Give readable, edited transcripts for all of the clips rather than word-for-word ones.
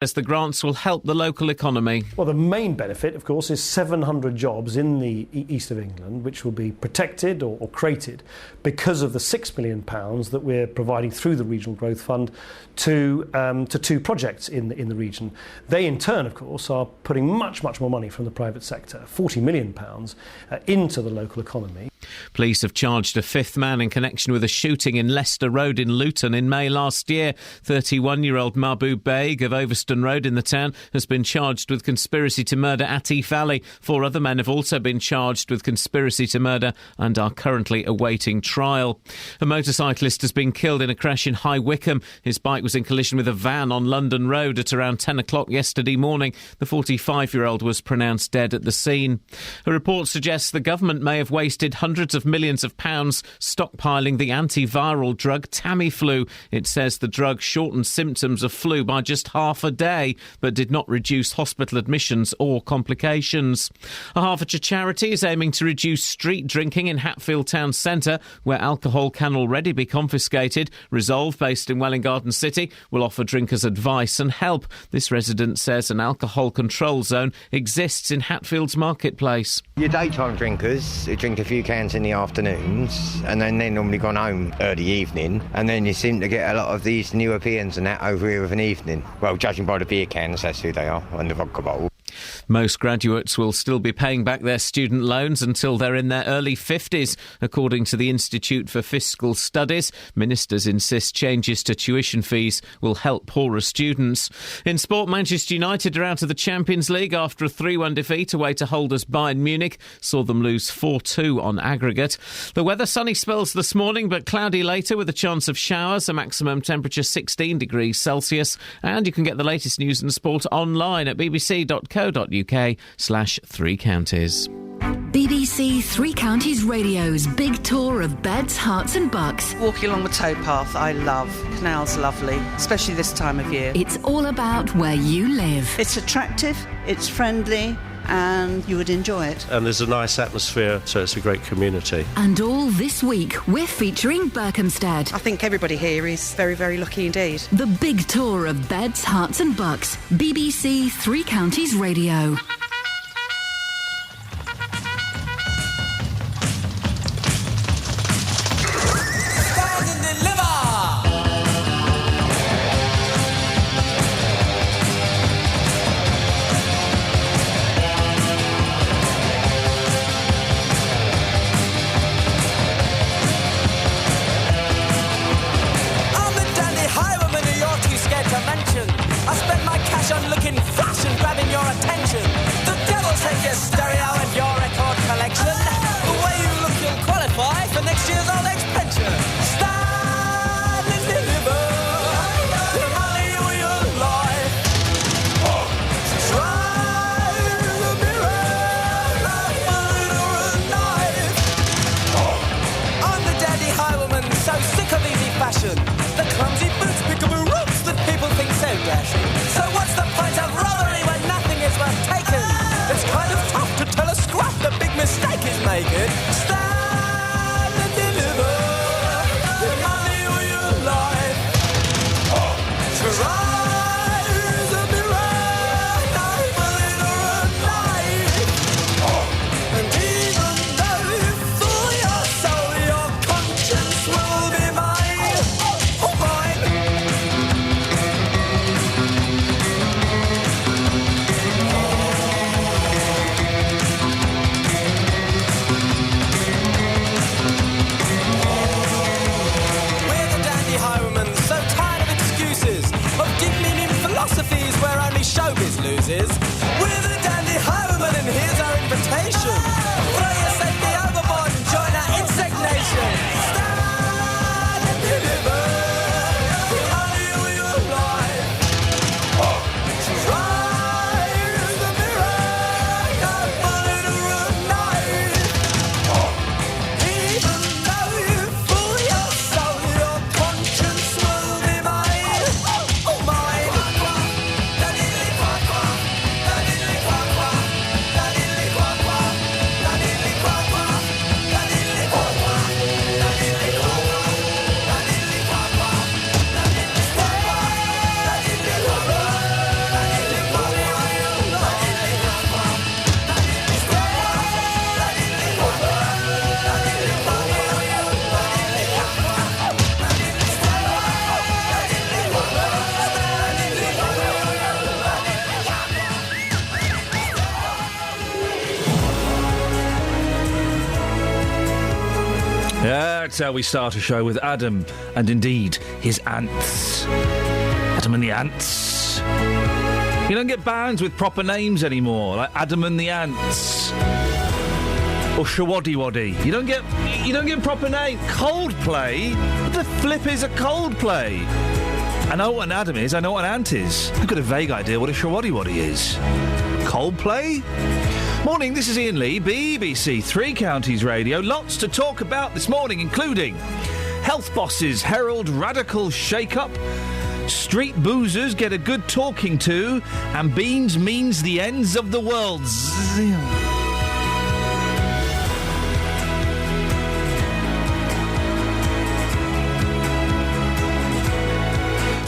as the grants will help the local economy. Well, the main benefit, of course, is 700 jobs in the east of England, which will be protected or created because of the £6 million that we're providing through the Regional Growth Fund to two projects in the region. They, in turn, of course, are putting much more money from the private sector, £40 million, into the local economy. Police have charged a fifth man in connection with a shooting in Leicester Road in Luton in May last year. 31-year-old Mahbub Baig of Overston Road in the town has been charged with conspiracy to murder Atif Ali. 4 other men have also been charged with conspiracy to murder and are currently awaiting trial. A motorcyclist has been killed in a crash in High Wycombe. His bike was in collision with a van on London Road at around 10 o'clock yesterday morning. The 45-year-old was pronounced dead at the scene. A report suggests the government may have wasted hundreds of millions of pounds stockpiling the antiviral drug Tamiflu. It says the drug shortened symptoms of flu by just half a day, but did not reduce hospital admissions or complications. A Hertfordshire charity is aiming to reduce street drinking in Hatfield Town Centre, where alcohol can already be confiscated. Resolve, based in Welwyn Garden City, will offer drinkers advice and help. This resident says an alcohol control zone exists in Hatfield's marketplace. Your daytime drinkers who drink a few cans in the afternoons, and then they're normally gone home early evening, and then you seem to get a lot of these new Europeans and that over here of an evening. Well, judging by the beer cans, that's who they are, and the vodka bottle. Most graduates will still be paying back their student loans until they're in their early 50s, according to the Institute for Fiscal Studies. Ministers insist changes to tuition fees will help poorer students. In sport, Manchester United are out of the Champions League after a 3-1 defeat away to holders Bayern Munich. Saw them lose 4-2 on aggregate. The weather, sunny spells this morning, but cloudy later with a chance of showers. A maximum temperature 16 degrees Celsius. And you can get the latest news and sport online at bbc.co.uk/3 counties. BBC Three Counties Radio's big tour of beds, hearts and bucks. Walking along the towpath, I love. Canal's lovely, especially this time of year. It's all about where you live. It's attractive, it's friendly, and you would enjoy it. And there's a nice atmosphere, so it's a great community. And all this week, we're featuring Berkhamsted. I think everybody here is very, very lucky indeed. The big tour of beds, hearts and bucks. BBC Three Counties Radio. The clumsy boots, pickable ropes that people think so dashing. So what's the point of robbery when nothing is worth taking? It's kind of tough to tell a scrap the big mistake is making. Stand and deliver your money or your life. Try to be right, not willing or a knife. And even though you fool your soul, your conscience will be mine. Showbiz loses. We're the dandy highwaymen and here's our invitation. Throw your safety overboard and join our insect nation. Stand and deliver your money or your life. Try the mirror, not bullet or a knife. Even though you fool your soul, your conscience will be mine. Oh, mine. how we start a show, with Adam and indeed his ants. Adam and the Ants. You don't get bands with proper names anymore, like Adam and the Ants. Or Shawaddy Waddy. You don't get proper name. Coldplay? What the flip is a Coldplay? I know what an Adam is, I know what an ant is. I've got a vague idea what a Shawaddy Waddy is. Coldplay? Morning, this is Iain Lee, BBC Three Counties Radio. Lots to talk about this morning, including health bosses herald radical shake-up, street boozers get a good talking to, and beans means the ends of the world.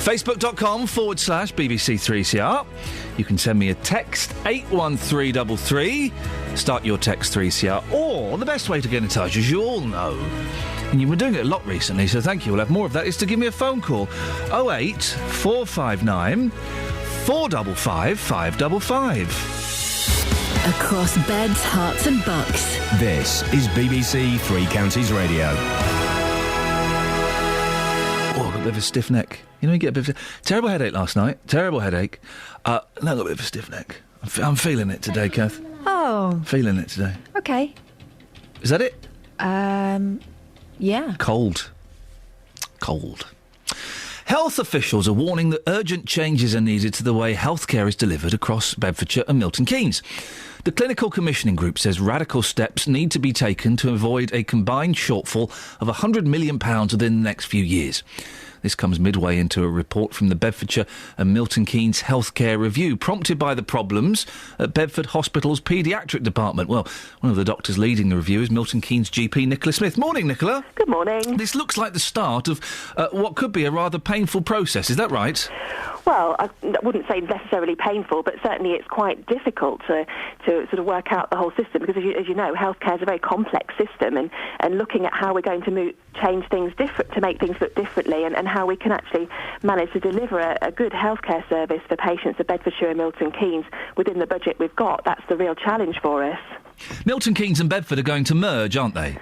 Facebook.com/BBC3CR. You can send me a text, 81333. Start your text 3CR. Or the best way to get in touch, as you all know, and you've been doing it a lot recently, so thank you, we'll have more of that, is to give me a phone call. 08 459 455 555. Across beds, hearts and bucks. This is BBC Three Counties Radio. Oh, I've got a bit of a stiff neck. You know, you get a bit of a... Terrible headache last night. Terrible headache. Now I've got a bit of a stiff neck. I'm feeling it today, Kath. Oh. Feeling it today. Okay. Is that it? Yeah. Cold. Health officials are warning that urgent changes are needed to the way healthcare is delivered across Bedfordshire and Milton Keynes. The Clinical Commissioning Group says radical steps need to be taken to avoid a combined shortfall of £100 million within the next few years. This comes midway into a report from the Bedfordshire and Milton Keynes Healthcare Review, prompted by the problems at Bedford Hospital's paediatric department. Well, one of the doctors leading the review is Milton Keynes GP Nicola Smith. Morning, Nicola. Good morning. This looks like the start of what could be a rather painful process. Is that right? Well, I wouldn't say necessarily painful, but certainly it's quite difficult to sort of work out the whole system because, as you know, healthcare is a very complex system, and looking at how we're going to change things to make things look differently, and how we can actually manage to deliver a good healthcare service for patients of Bedfordshire and Milton Keynes within the budget we've got. That's the real challenge for us. Milton Keynes and Bedford are going to merge, aren't they?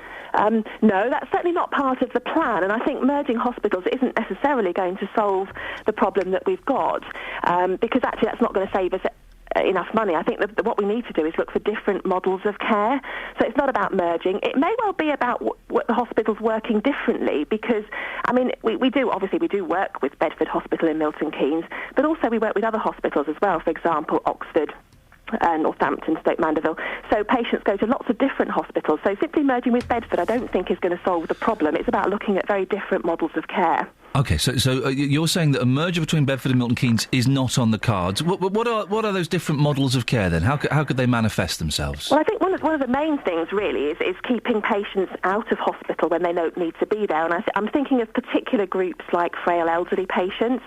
No, that's certainly not part of the plan, and I think merging hospitals isn't necessarily going to solve the problem that we've got, because actually that's not going to save us enough money. I think that what we need to do is look for different models of care. So it's not about merging. It may well be about what the hospital's working differently, because, I mean, we do work with Bedford Hospital in Milton Keynes, but also we work with other hospitals as well, for example, Oxford, Northampton, Stoke Mandeville. So patients go to lots of different hospitals. So simply merging with Bedford I don't think is going to solve the problem. It's about looking at very different models of care. OK, so you're saying that a merger between Bedford and Milton Keynes is not on the cards. What are those different models of care then? How could they manifest themselves? Well, I think one of the main things really is keeping patients out of hospital when they don't need to be there. And I'm thinking of particular groups like frail elderly patients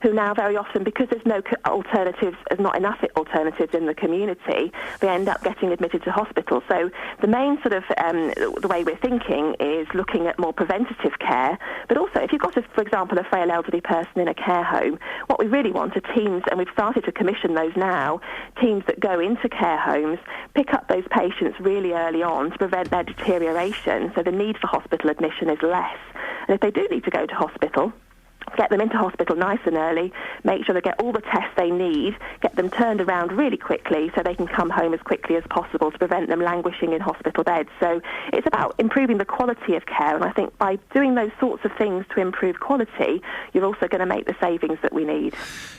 who now very often, because there's no alternatives, there's not enough alternatives in the community, they end up getting admitted to hospital. So the main sort of, the way we're thinking is looking at more preventative care, but also if you've got, for example, a frail elderly person in a care home, what we really want are teams, and we've started to commission those now, teams that go into care homes, pick up those patients really early on to prevent their deterioration, so the need for hospital admission is less. And if they do need to go to hospital, get them into hospital nice and early, make sure they get all the tests they need, get them turned around really quickly so they can come home as quickly as possible to prevent them languishing in hospital beds. So it's about improving the quality of care, and I think by doing those sorts of things to improve quality, you're also going to make the savings that we need.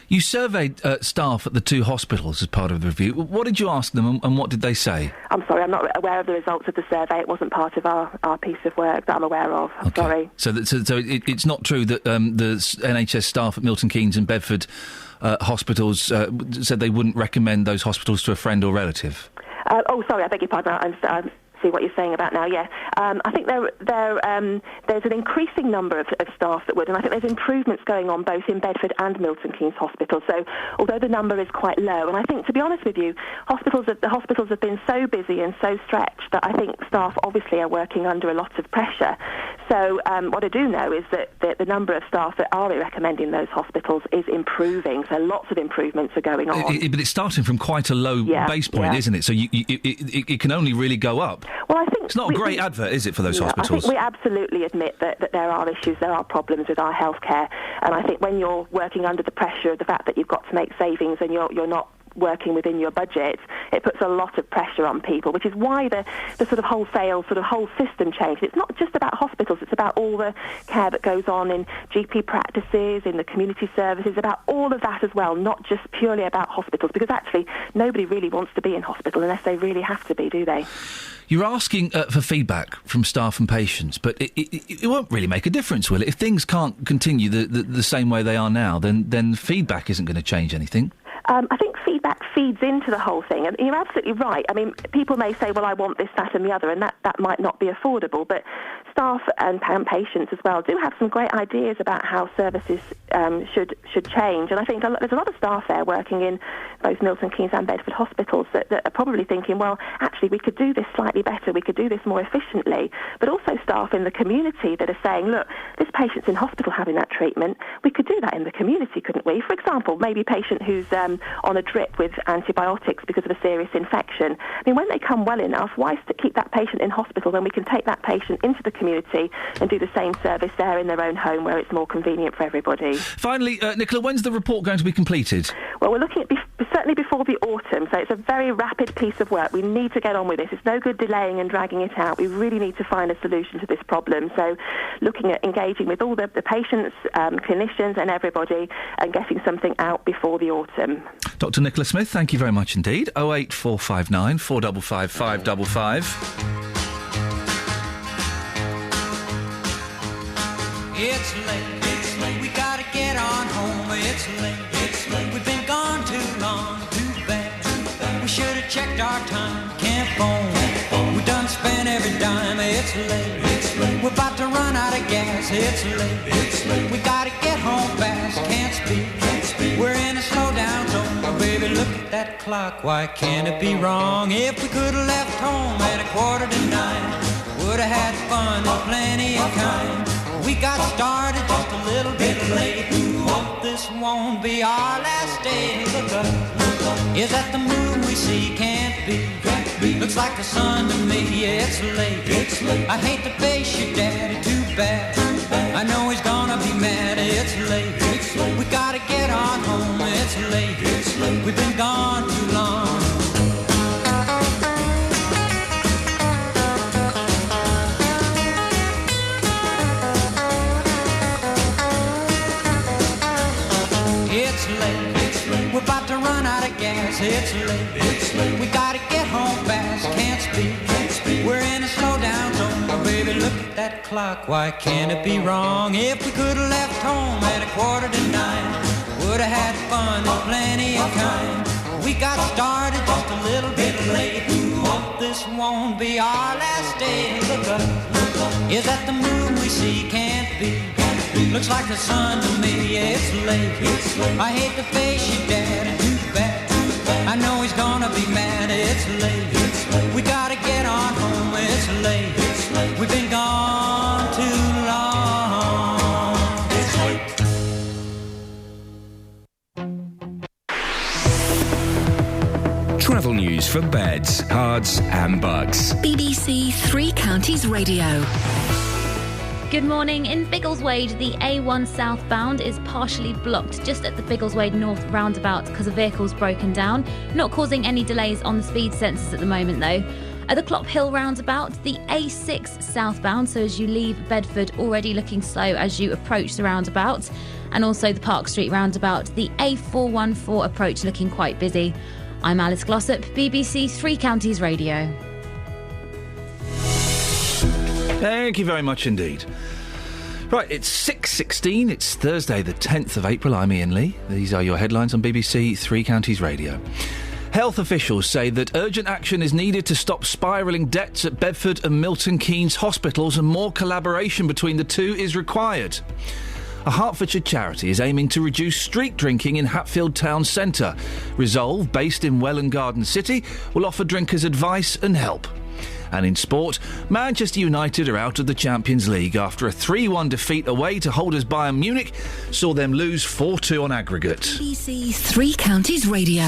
You surveyed staff at the two hospitals as part of the review. What did you ask them and what did they say? I'm sorry, I'm not aware of the results of the survey. It wasn't part of our piece of work that I'm aware of. I'm sorry. So it's not true that the NHS staff at Milton Keynes and Bedford hospitals said they wouldn't recommend those hospitals to a friend or relative? Sorry, I beg your pardon. I see what you're saying about now, yeah. I think there's an increasing number of staff that would, and I think there's improvements going on both in Bedford and Milton Keynes Hospital. So although the number is quite low, and I think, to be honest with you, the hospitals have been so busy and so stretched that I think staff obviously are working under a lot of pressure. So what I do know is that the number of staff that are recommending those hospitals is improving. So lots of improvements are going on. But it's starting from quite a low base point, isn't it? So it can only really go up. Well, I think it's not a great advert, is it, for those hospitals? I think we absolutely admit that there are issues, there are problems with our healthcare, and I think when you're working under the pressure of the fact that you've got to make savings and you're not working within your budget, it puts a lot of pressure on people, which is why the sort of whole system changed. It's not just about hospitals, it's about all the care that goes on in GP practices, in the community services, about all of that as well, not just purely about hospitals, because actually nobody really wants to be in hospital unless they really have to be, do they? You're asking for feedback from staff and patients, but it won't really make a difference, will it? If things can't continue the same way they are now, then feedback isn't going to change anything. I think feedback feeds into the whole thing, and you're absolutely right. I mean, people may say, well, I want this, that and the other, and that might not be affordable, but staff and patients as well do have some great ideas about how services should change, and I think there's a lot of staff there working in both Milton Keynes and Bedford hospitals that are probably thinking, well, actually, we could do this slightly better, we could do this more efficiently, but also staff in the community that are saying, look, this patient's in hospital having that treatment, we could do that in the community, couldn't we? For example, maybe a patient who's on a drip with antibiotics because of a serious infection. I mean, when they come well enough, why keep that patient in hospital when we can take that patient into the community and do the same service there in their own home where it's more convenient for everybody? Finally, Nicola, when's the report going to be completed? Well, we're looking at certainly before the autumn, so it's a very rapid piece of work. We need to get on with this. It's no good delaying and dragging it out. We really need to find a solution to this problem. So looking at engaging with all the patients, clinicians and everybody and getting something out before the autumn. Dr. Nicola Smith, thank you very much indeed. 08459 455 555. It's late, we gotta get on home. It's late, we've been gone too long, too bad. We should have checked our time, can't phone. We done spent every dime. It's late, we're about to run out of gas. It's late, we gotta get home fast, can't speak. We're in a slow down zone, oh, baby, look at that clock. Why can't it be wrong? If we could have left home at 8:45, would have had fun and plenty of kind. We got started just a little bit late. Hope this won't be our last day. Look up, is that the moon we see? Can't be. Looks like the sun to me. Yeah, it's late. I hate to face your daddy, too bad. I know he's gonna be mad. It's late. We gotta get on home. It's late. We've been gone too long. We're about to run out of gas. It's late. We gotta get home fast. Can't speak. We're in a slow down zone. Oh, baby, look at that clock. Why can't it be wrong? If we could have left home at 8:45, would have had fun and plenty of kind. We got started just a little bit late. Hope this won't be our last day. Look up, is that the moon we see? Can't be. Looks like the sun to me. Yeah, it's late. I hate to face your daddy, too bad. I know he's gonna be mad. It's late. We gotta get on home. It's late. We've been gone too long. It's late. Travel news for beds, cards and bugs. BBC Three Counties Radio. Good morning. In Biggleswade, the A1 southbound is partially blocked just at the Biggleswade North roundabout because a vehicle's broken down. Not causing any delays on the speed sensors at the moment, though. At the Clop Hill roundabout, the A6 southbound, so as you leave Bedford, already looking slow as you approach the roundabout. And also the Park Street roundabout, the A414 approach looking quite busy. I'm Alice Glossop, BBC Three Counties Radio. Thank you very much indeed. Right, it's 6:16. It's Thursday, the 10th of April. I'm Iain Lee. These are your headlines on BBC Three Counties Radio. Health officials say that urgent action is needed to stop spiralling debts at Bedford and Milton Keynes hospitals, and more collaboration between the two is required. A Hertfordshire charity is aiming to reduce street drinking in Hatfield town centre. Resolve, based in Welwyn Garden City, will offer drinkers advice and help. And in sport, Manchester United are out of the Champions League after a 3-1 defeat away to holders Bayern Munich saw them lose 4-2 on aggregate. BBC Three Counties Radio.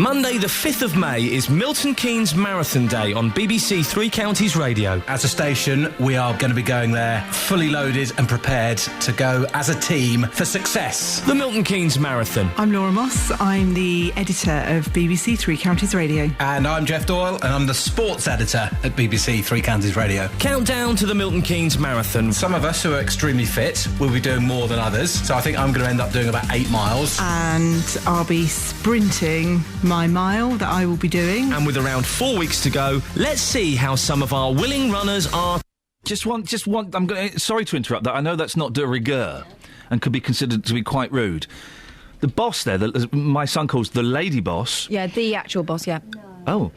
Monday the 5th of May is Milton Keynes Marathon Day on BBC Three Counties Radio. As a station, we are going to be going there fully loaded and prepared to go as a team for success. The Milton Keynes Marathon. I'm Laura Moss. I'm the editor of BBC Three Counties Radio. And I'm Jeff Doyle, and I'm the sports editor at BBC Three Counties Radio. Countdown to the Milton Keynes Marathon. Some of us who are extremely fit will be doing more than others, so I think I'm going to end up doing about 8 miles. And I'll be sprinting my mile that I will be doing. And with around 4 weeks to go, let's see how some of our willing runners are. Just one. Sorry to interrupt that. I know that's not de rigueur and could be considered to be quite rude. The boss there, my son calls the lady boss. Yeah, the actual boss, yeah. Oh.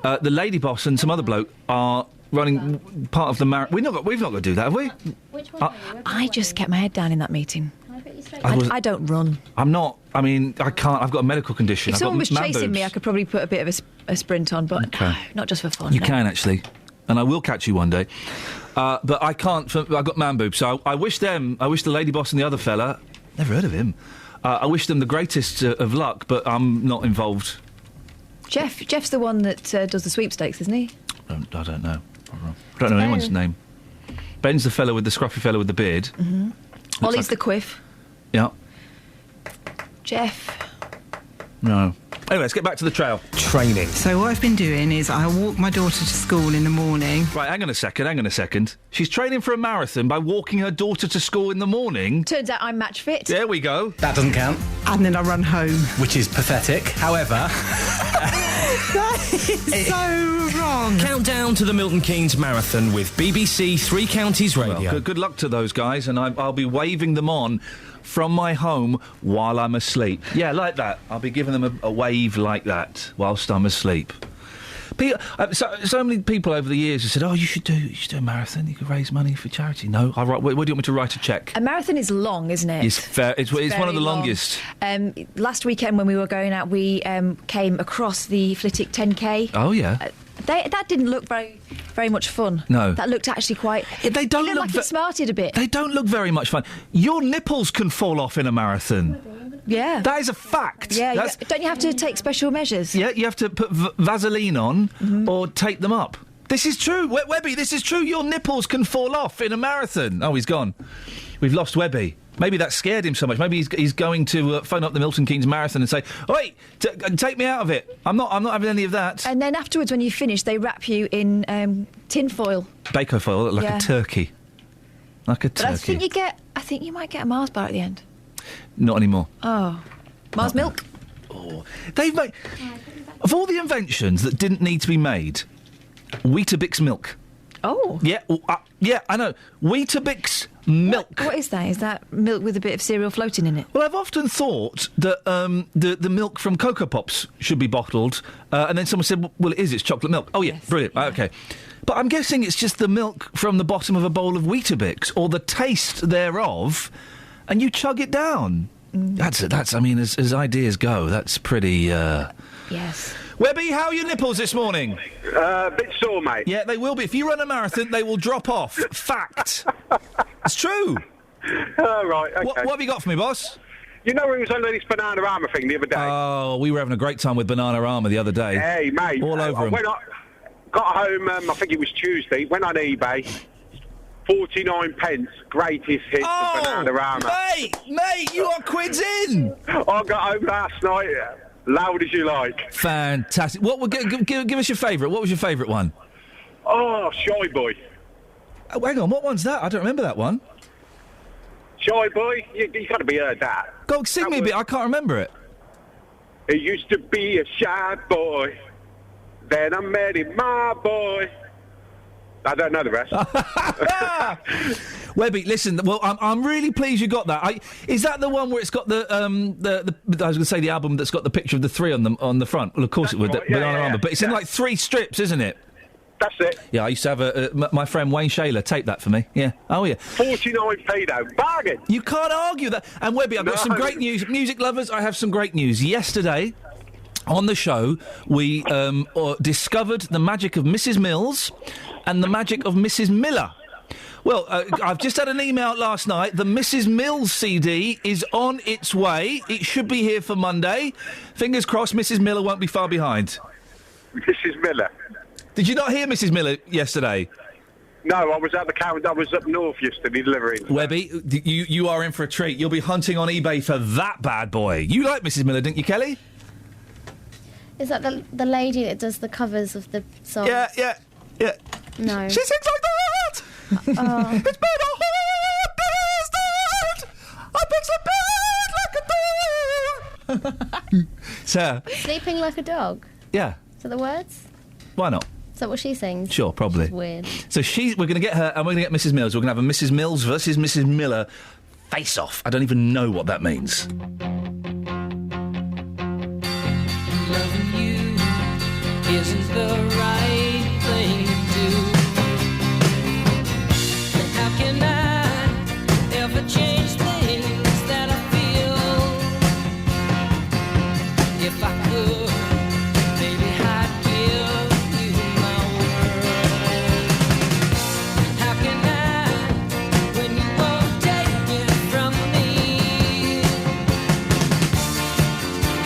The lady boss and some other bloke are running part of the marathon. We've not got to do that, have we? Which one? I just kept my head down in that meeting. I don't run. I'm not. I mean, I can't. I've got a medical condition. If someone was chasing me, I could probably put a bit of a sprint on, but no, not just for fun. You can, actually. And I will catch you one day. But I can't. I've got man boobs, so I wish the lady boss and the other fella, never heard of him, I wish them the greatest of luck, but I'm not involved. Jeff's the one that does the sweepstakes, isn't he? I don't know. I don't know anyone's name. Ben's the scruffy fellow with the beard. Mm-hmm. Ollie's the quiff. Yeah. Jeff. No. Anyway, let's get back to the trail. Training. So what I've been doing is I walk my daughter to school in the morning. Right, hang on a second. She's training for a marathon by walking her daughter to school in the morning. Turns out I'm match fit. There we go. That doesn't count. And then I run home. Which is pathetic. However... That is so wrong. Countdown to the Milton Keynes Marathon with BBC Three Counties Radio. Well, good luck to those guys, and I'll be waving them on from my home while I'm asleep. Yeah, like that. I'll be giving them a wave like that whilst I'm asleep. So many people over the years have said, "Oh, you should do a marathon. You could raise money for charity." No, where do you want me to write a cheque? A marathon is long, isn't it? It's fair. It's one of the longest. Last weekend when we were going out, we came across the Flitwick 10K. Oh yeah. That didn't look very much fun. No. That looked actually quite... They don't look like it smarted a bit. They don't look very much fun. Your nipples can fall off in a marathon. Yeah. That is a fact. Yeah, don't you have to take special measures? Yeah, you have to put Vaseline on or tape them up. This is true. Webby, this is true. Your nipples can fall off in a marathon. Oh, he's gone. We've lost Webby. Maybe that scared him so much. Maybe he's going to phone up the Milton Keynes Marathon and say, "Oi, take me out of it. I'm not having any of that." And then afterwards, when you finish, they wrap you in tin foil. Bako foil, like a turkey. Like a turkey. But I think you might get a Mars bar at the end. Not anymore. Oh. Mars milk? Oh. They've made... Of all the inventions that didn't need to be made, Weetabix milk. Oh. Yeah, I know. Weetabix milk. What is that? Is that milk with a bit of cereal floating in it? Well, I've often thought that the milk from Cocoa Pops should be bottled, and then someone said, well, it's chocolate milk. Oh, yeah, yes. Brilliant. Okay. But I'm guessing it's just the milk from the bottom of a bowl of Weetabix, or the taste thereof, and you chug it down. That's. I mean, as ideas go, that's pretty... Yes. Webby, how are your nipples this morning? A bit sore, mate. Yeah, they will be. If you run a marathon, they will drop off. Fact. It's true. Right, okay. What have you got for me, boss? You know, we was on this Banana Armour thing the other day. Oh, we were having a great time with Banana Armour the other day. Hey, mate. All over them. When I got home, I think it was Tuesday, went on eBay, 49 pence, greatest hits of Banana Armour. Mate, you are quids in. I got home last night, loud as you like. Fantastic. Give us your favourite. What was your favourite one? Oh, Shy Boy. Oh, hang on, what one's that? I don't remember that one. Shy Boy? You got to be heard that. Go, sing me a bit, I can't remember it. He used to be a shy boy, then I met him, my boy. I don't know the rest. Webby, listen. Well, I'm really pleased you got that. Is that the one where it's got the I was going to say the album that's got the picture of the three on the front? Well, of course that's it would. Right. Banana Armour, but it's in like 3 strips, isn't it? That's it. Yeah, I used to have my friend Wayne Shaler tape that for me. Yeah. Oh, yeah. 49p though. Bargain. You can't argue that. And Webby, I've got some great news. Music lovers, I have some great news. Yesterday, on the show, we discovered the magic of Mrs. Mills and the magic of Mrs. Miller. Well, I've just had an email last night. The Mrs. Mills CD is on its way. It should be here for Monday. Fingers crossed Mrs. Miller won't be far behind. Mrs. Miller. Did you not hear Mrs. Miller yesterday? No, I was at the counter. I was up north yesterday delivering. Webby, you are in for a treat. You'll be hunting on eBay for that bad boy. You like Mrs. Miller, didn't you, Kelly? Is that the lady that does the covers of the songs? Yeah. No. She sings like that! It's been a hard day's night. I picks a bed like a dog. So, Sleeping like a dog? yeah, Is that the words? why not? Is that what she sings? Sure, probably. It's weird. So we're going to get her, and we're going to get Mrs. Mills. We're going to have a Mrs. Mills versus Mrs. Miller face-off. I don't even know what that means. Loving you isn't the right thing to do. And how can I ever change things that I feel? If I could, maybe I'd give you my word. How can I, when you won't take it from me?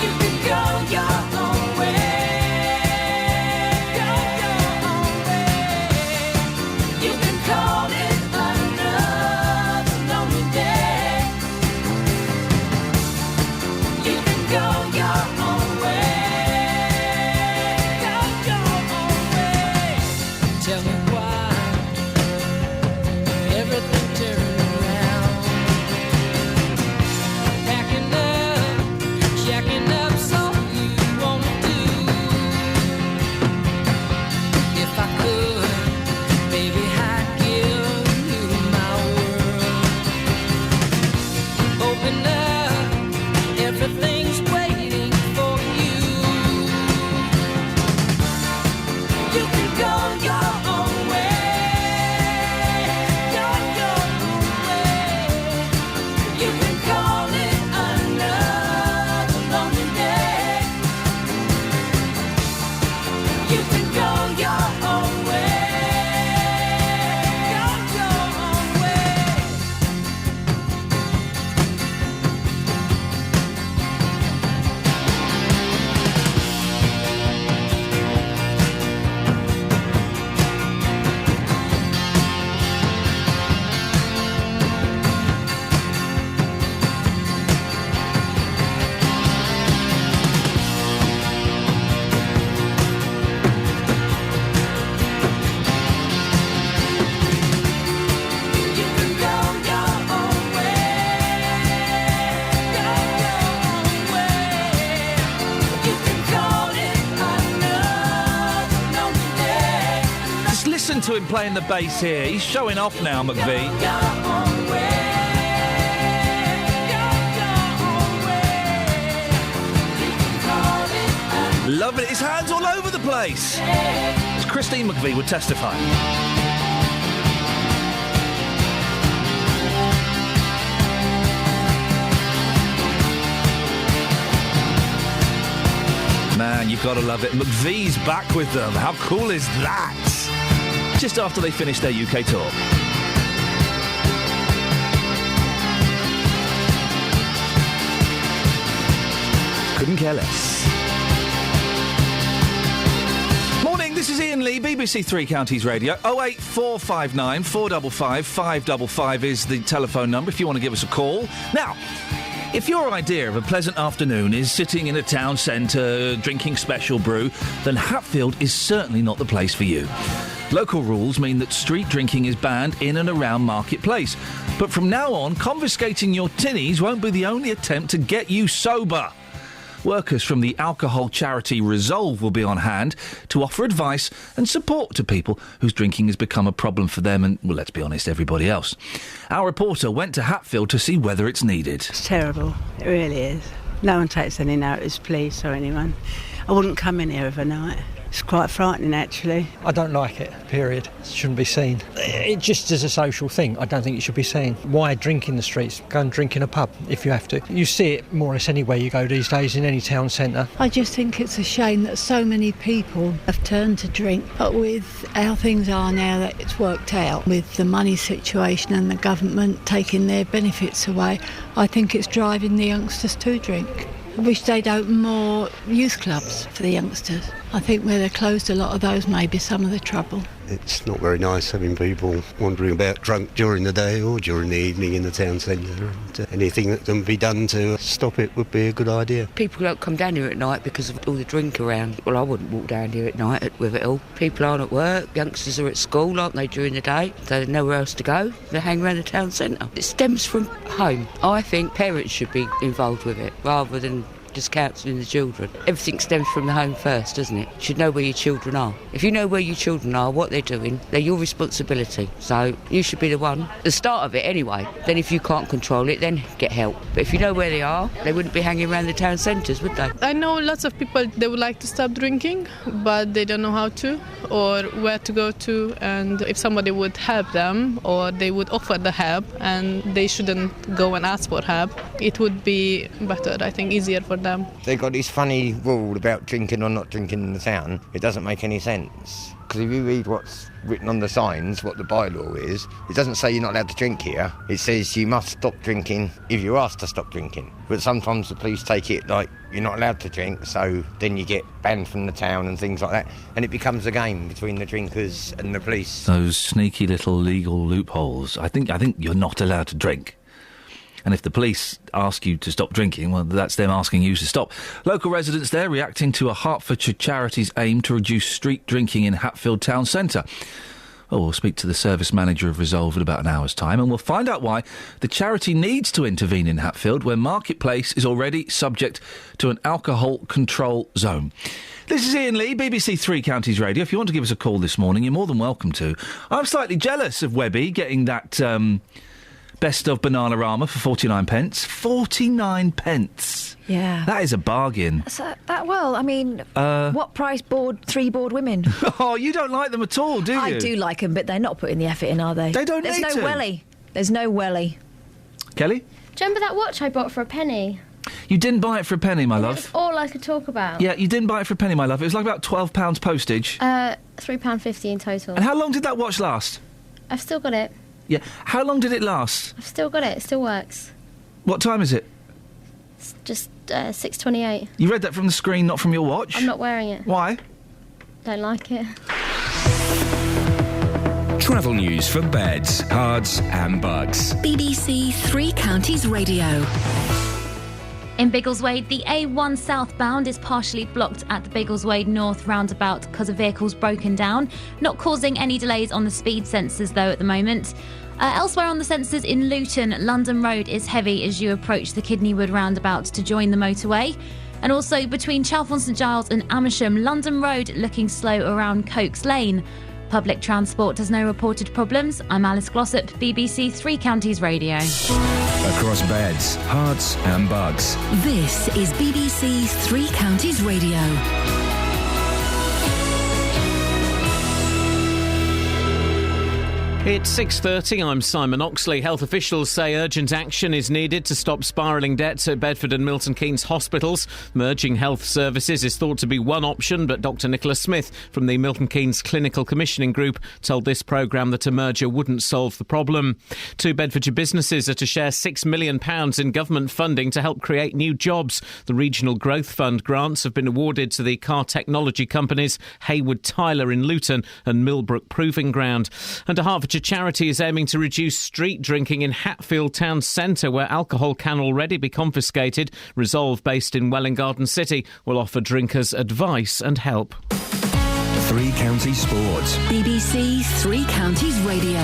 You can go your own way. Go your own way. You can call it another lonely day. You can go your own way. Go your own way. Tell me why everything turned around. Packing up, checking up, so you won't do. If I could, baby, I'd give you my word. Open up, everything's waiting for you. You can go your own way. Go your own way. You can call it another lonely day. You can go your own way. Go your own way. You can go your own way. Go your own way. You can call it another lonely day. Just listen to him playing the bass here. He's showing off now, McVie. Your own way. Go your own way. You can call it Love it. His hands all over the place. As Christine McVie would testify. Man, you've got to love it. McVie's back with them. How cool is that? Just after they finish their UK tour. Couldn't care less. Morning, this is Iain Lee, BBC Three Counties Radio. 08459 455 555 is the telephone number if you want to give us a call. Now, if your idea of a pleasant afternoon is sitting in a town centre drinking special brew, then Hatfield is certainly not the place for you. Local rules mean that street drinking is banned in and around Market Place. But from now on, confiscating your tinnies won't be the only attempt to get you sober. Workers from the alcohol charity Resolve will be on hand to offer advice and support to people whose drinking has become a problem for them and, well, let's be honest, everybody else. Our reporter went to Hatfield to see whether it's needed. It's terrible. It really is. No one takes any notice, police or anyone. I wouldn't come in here overnight. It's quite frightening, actually. I don't like it, period. It shouldn't be seen. It just is a social thing. I don't think it should be seen. Why drink in the streets? Go and drink in a pub if you have to. You see it more or less anywhere you go these days, in any town centre. I just think it's a shame that so many people have turned to drink. But with how things are now, that it's worked out, with the money situation and the government taking their benefits away, I think it's driving the youngsters to drink. I wish they'd open more youth clubs for the youngsters. I think where they're closed, a lot of those may be some of the trouble. It's not very nice having people wandering about drunk during the day or during the evening in the town centre. And anything that can be done to stop it would be a good idea. People don't come down here at night because of all the drink around. Well, I wouldn't walk down here at night with it all. People aren't at work, youngsters are at school, aren't they, during the day? So there's nowhere else to go. They hang around the town centre. It stems from home. I think parents should be involved with it rather than just counselling the children. Everything stems from the home first, doesn't it? You should know where your children are. If you know where your children are, what they're doing, they're your responsibility. So you should be the one, the start of it anyway. Then if you can't control it, then get help. But if you know where they are, they wouldn't be hanging around the town centres, would they? I know lots of people, they would like to stop drinking, but they don't know how to or where to go to. And if somebody would help them or they would offer the help and they shouldn't go and ask for help, it would be better, I think, easier for them. They've got this funny rule about drinking or not drinking in the town. It doesn't make any sense. Because if you read what's written on the signs, what the bylaw is, it doesn't say you're not allowed to drink here. It says you must stop drinking if you're asked to stop drinking. But sometimes the police take it like you're not allowed to drink, so then you get banned from the town and things like that. And it becomes a game between the drinkers and the police. Those sneaky little legal loopholes. I think you're not allowed to drink. And if the police ask you to stop drinking, well, that's them asking you to stop. Local residents there reacting to a Hertfordshire charity's aim to reduce street drinking in Hatfield town centre. Oh, we'll speak to the service manager of Resolve in about an hour's time, and we'll find out why the charity needs to intervene in Hatfield, where Marketplace is already subject to an alcohol control zone. This is Iain Lee, BBC Three Counties Radio. If you want to give us a call this morning, you're more than welcome to. I'm slightly jealous of Webby getting that... Best of Bananarama for 49 pence. 49 pence. Yeah. That is a bargain. What price three bored women? Oh, you don't like them at all, do you? I do like them, but they're not putting the effort in, are they? They don't need to. There's no welly. There's no welly. Kelly? Do you remember that watch I bought for a penny? You didn't buy it for a penny, my And love. That's all I could talk about. Yeah, you didn't buy it for a penny, my love. It was like about £12 postage. £3.50 in total. And how long did that watch last? I've still got it. Yeah. How long did it last? I've still got it. It still works. What time is it? It's just 6:28. You read that from the screen, not from your watch? I'm not wearing it. Why? Don't like it. Travel news for beds, cards and bugs. BBC Three Counties Radio. In Biggleswade, the A1 southbound is partially blocked at the Biggleswade North roundabout because of vehicles broken down, not causing any delays on the speed sensors though at the moment. Elsewhere on the sensors in Luton, London Road is heavy as you approach the Kidneywood roundabout to join the motorway. And also between Chalfont St Giles and Amersham, London Road looking slow around Cokes Lane. Public transport has no reported problems. I'm Alice Glossop, BBC Three Counties Radio. Across beds, hearts and bugs. This is BBC Three Counties Radio. It's 6:30. I'm Simon Oxley. Health officials say urgent action is needed to stop spiralling debts at Bedford and Milton Keynes hospitals. Merging health services is thought to be one option, but Dr Nicola Smith from the Milton Keynes Clinical Commissioning Group told this programme that a merger wouldn't solve the problem. Two Bedfordshire businesses are to share £6 million in government funding to help create new jobs. The Regional Growth Fund grants have been awarded to the car technology companies Hayward Tyler in Luton and Millbrook Proving Ground. And a Hertfordshire charity is aiming to reduce street drinking in Hatfield town centre, where alcohol can already be confiscated. Resolve, based in Welwyn Garden City, will offer drinkers advice and help. Three Counties Sports. BBC Three Counties Radio.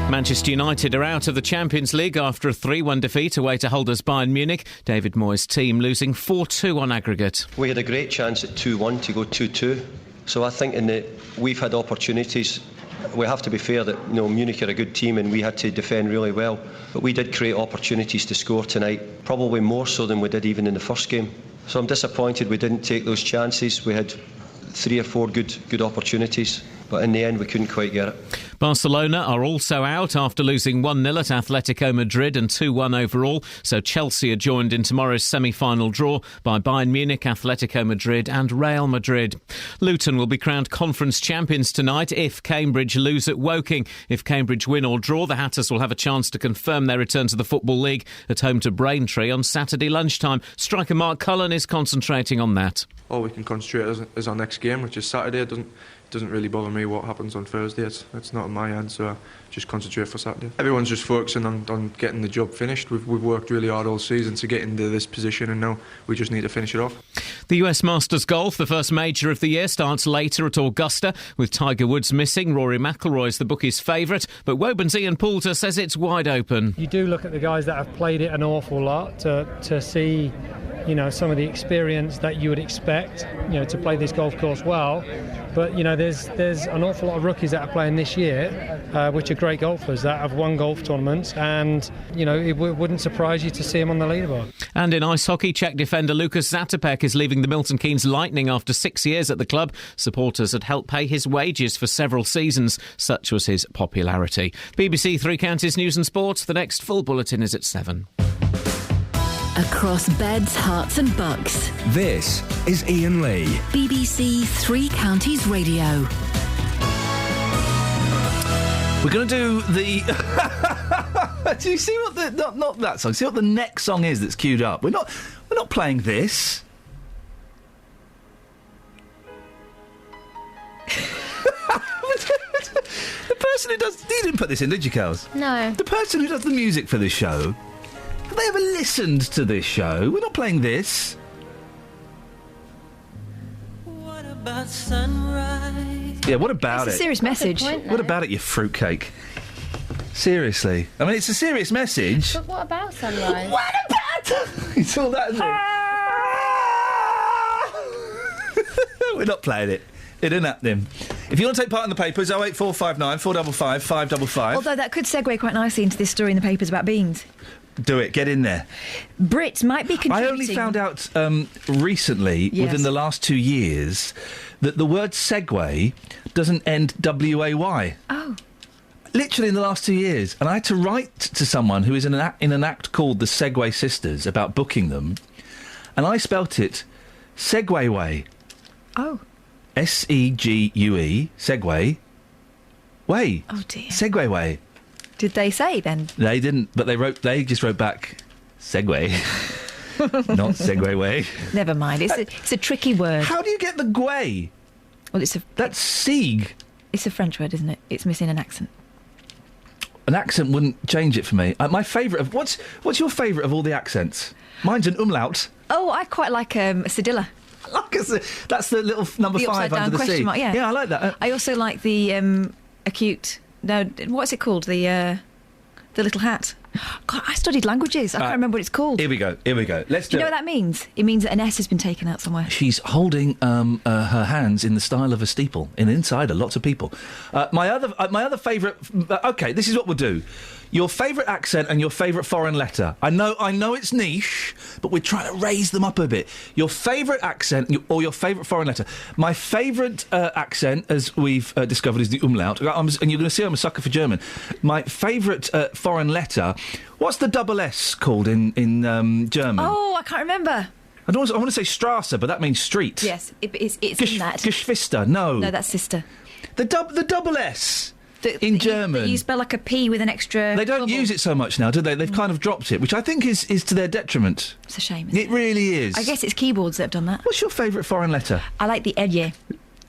Manchester United are out of the Champions League after a 3-1 defeat away to holders Bayern Munich. David Moyes' team losing 4-2 on aggregate. We had a great chance at 2-1 to go 2-2. So I think we've had opportunities We have to be fair that, you know, Munich are a good team and we had to defend really well. But we did create opportunities to score tonight, probably more so than we did even in the first game. So I'm disappointed we didn't take those chances. We had 3 or 4 good opportunities, but in the end we couldn't quite get it. Barcelona are also out after losing 1-0 at Atletico Madrid and 2-1 overall, so Chelsea are joined in tomorrow's semi-final draw by Bayern Munich, Atletico Madrid and Real Madrid. Luton will be crowned conference champions tonight if Cambridge lose at Woking. If Cambridge win or draw, the Hatters will have a chance to confirm their return to the Football League at home to Braintree on Saturday lunchtime. Striker Mark Cullen is concentrating on that. All we can concentrate is our next game, which is Saturday. It doesn't really bother me what happens on Thursday. It's not on my hand, so I just concentrate for Saturday. Everyone's just focusing on getting the job finished. We've worked really hard all season to get into this position, and now we just need to finish it off. The US Masters Golf, the first major of the year, starts later at Augusta. With Tiger Woods missing, Rory McIlroy is the bookies' favourite, but Woburns Ian Poulter says it's wide open. You do look at the guys that have played it an awful lot to see, you know, some of the experience that you would expect, you know, to play this golf course well. But, you know, there's an awful lot of rookies that are playing this year, which are great golfers that have won golf tournaments, and, you know, it wouldn't surprise you to see them on the leaderboard. And in ice hockey, Czech defender Lukas Zatopek is leaving the Milton Keynes Lightning after 6 years at the club. Supporters had helped pay his wages for several seasons. Such was his popularity. BBC Three Counties News and Sport. The next full bulletin is at 7. Across beds, hearts and bucks. This is Iain Lee. BBC Three Counties Radio. We're going to do the... Do you see what the... Not that song. See what the next song is that's queued up? We're not playing this. The person who does... You didn't put this in, did you, Kels? No. The person who does the music for this show... Have they ever listened to this show? We're not playing this. What about sunrise? Yeah, what about It's a it? serious message. What about it, you fruitcake? Seriously. I mean, it's a serious message. But what about sunrise? What about... It's all that, isn't it? We're not playing it. It ain't happening. If you want to take part in the papers, 08459 455 555. Although that could segue quite nicely into this story in the papers about beans. Do it. Get in there. Brits might be contributing... I only found out recently, Yes. within the last 2 years, that the word Segway doesn't end W-A-Y. Oh. Literally in the last 2 years. And I had to write to someone who is in an act called the Segway Sisters about booking them, and I spelt it Segway Way. Oh. S-E-G-U-E, Segway, Way. Oh, dear. Segway Way. Did they say then? They didn't, but they just wrote back Segway. Not Segway Way. Never mind. It's a tricky word. How do you get the gway? Well, that's Sieg. It's a French word, isn't it? It's missing an accent. An accent wouldn't change it for me. My favourite of... What's your favourite of all the accents? Mine's an umlaut. Oh, I quite like a cedilla. That's the little number the 5 under the question C. Mark, yeah. Yeah, I like that. I also like the acute... No, what's it called? The little hat. God, I studied languages. I can't remember what it's called. Here we go. Let's do you know what that means? It means that an S has been taken out somewhere. She's holding her hands in the style of a steeple. Inside lots of people. My other favourite... OK, this is what we'll do. Your favourite accent and your favourite foreign letter. I know it's niche, but we're trying to raise them up a bit. Your favourite accent or your favourite foreign letter. My favourite accent, as we've discovered, is the umlaut. And you're going to see I'm a sucker for German. My favourite foreign letter... What's the double S called in German? Oh, I can't remember. I want to say Strasse, but that means street. Yes, it's in that. Geschwister, no. No, that's sister. The double S in German. You spell like a P with an extra... They don't use it so much now, do they? They've kind of dropped it, which I think is to their detriment. It's a shame, It really is. I guess it's keyboards that have done that. What's your favourite foreign letter? I like the L.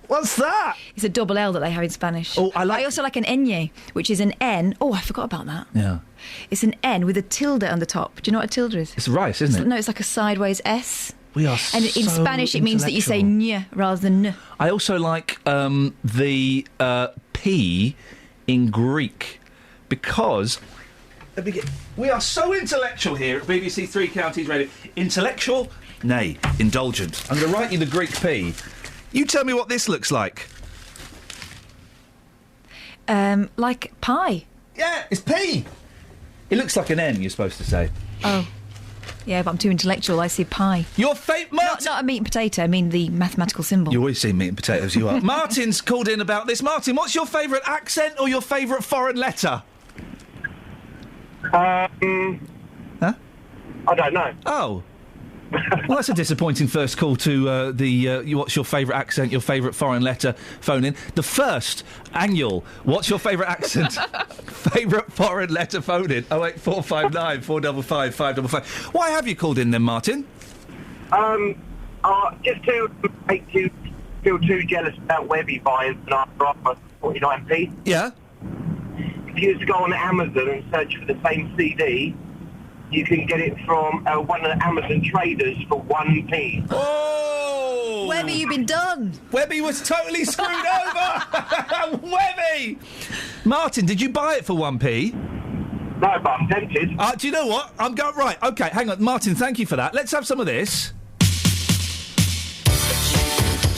What's that? It's a double L that they have in Spanish. Oh, I also like an Ñ, which is an N. Oh, I forgot about that. Yeah. It's an N with a tilde on the top. Do you know what a tilde is? It's rice, isn't it? No, it's like a sideways S. We are And in so Spanish, it means that you say ñ rather than n. I also like the P in Greek because... We are so intellectual here at BBC Three Counties Radio. Intellectual? Nay, indulgent. I'm going to write you the Greek P. You tell me what this looks like. Like pie. Yeah, it's P. It looks like an N, you're supposed to say. Oh. Yeah, but I'm too intellectual. I see pie. Your favourite... Not a meat and potato. I mean the mathematical symbol. You always see meat and potatoes, you are. Martin's called in about this. Martin, what's your favourite accent or your favourite foreign letter? Huh? I don't know. Oh. Well, that's a disappointing first call to what's your favourite accent, your favourite foreign letter phone in. The first annual what's your favourite accent, favourite foreign letter phone in. 08459 455 555. Why have you called in then, Martin? Just to make you feel too jealous about Webby buying Bananarama 49p. Yeah. If you was to go on Amazon and search for the same CD, you can get it from one of the Amazon traders for 1p. Oh! Webby, you've been done. Webby was totally screwed over. Webby! Martin, did you buy it for 1p? No, but I'm tempted. Do you know what? I'm going... Right, OK, hang on. Martin, thank you for that. Let's have some of this.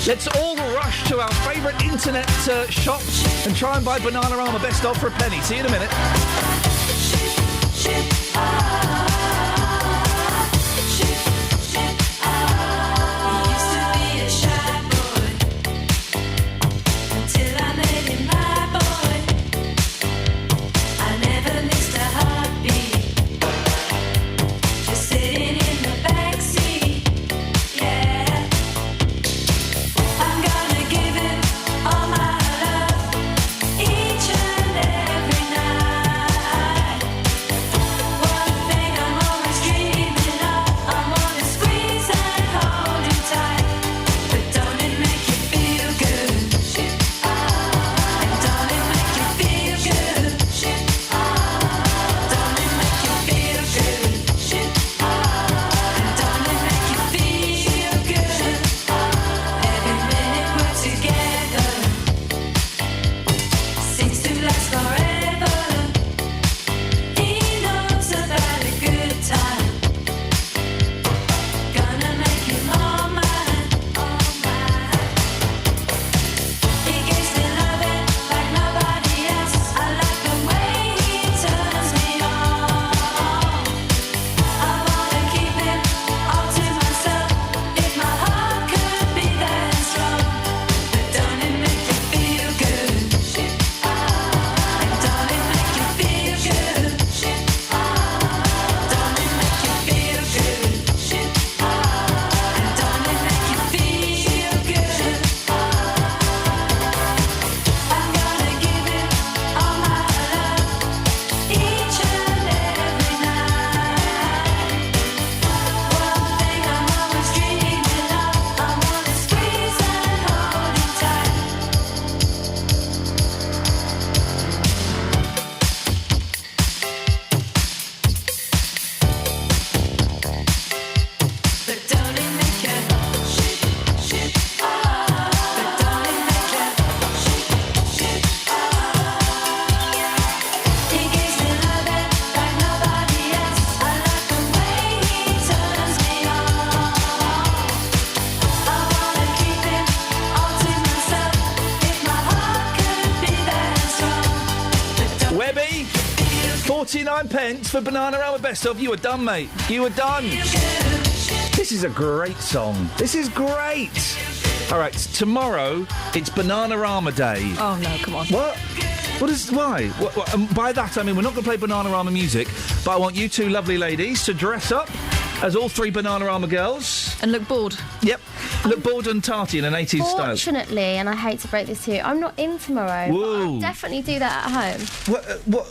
Let's all rush to our favourite internet shops and try and buy Bananarama Best Of for a penny. See you in a minute. Webby, 49p for Bananarama Best Of. You were done, mate. You were done. This is a great song. This is great. All right, tomorrow it's Bananarama Day. Oh, no, come on. What? Why? By that, I mean, we're not going to play Bananarama music, but I want you two lovely ladies to dress up as all three Bananarama girls. And look bored. Yep. Look bored and tarty in an 80s style. Fortunately, and I hate to break this to you, I'm not in tomorrow. Whoa. I'll definitely do that at home.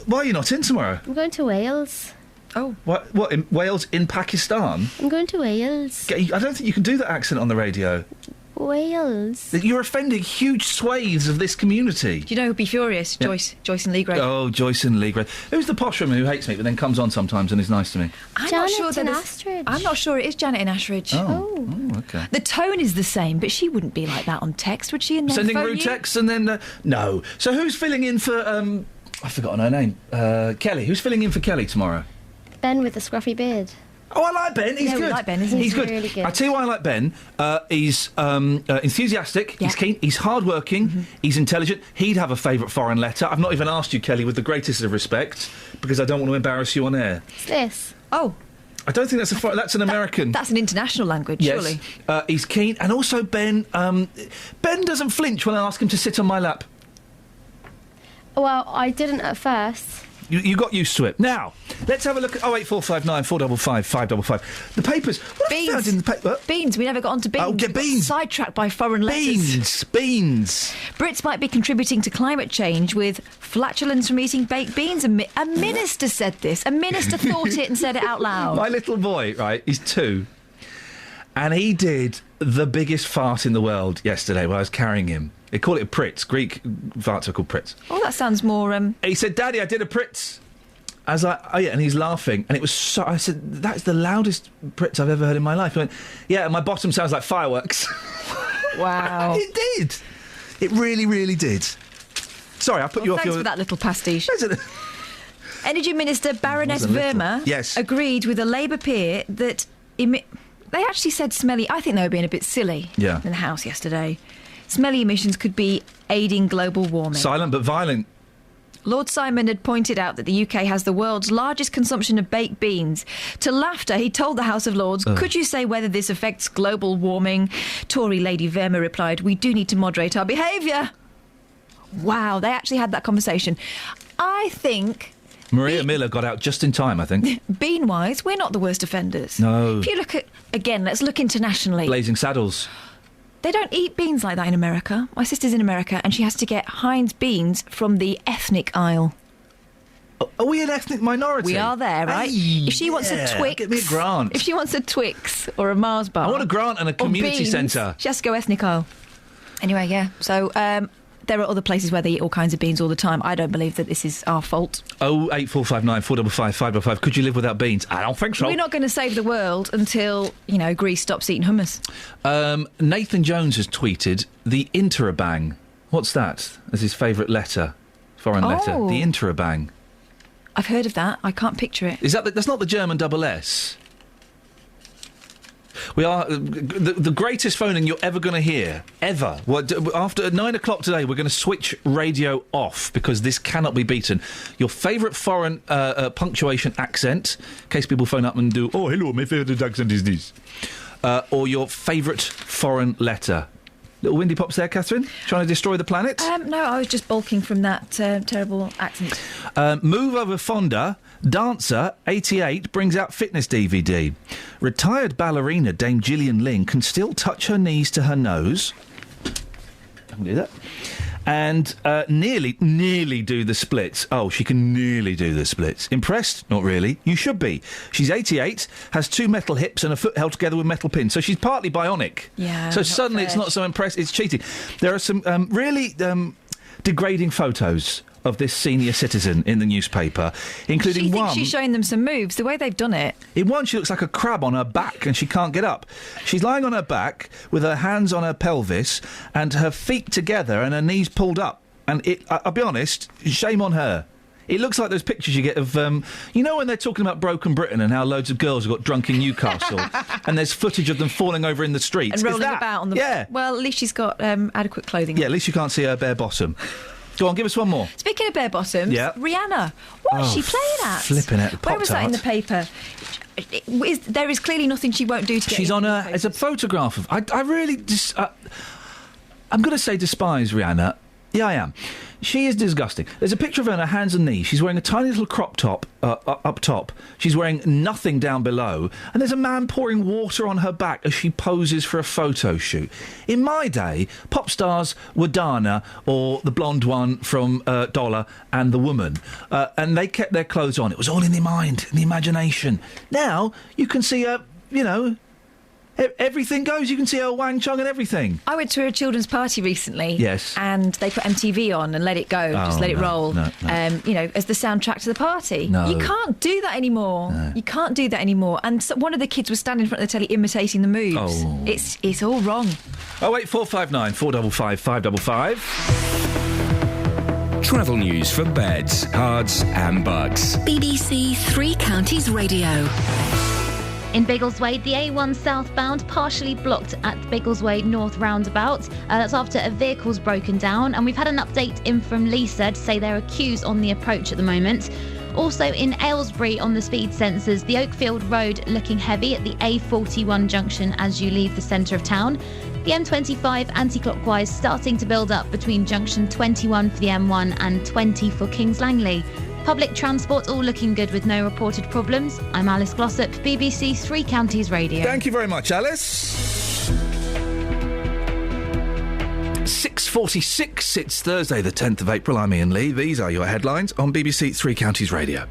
Why are you not in tomorrow? I'm going to Wales. Oh. What, in Wales in Pakistan? I'm going to Wales. I don't think you can do that accent on the radio. Wales. You're offending huge swathes of this community. Do you know who'd be furious? Yep. Joyce and Lee Gray. Oh, Joyce and Lee Gray. Who's the posh woman who hates me but then comes on sometimes and is nice to me? I'm Janet not sure and that Astridge. I'm not sure it is Janet and Ashridge. Oh, okay. The tone is the same, but she wouldn't be like that on text, would she? And then Sending phone rude you? texts and then... no. So who's filling in for... I've forgotten her name. Kelly. Who's filling in for Kelly tomorrow? Ben with the scruffy beard. Oh, I like Ben. He's Yeah, we good. like Ben, isn't he? He's good. Really good. I tell you why I like Ben. He's enthusiastic. He's keen. He's hardworking. He's intelligent. He'd have a favourite foreign letter. I've not even asked you, Kelly, with the greatest of respect, because I don't want to embarrass you on air. What's this? Oh. I don't think that's an American. That's an international language, yes. surely. He's keen, and also Ben. Ben doesn't flinch when I ask him to sit on my lap. Well, I didn't at first. You got used to it. Now, let's have a look at 08459 455 555. The papers. What have you found in the paper? Beans. We never got onto beans. Oh, get beans. Sidetracked by foreign letters. Beans. Brits might be contributing to climate change with flatulence from eating baked beans. A minister said this. A minister thought it and said it out loud. My little boy, right, he's 2. And he did the biggest fart in the world yesterday while I was carrying him. They call it a Pritz. Greek farts are called Pritz. Oh, that sounds more... He said, Daddy, I did a Pritz. I was like, oh yeah, and he's laughing. And it was so... I said, that's the loudest Pritz I've ever heard in my life. He went, yeah, my bottom sounds like fireworks. Wow. It did. It really, really did. Sorry, I put you off thanks your... for that little pastiche. Energy Minister Baroness Verma Yes. agreed with a Labour peer that... they actually said smelly... I think they were being a bit silly in the House yesterday. Smelly emissions could be aiding global warming. Silent but violent. Lord Simon had pointed out that the UK has the world's largest consumption of baked beans. To laughter, he told the House of Lords, could you say whether this affects global warming? Tory Lady Verma replied, we do need to moderate our behaviour. Wow, they actually had that conversation. I think... Maria Miller got out just in time, I think. Bean-wise, we're not the worst offenders. No. If you look at... Again, let's look internationally. Blazing Saddles. They don't eat beans like that in America. My sister's in America and she has to get Heinz beans from the ethnic aisle. Are we an ethnic minority? We are there, right? Hey, if she wants a Twix... Get me a grant. If she wants a Twix or a Mars bar... I want a grant and a community centre. She has to go ethnic aisle. Anyway, yeah. So, there are other places where they eat all kinds of beans all the time. I don't believe that this is our fault. 08459 455 555. Could you live without beans? I don't think so. We're not going to save the world until, Greece stops eating hummus. Nathan Jones has tweeted the interrobang. What's that? As his favourite letter. Foreign letter. The interrobang. I've heard of that. I can't picture it. Is that that's not the German double S? We are the greatest phoning you're ever going to hear, ever. After 9 o'clock today, we're going to switch radio off because this cannot be beaten. Your favourite foreign punctuation accent, in case people phone up and do, oh, hello, my favourite accent is this. Or your favourite foreign letter. Little windy pops there, Catherine? Trying to destroy the planet? No, I was just balking from that terrible accent. Move over Fonda. Dancer, 88, brings out fitness DVD. Retired ballerina Dame Gillian Ling can still touch her knees to her nose. I can do that. And nearly do the splits. Oh, she can nearly do the splits. Impressed? Not really. You should be. She's 88, has 2 metal hips and a foot held together with metal pins. So she's partly bionic. Yeah. So suddenly it's not so impressive. It's cheating. There are some really degrading photos of this senior citizen in the newspaper, including she thinks one... she's showing them some moves, the way they've done it. In one, she looks like a crab on her back and she can't get up. She's lying on her back with her hands on her pelvis and her feet together and her knees pulled up. And I'll be honest, shame on her. It looks like those pictures you get of, when they're talking about Broken Britain and how loads of girls have got drunk in Newcastle and there's footage of them falling over in the streets. And rolling about on the... Yeah. Well, at least she's got adequate clothing. Yeah, at least you can't see her bare bottom. Go on, give us one more. Speaking of bare bottoms, yeah. Rihanna, what is she playing at? Flipping out. Where was that in the paper? There is clearly nothing she won't do to get... She's on a... It's a photograph of... I really... I'm going to say despise Rihanna. Yeah, I am. She is disgusting. There's a picture of her on her hands and knees. She's wearing a tiny little crop top up top. She's wearing nothing down below. And there's a man pouring water on her back as she poses for a photo shoot. In my day, pop stars were Dana or the blonde one from Dollar and The Woman. And they kept their clothes on. It was all in the mind, in the imagination. Now, you can see her, everything goes. You can see her Wang Chung and everything. I went to a children's party recently. Yes. And they put MTV on and let it go. Just let it roll. No. As the soundtrack to the party. No. You can't do that anymore. No. You can't do that anymore. And so one of the kids was standing in front of the telly imitating the moves. Oh. It's all wrong. 08459 455 555. Travel news for beds, cards and bugs. BBC Three Counties Radio. In Biggleswade, the A1 southbound partially blocked at the Biggleswade North roundabout. That's after a vehicle's broken down. And we've had an update in from Lisa to say there are queues on the approach at the moment. Also in Aylesbury on the speed sensors, the Oakfield Road looking heavy at the A41 junction as you leave the centre of town. The M25 anti-clockwise starting to build up between junction 21 for the M1 and 20 for Kings Langley. Public transport all looking good with no reported problems. I'm Alice Glossop, BBC Three Counties Radio. Thank you very much, Alice. 6:46, it's Thursday the 10th of April. I'm Iain Lee. These are your headlines on BBC Three Counties Radio.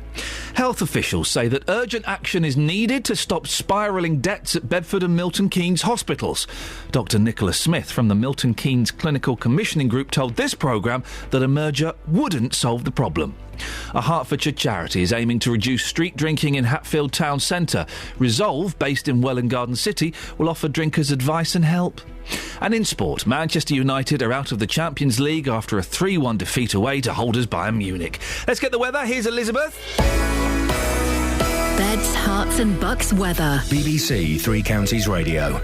Health officials say that urgent action is needed to stop spiralling debts at Bedford and Milton Keynes hospitals. Dr Nicola Smith from the Milton Keynes Clinical Commissioning Group told this programme that a merger wouldn't solve the problem. A Hertfordshire charity is aiming to reduce street drinking in Hatfield Town Centre. Resolve, based in Welwyn Garden City, will offer drinkers advice and help. And in sport, Manchester United are out of the Champions League after a 3-1 defeat away to holders Bayern Munich. Let's get the weather. Here's Elizabeth. Beds, Herts and Bucks weather. BBC Three Counties Radio.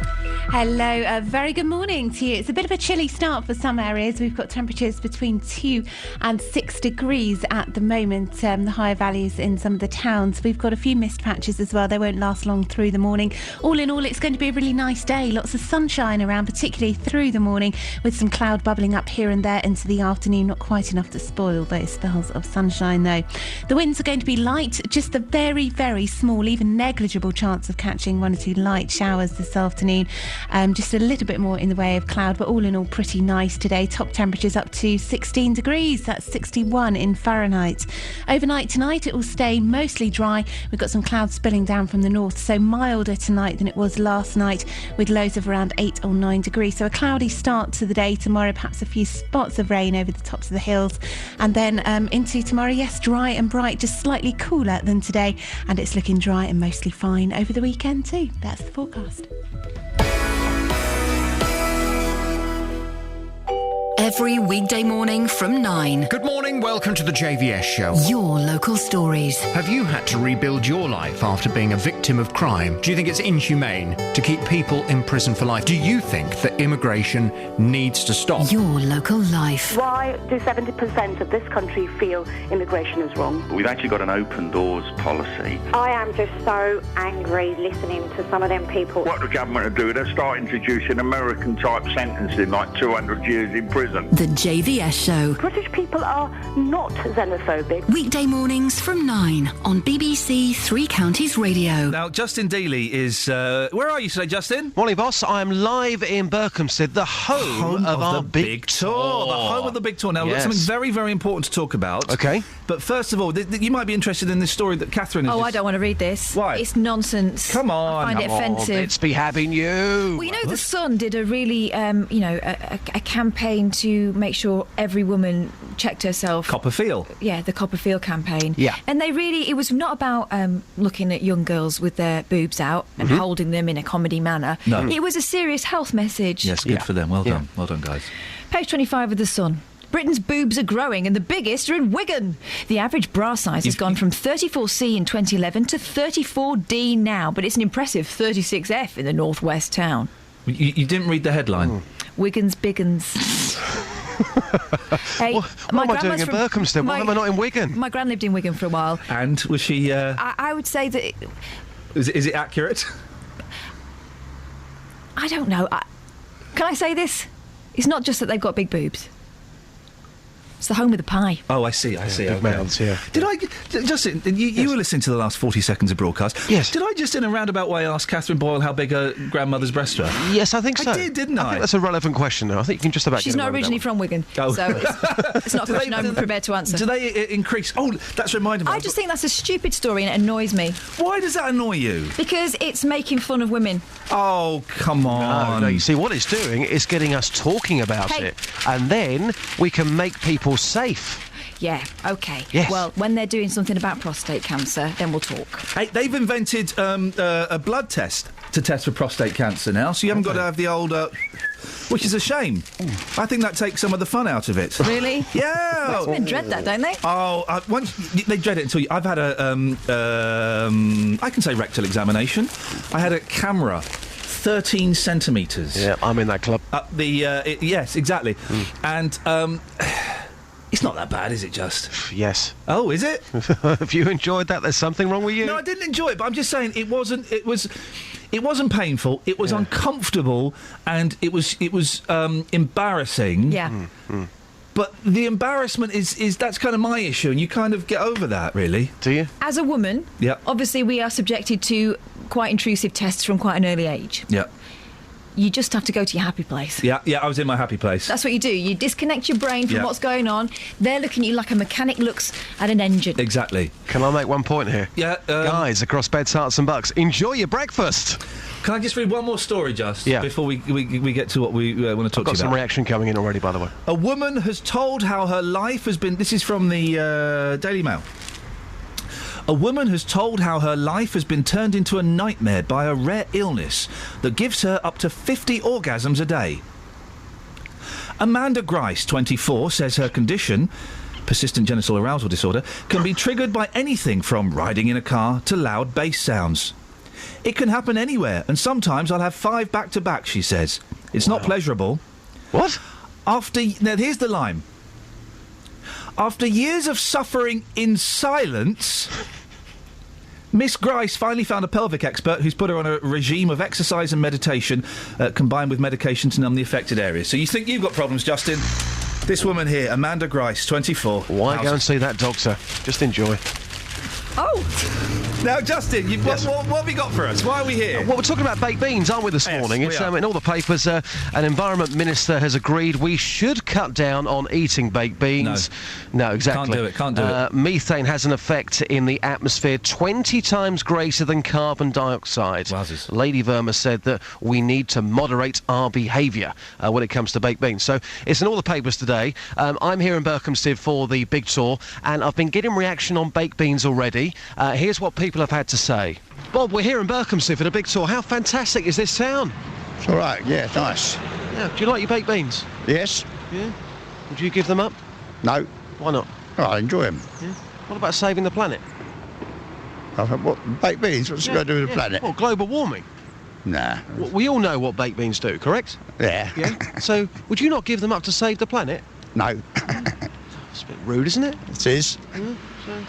Hello, a very good morning to you. It's a bit of a chilly start for some areas. We've got temperatures between 2 and 6 degrees at the moment, the higher values in some of the towns. We've got a few mist patches as well. They won't last long through the morning. All in all, it's going to be a really nice day. Lots of sunshine around, particularly through the morning, with some cloud bubbling up here and there into the afternoon. Not quite enough to spoil those spells of sunshine, though. The winds are going to be light, just a very, very small, even negligible chance of catching one or two light showers this afternoon. Just a little bit more in the way of cloud, but all in all pretty nice today. Top temperatures up to 16 degrees. That's 61 in Fahrenheit. Overnight tonight it will stay mostly dry. We've got some clouds spilling down from the north, so milder tonight than it was last night, with lows of around 8 or 9 degrees. So a cloudy start to the day tomorrow, perhaps a few spots of rain over the tops of the hills. And then into tomorrow, yes, dry and bright, just slightly cooler than today. And it's looking dry and mostly fine over the weekend too. That's the forecast. Every weekday morning from 9. Good morning, welcome to the JVS show. Your local stories. Have you had to rebuild your life after being a victim of crime? Do you think it's inhumane to keep people in prison for life? Do you think that immigration needs to stop? Your local life. Why do 70% of this country feel immigration is wrong? We've actually got an open doors policy. I am just so angry listening to some of them people. What the government are doing, they'll start introducing American-type sentencing, like 200 years in prison. The JVS show. British people are not xenophobic. Weekday mornings from 9 on BBC Three Counties Radio. Now, Justin Dealey is... where are you today, Justin? Morning, boss. I am live in Berkhamsted, the home of our big tour. The home of the big tour. Now, we've got something very, very important to talk about. OK. But first of all, you might be interested in this story that Catherine has... I don't want to read this. Why? It's nonsense. Come on. I find it offensive. Let's be having you. Well, you know, The Sun did a really, a campaign to make sure every woman checked herself. Copperfield. Yeah, the Copperfield campaign. Yeah. And it was not about looking at young girls with their boobs out and holding them in a comedy manner. No. It was a serious health message. Yes, good for them. Well done. Well done, guys. Page 25 of The Sun. Britain's boobs are growing and the biggest are in Wigan. The average bra size has gone from 34C in 2011 to 34D now, but it's an impressive 36F in the northwest town. You didn't read the headline? Wigan's biggins. Hey, what am I doing in Berkhamsted? Why am I not in Wigan? My gran lived in Wigan for a while. And was she... I would say that... Is it accurate? I don't know. Can I say this? It's not just that they've got big boobs. It's the home of the pie. Oh, I see. Big mounds, yeah. Did I... Justin, you were listening to the last 40 seconds of broadcast. Yes. Did I just, in a roundabout way, ask Catherine Boyle how big her grandmother's breasts were? Yes, I think so. I did, didn't I? I think that's a relevant question, though. I think you can just about She's get not away with originally that one. from Wigan, so it's not a question I'm prepared to answer. Do they increase... Oh, that's reminded me. I just think that's a stupid story and it annoys me. Why does that annoy you? Because it's making fun of women. Oh, come on. No, you see, what it's doing is getting us talking about it. And then we can make people safe. Yeah, OK. Yes. Well, when they're doing something about prostate cancer, then we'll talk. Hey, they've invented a blood test to test for prostate cancer now, so you haven't got to have the old... which is a shame. I think that takes some of the fun out of it. Really? Yeah. Men dread that, don't they? Oh, once they dread it until you... I've had I can say rectal examination. I had a camera... 13 centimetres. Yeah, I'm in that club. Yes, exactly. And it's not that bad, is it, just? Yes. Oh, is it? Have you enjoyed that? There's something wrong with you? No, I didn't enjoy it, but I'm just saying it wasn't painful, it was uncomfortable, and it was embarrassing. Yeah. But the embarrassment is that's kind of my issue, and you kind of get over that, really. Do you? As a woman, obviously we are subjected to quite intrusive tests from quite an early age. Yeah. You just have to go to your happy place. Yeah, I was in my happy place. That's what you do. You disconnect your brain from what's going on. They're looking at you like a mechanic looks at an engine. Exactly. Can I make one point here? Yeah. Guys, across beds, hearts and bucks, enjoy your breakfast. Can I just read one more story, just? Yeah. Before we get to what we want to talk to you about. I've got some reaction coming in already, by the way. A woman has told how her life has been... This is from the Daily Mail. A woman has told how her life has been turned into a nightmare by a rare illness that gives her up to 50 orgasms a day. Amanda Grice, 24, says her condition, persistent genital arousal disorder, can be triggered by anything from riding in a car to loud bass sounds. It can happen anywhere, and sometimes I'll have 5 back-to-back, she says. It's not pleasurable. What? Now, here's the line. After years of suffering in silence, Miss Grice finally found a pelvic expert who's put her on a regime of exercise and meditation combined with medication to numb the affected areas. So you think you've got problems, Justin? This woman here, Amanda Grice, 24. Why go and see that doctor? Just enjoy. Oh! Now, Justin, what have you got for us? Why are we here? Well, we're talking about baked beans, aren't we, this morning? It's in all the papers. An Environment Minister has agreed we should cut down on eating baked beans. No, exactly. Can't do it. Methane has an effect in the atmosphere 20 times greater than carbon dioxide. Wowzers. Lady Verma said that we need to moderate our behaviour when it comes to baked beans. So it's in all the papers today. I'm here in Berkhamsted for the big tour, and I've been getting reaction on baked beans already. Here's what people have had to say. Bob, we're here in Berkhamsted for the big tour. How fantastic is this town? It's all right, yeah, nice. Yeah, do you like your baked beans? Yes. Yeah. Would you give them up? No. Why not? Oh, I enjoy them. Yeah. What about saving the planet? What, baked beans? What's it got to do with the planet? Well, global warming. Nah. Well, we all know what baked beans do, correct? Yeah. Yeah. So, would you not give them up to save the planet? No. It's a bit rude, isn't it? It is. Yeah, so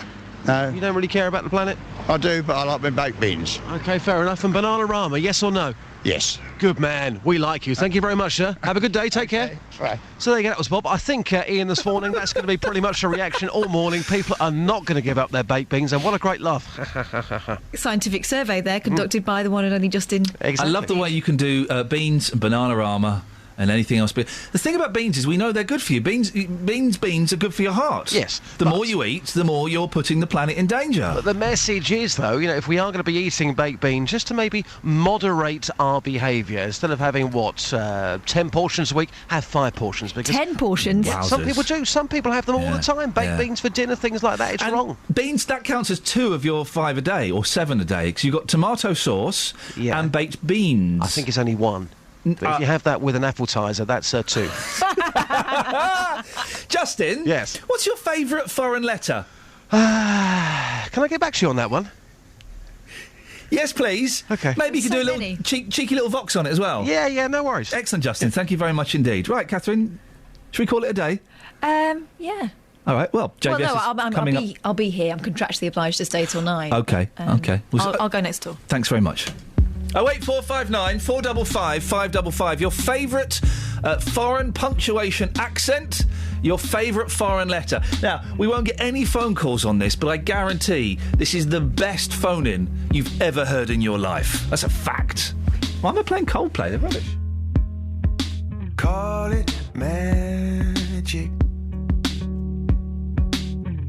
no. You don't really care about the planet? I do, but I like my baked beans. OK, fair enough. And Bananarama, yes or no? Yes. Good man. We like you. Thank you very much, sir. Have a good day. Take care. Right. So there you go. That was Bob. I think, Ian, this morning, that's going to be pretty much a reaction all morning. People are not going to give up their baked beans, and what a great laugh. Scientific survey there, conducted by the one and only Justin. Exactly. I love the way you can do beans and Bananarama and anything else. But the thing about beans is we know they're good for you. Beans are good for your heart. Yes. The more you eat, the more you're putting the planet in danger. But the message is, though, you know, if we are going to be eating baked beans, just to maybe moderate our behaviour. Instead of having, 10 portions a week, have 5 portions. Because 10 portions? Yeah, some people do. Some people have them all the time. Baked beans for dinner, things like that. It's wrong. Beans, that counts as 2 of your 5 a day, or 7 a day, because you've got tomato sauce and baked beans. I think it's only 1. But if you have that with an appetiser, that's 2. Justin? Yes? What's your favourite foreign letter? Can I get back to you on that one? Yes, please. OK. Maybe you could do a little cheeky little vox on it as well. Yeah, no worries. Excellent, Justin. Thank you very much indeed. Right, Catherine, should we call it a day? Yeah. All right, well, JBS I'll be here. I'm contractually obliged to stay till 9. OK, OK. I'll go next door. Thanks very much. 08459 455 555. Your favourite foreign punctuation accent, your favourite foreign letter. Now, we won't get any phone calls on this, but I guarantee this is the best phone-in you've ever heard in your life. That's a fact. Why am I playing Coldplay? They're rubbish. Call it magic.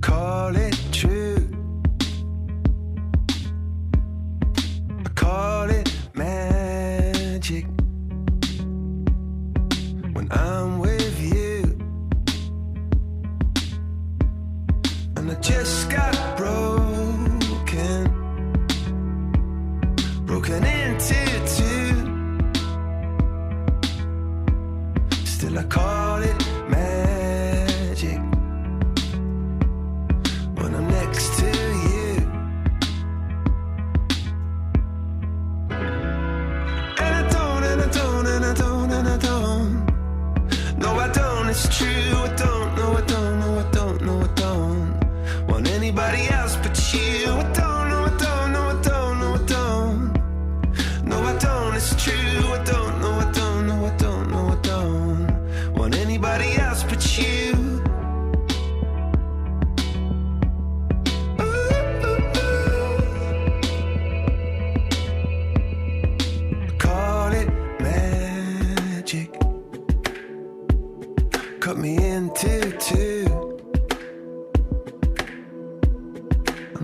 Call it true. Call it magic. When I'm with you,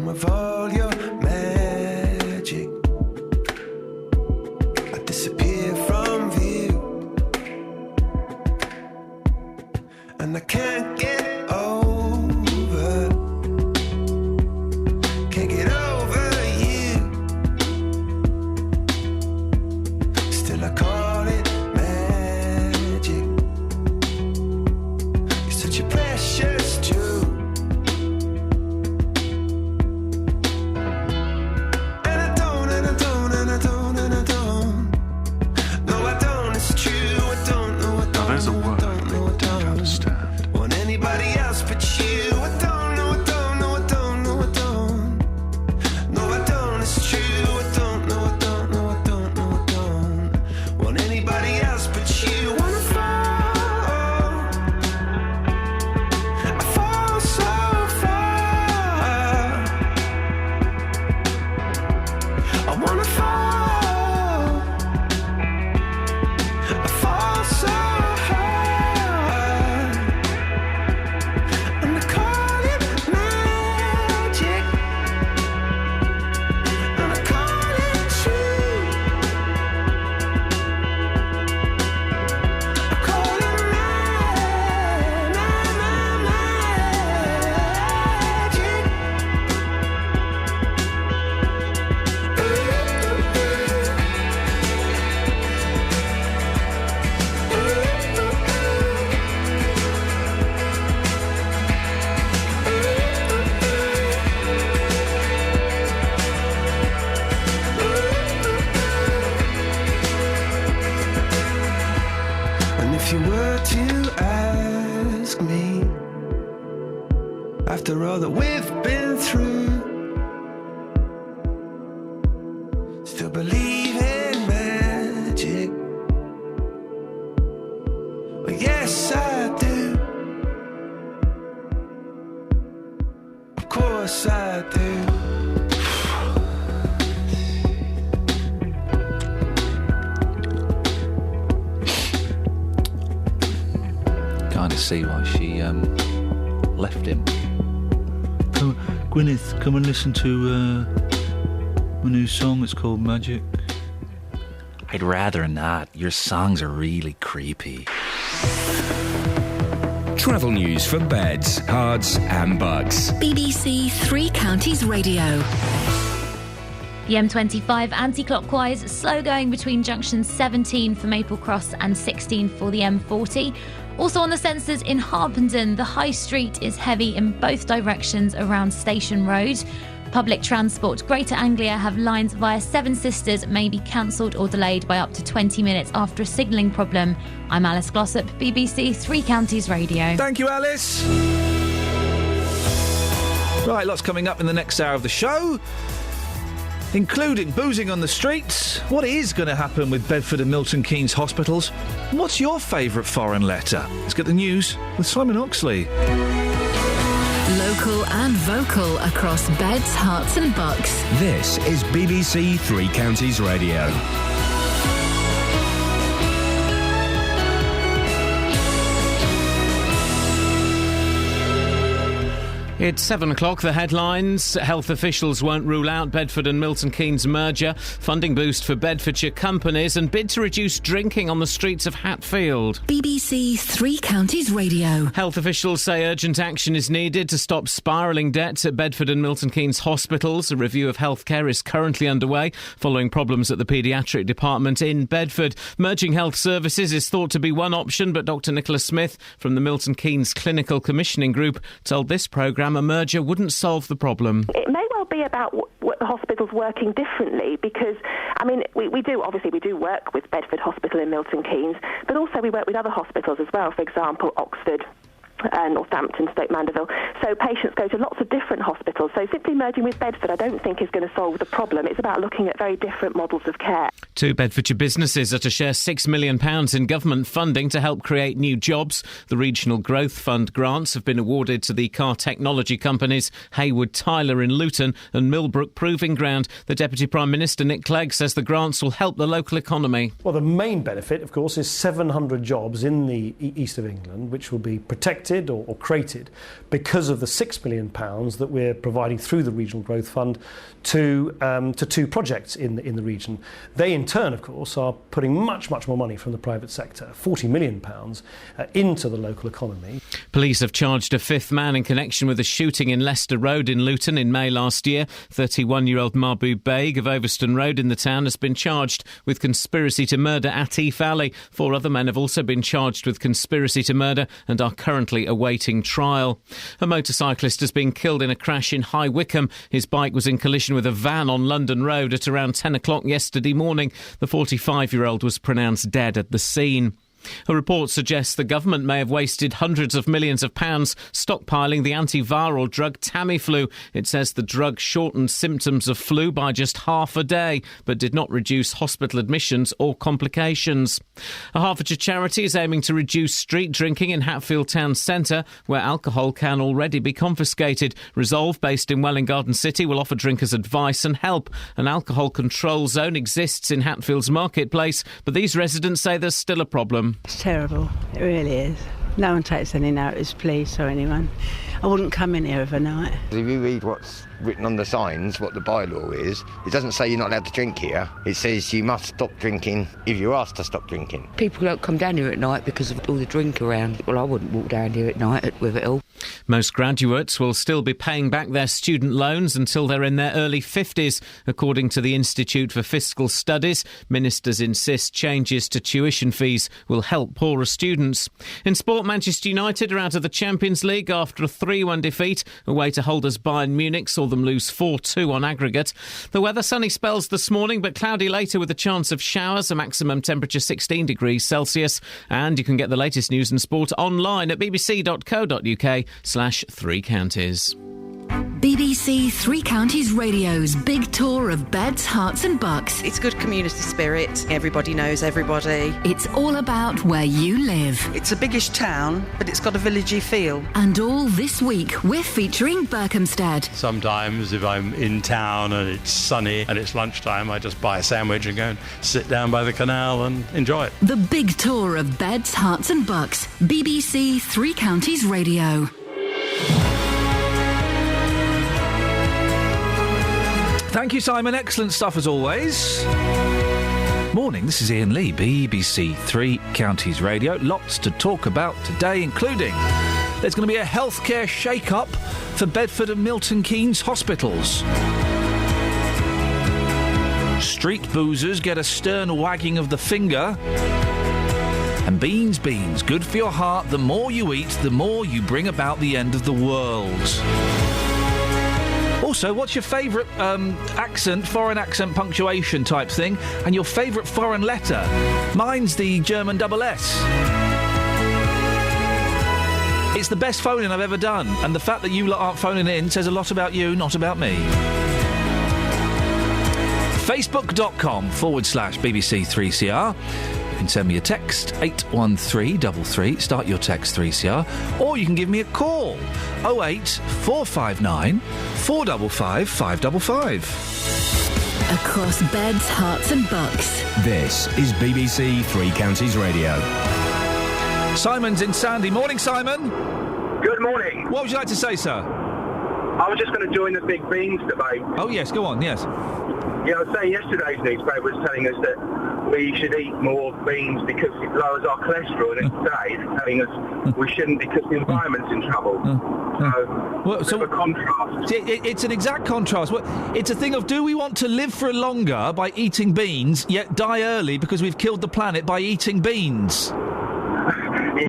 And with all your magic, I disappear from view, and I can't get over, can't get over you. Still I call it magic. You're such a precious jewel. There's a word that people don't understand. Want anybody else but you? I don't know, I don't know, I don't know, I don't. No, I don't, it's true. I don't know, I don't know, I don't know, I don't. Want anybody else but you? Wanna fall, I fall so far. I wanna fall, I fall so hard, and I call it magic, and I call it true. I call it And if you were to ask me, after all that we've been through, still believe in magic? Well, yes, I do. Of course I do. Kind of see why she left him. Gwyneth, come and listen to my new song. It's called Magic. I'd rather not. Your songs are really creepy. Travel news for beds, cards and bugs. BBC Three Counties Radio. The M25 anti-clockwise, slow going between junctions 17 for Maple Cross and 16 for the M40. Also on the sensors in Harpenden, the High Street is heavy in both directions around Station Road. Public transport, Greater Anglia have lines via Seven Sisters may be cancelled or delayed by up to 20 minutes after a signalling problem. I'm Alice Glossop, BBC Three Counties Radio. Thank you, Alice. Right, lots coming up in the next hour of the show, including boozing on the streets. What is going to happen with Bedford and Milton Keynes hospitals? And what's your favourite foreign letter? Let's get the news with Simon Oxley. Local and vocal across Beds, Herts and Bucks. This is BBC Three Counties Radio. It's 7 o'clock, the headlines. Health officials won't rule out Bedford and Milton Keynes merger, funding boost for Bedfordshire companies and bid to reduce drinking on the streets of Hatfield. BBC Three Counties Radio. Health officials say urgent action is needed to stop spiralling debts at Bedford and Milton Keynes hospitals. A review of healthcare is currently underway following problems at the paediatric department in Bedford. Merging health services is thought to be one option, but Dr Nicola Smith from the Milton Keynes Clinical Commissioning Group told this programme a merger wouldn't solve the problem. It may well be about what the hospital's working differently, because, I mean, we do work with Bedford Hospital in Milton Keynes, but also we work with other hospitals as well, for example, Oxford, Northampton, Stoke Mandeville. So patients go to lots of different hospitals. So simply merging with Bedford I don't think is going to solve the problem. It's about looking at very different models of care. Two Bedfordshire businesses are to share £6 million in government funding to help create new jobs. The Regional Growth Fund grants have been awarded to the car technology companies Haywood Tyler in Luton and Millbrook Proving Ground. The Deputy Prime Minister, Nick Clegg, says the grants will help the local economy. Well, the main benefit, of course, is 700 jobs in the east of England, which will be protected created or created because of the £6 million that we're providing through the Regional Growth Fund to 2 projects in the region. They, in turn, of course, are putting much more money from the private sector, £40 million, into the local economy. Police have charged a 5th man in connection with a shooting in Leicester Road in Luton in May last year. 31-year-old Mahbub Baig of Overston Road in the town has been charged with conspiracy to murder Atif Ali. 4 other men have also been charged with conspiracy to murder and are currently awaiting trial. A motorcyclist has been killed in a crash in High Wycombe. His bike was in collision with a van on London Road at around 10 o'clock yesterday morning. The 45-year-old was pronounced dead at the scene. A report suggests the government may have wasted hundreds of millions of pounds stockpiling the antiviral drug Tamiflu. It says the drug shortened symptoms of flu by just half a day, but did not reduce hospital admissions or complications. A Hertfordshire charity is aiming to reduce street drinking in Hatfield Town Centre, where alcohol can already be confiscated. Resolve, based in Welwyn Garden City, will offer drinkers advice and help. An alcohol control zone exists in Hatfield's marketplace, but these residents say there's still a problem. It's terrible, it really is. No one takes any notice, police or anyone. I wouldn't come in here overnight. If you read what's written on the signs, what the bylaw is, it doesn't say you're not allowed to drink here. It says you must stop drinking if you're asked to stop drinking. People don't come down here at night because of all the drink around. Well, I wouldn't walk down here at night with it all. Most graduates will still be paying back their student loans until they're in their early 50s, according to the Institute for Fiscal Studies. Ministers insist changes to tuition fees will help poorer students. In sport, Manchester United are out of the Champions League after a 3-1 defeat away to holders Bayern Munich saw them lose 4-2 on aggregate. The weather, sunny spells this morning, but cloudy later with a chance of showers, a maximum temperature 16 degrees Celsius. And you can get the latest news and sport online at bbc.co.uk/3 counties. BBC Three Counties Radio's big tour of beds, hearts and bucks. It's good community spirit. Everybody knows everybody. It's all about where you live. It's a biggish town, but it's got a villagey feel. And all this week, we're featuring Berkhamsted. Sometimes if I'm in town and it's sunny and it's lunchtime, I just buy a sandwich and go and sit down by the canal and enjoy it. The big tour of beds, hearts and bucks. BBC Three Counties Radio. Thank you, Simon. Excellent stuff as always. Morning, this is Iain Lee, BBC Three Counties Radio. Lots to talk about today, including there's going to be a healthcare shake-up for Bedford and Milton Keynes hospitals. Street boozers get a stern wagging of the finger. And beans, good for your heart. The more you eat, the more you bring about the end of the world. Also, what's your favourite accent, foreign accent punctuation type thing, and your favourite foreign letter? Mine's the German double S. It's the best phoning I've ever done, and the fact that you lot aren't phoning in says a lot about you, not about me. Facebook.com/BBC3CR. You can send me a text, 81333, start your text 3CR, or you can give me a call, 08459 455 555. Across beds, hearts and bucks. This is BBC Three Counties Radio. Simon's in Sandy. Morning, Simon. Good morning. What would you like to say, sir? I was just going to join the big beans debate. Oh, yes, go on, yes. Yeah, I was saying yesterday's newspaper was telling us that we should eat more beans because it lowers our cholesterol, and today it's telling us we shouldn't because the environment's in trouble. So a contrast. It's an exact contrast. It's a thing of, do we want to live for longer by eating beans, yet die early because we've killed the planet by eating beans?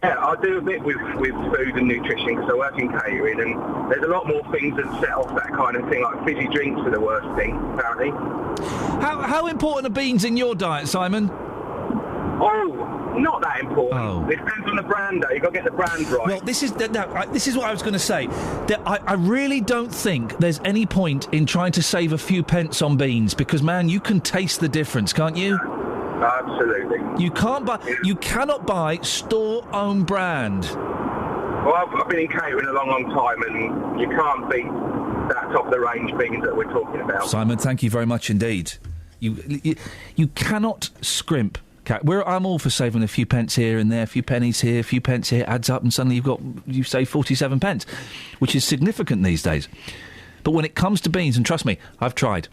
Yeah, I do a bit with food and nutrition because I work in catering, and there's a lot more things that set off that kind of thing, like fizzy drinks are the worst thing, apparently. How important are beans in your diet, Simon? Oh, not that important. It depends on the brand, though. You've got to get the brand right. Well, this is what I was going to say. That I really don't think there's any point in trying to save a few pence on beans because, man, you can taste the difference, can't you? Absolutely. You cannot buy store-owned brand. Well, I've been in catering a long time, and you can't beat that top-of-the-range beans that we're talking about. Simon, thank you very much indeed. You cannot scrimp I'm all for saving a few pence here and there, a few pennies here, a few pence here, adds up, and suddenly you've saved 47 pence, which is significant these days. But when it comes to beans, and trust me, I've tried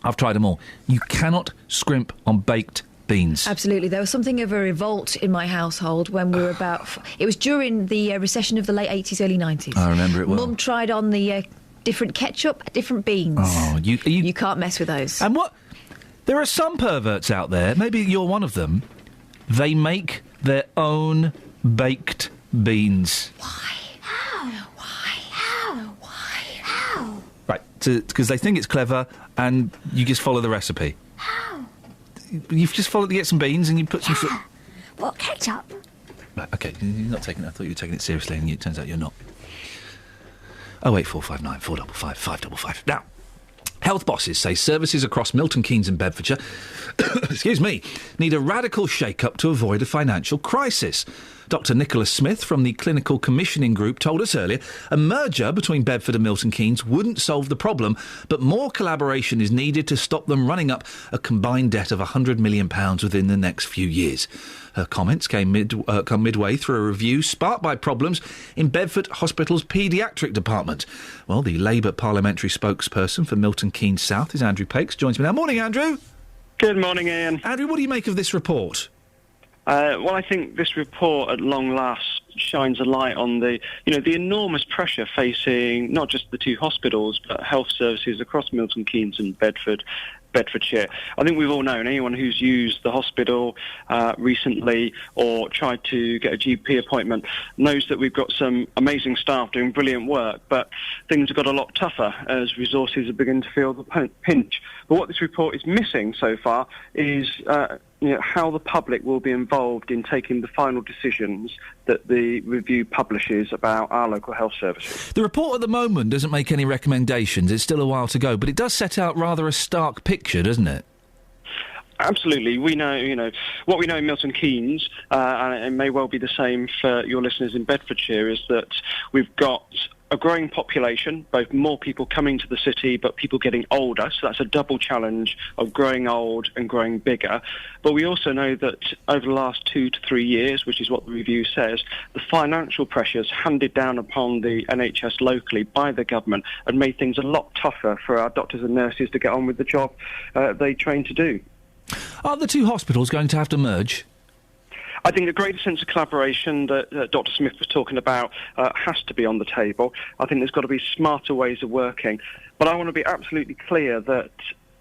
them all, you cannot scrimp on baked beans. Absolutely. There was something of a revolt in my household when we were about... It was during the recession of the late 80s, early 90s. I remember it well. Mum tried on the different ketchup, different beans. Oh, you can't mess with those. And what... There are some perverts out there, maybe you're one of them, they make their own baked beans. Why? How? Why? How? Why? How? Right, because they think it's clever and you just follow the recipe. How? You just get some beans and you put some... What, ketchup? Right, OK, you're not taking it. I thought you were taking it seriously and it turns out you're not. 08459 455 555. Now... Health bosses say services across Milton Keynes and Bedfordshire need a radical shake-up to avoid a financial crisis. Dr Nicholas Smith from the Clinical Commissioning Group told us earlier a merger between Bedford and Milton Keynes wouldn't solve the problem, but more collaboration is needed to stop them running up a combined debt of £100 million within the next few years. Her comments come midway through a review sparked by problems in Bedford Hospital's paediatric department. Well, the Labour parliamentary spokesperson for Milton Keynes South is Andrew Pakes. Joins me now. Morning, Andrew. Good morning, Iain. Andrew, what do you make of this report? Well, I think this report, at long last, shines a light on the enormous pressure facing not just the two hospitals, but health services across Milton Keynes and Bedfordshire. I think we've all known, anyone who's used the hospital recently or tried to get a GP appointment knows that we've got some amazing staff doing brilliant work, but things have got a lot tougher as resources are beginning to feel the pinch. But what this report is missing so far is how the public will be involved in taking the final decisions that the review publishes about our local health services. The report at the moment doesn't make any recommendations. It's still a while to go, but it does set out rather a stark picture, doesn't it? Absolutely. We know, what we know in Milton Keynes, and it may well be the same for your listeners in Bedfordshire, is that we've got a growing population, both more people coming to the city, but people getting older. So that's a double challenge of growing old and growing bigger. But we also know that over the last 2 to 3 years, which is what the review says, the financial pressures handed down upon the NHS locally by the government and made things a lot tougher for our doctors and nurses to get on with the job they train to do. Are the two hospitals going to have to merge? I think a greater sense of collaboration that Dr Smith was talking about has to be on the table. I think there's got to be smarter ways of working. But I want to be absolutely clear that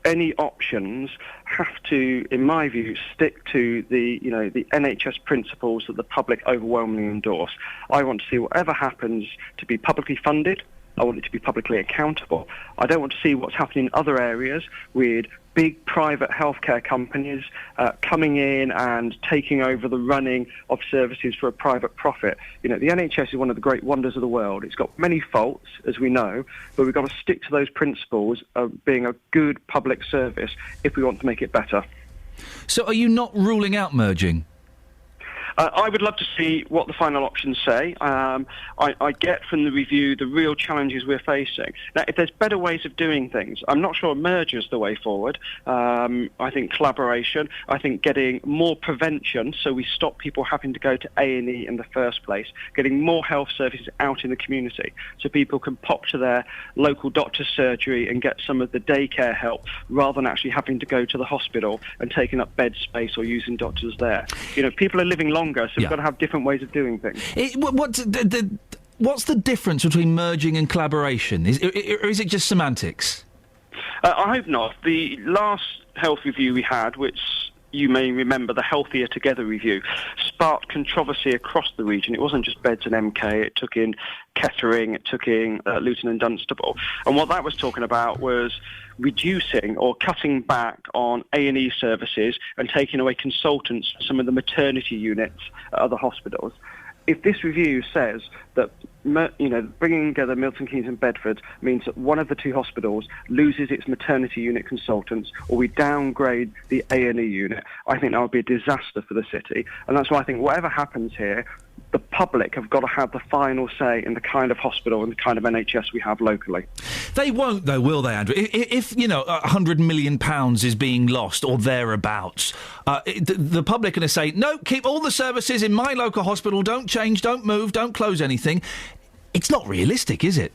any options have to, in my view, stick to the NHS principles that the public overwhelmingly endorse. I want to see whatever happens to be publicly funded. I want it to be publicly accountable. I don't want to see what's happening in other areas with big private healthcare companies coming in and taking over the running of services for a private profit. The NHS is one of the great wonders of the world. It's got many faults, as we know, but we've got to stick to those principles of being a good public service if we want to make it better. So are you not ruling out merging? I would love to see what the final options say. I get from the review the real challenges we're facing. Now, if there's better ways of doing things, I'm not sure merger is the way forward. I think collaboration, I think getting more prevention so we stop people having to go to A&E in the first place, getting more health services out in the community so people can pop to their local doctor's surgery and get some of the daycare help rather than actually having to go to the hospital and taking up bed space or using doctors there. People are living longer, so we've got to have different ways of doing things. What's the difference between merging and collaboration? Or is it just semantics? I hope not. The last health review we had, which you may remember, the Healthier Together review, sparked controversy across the region. It wasn't just Beds and MK, it took in Kettering, it took in Luton and Dunstable. And what that was talking about was reducing or cutting back on A&E services and taking away consultants from some of the maternity units at other hospitals. If this review says that bringing together Milton Keynes and Bedford means that one of the two hospitals loses its maternity unit consultants or we downgrade the A&E unit, I think that would be a disaster for the city. And that's why I think whatever happens here, the public have got to have the final say in the kind of hospital and the kind of NHS we have locally. They won't, though, will they, Andrew? If £100 million is being lost or thereabouts, the public are going to say, no, keep all the services in my local hospital, don't change, don't move, don't close anything. It's not realistic, is it?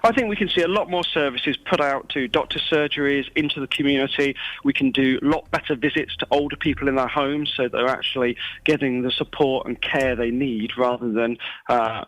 I think we can see a lot more services put out to doctor surgeries, into the community. We can do a lot better visits to older people in their homes so they're actually getting the support and care they need rather than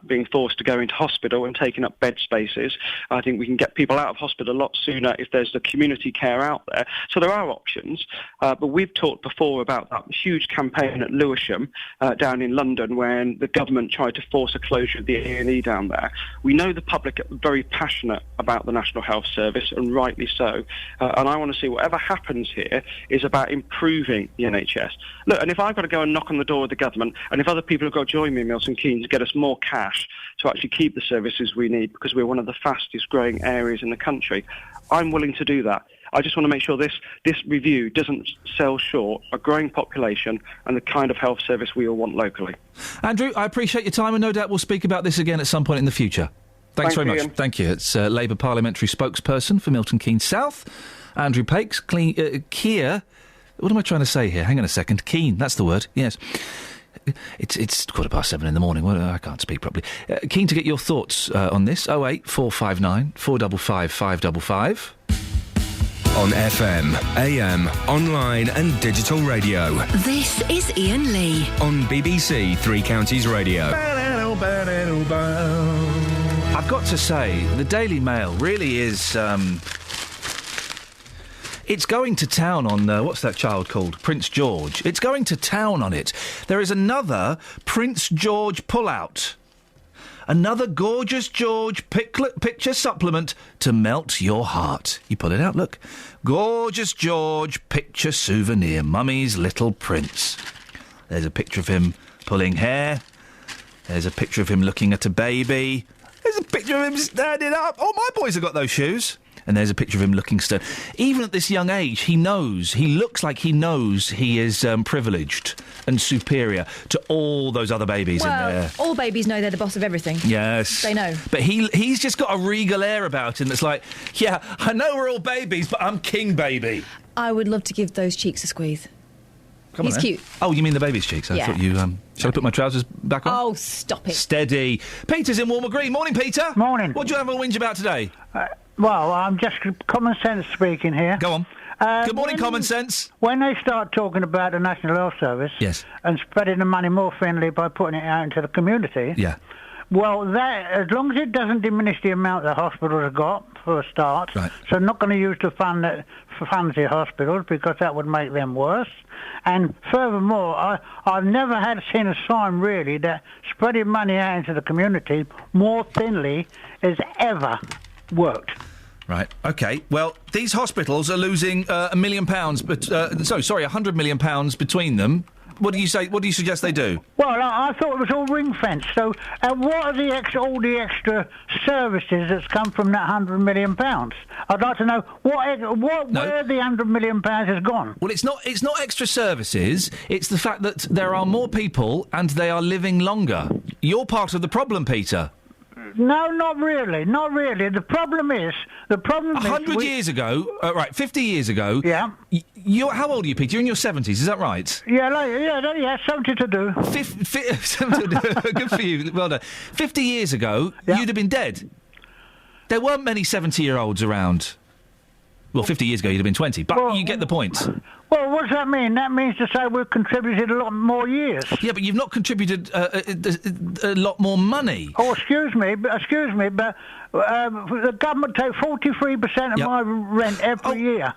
being forced to go into hospital and taking up bed spaces. I think we can get people out of hospital a lot sooner if there's the community care out there. So there are options, but we've talked before about that huge campaign at Lewisham down in London when the government tried to force a closure of the A&E down there. We know the public are very passionate about the National Health Service, and rightly so. And I want to see whatever happens here is about improving the NHS. Look, and if I've got to go and knock on the door of the government, and if other people have got to join me in Milton Keynes to get us more cash to actually keep the services we need, because we're one of the fastest growing areas in the country, I'm willing to do that. I just want to make sure this review doesn't sell short a growing population and the kind of health service we all want locally. Andrew, I appreciate your time, and no doubt we'll speak about this again at some point in the future. Thanks very much. Iain. Thank you. It's Labour parliamentary spokesperson for Milton Keynes South, Andrew Pakes. Keir. What am I trying to say here? Hang on a second. Keen. That's the word. Yes. It's 7:15 in the morning. Well, I can't speak properly. Keen to get your thoughts on this. 08459 455 555. On FM, AM, online and digital radio. This is Iain Lee. On BBC Three Counties Radio. I've got to say, the Daily Mail really is... it's going to town on... what's that child called? Prince George. It's going to town on it. There is another Prince George pullout. Another gorgeous George picture supplement to melt your heart. You pull it out, look. Gorgeous George picture souvenir. Mummy's little prince. There's a picture of him pulling hair. There's a picture of him looking at a baby. There's a picture of him standing up. Oh, my boys have got those shoes. And there's a picture of him looking stern. Even at this young age, he looks like he knows he is privileged and superior to all those other babies in there. All babies know they're the boss of everything. Yes. They know. But he's just got a regal air about him that's like, yeah, I know we're all babies, but I'm king baby. I would love to give those cheeks a squeeze. Come He's on, cute. Oh, you mean the baby's cheeks? I thought you... shall I put my trousers back on? Oh, stop it. Steady. Peter's in Walmer Green. Morning, Peter. Morning. What do you have a whinge about today? Well, I'm just common sense speaking here. Go on. Good morning, common sense. When they start talking about the National Health Service and spreading the money more friendly by putting it out into the community, well, that as long as it doesn't diminish the amount the hospitals have got for a start, so I'm not going to use the fund that funds the hospitals because that would make them worse. And furthermore, I've never seen a sign really that spreading money out into the community more thinly has ever worked. Right. OK. Well, these hospitals are losing £1 million, £100 million between them. What do you say? What do you suggest they do? Well, I thought it was all ring fenced. So, what are all the extra services that's come from that £100 million? I'd like to know where the £100 million has gone. Well, it's not extra services. It's the fact that there are more people and they are living longer. You're part of the problem, Peter. No, not really. Not really. The problem is... 100 years ago... 50 years ago... Yeah. How old are you, Peter? You're in your 70s, is that right? Yeah, 70 to do. 70 to do. Good for you. Well done. 50 years ago, you'd have been dead. There weren't many 70-year-olds around. Well, 50 years ago, you'd have been 20, but you get the point. Well, what does that mean? That means to say we've contributed a lot more years. Yeah, but you've not contributed a lot more money. Oh, excuse me, but the government takes 43% of my rent every year.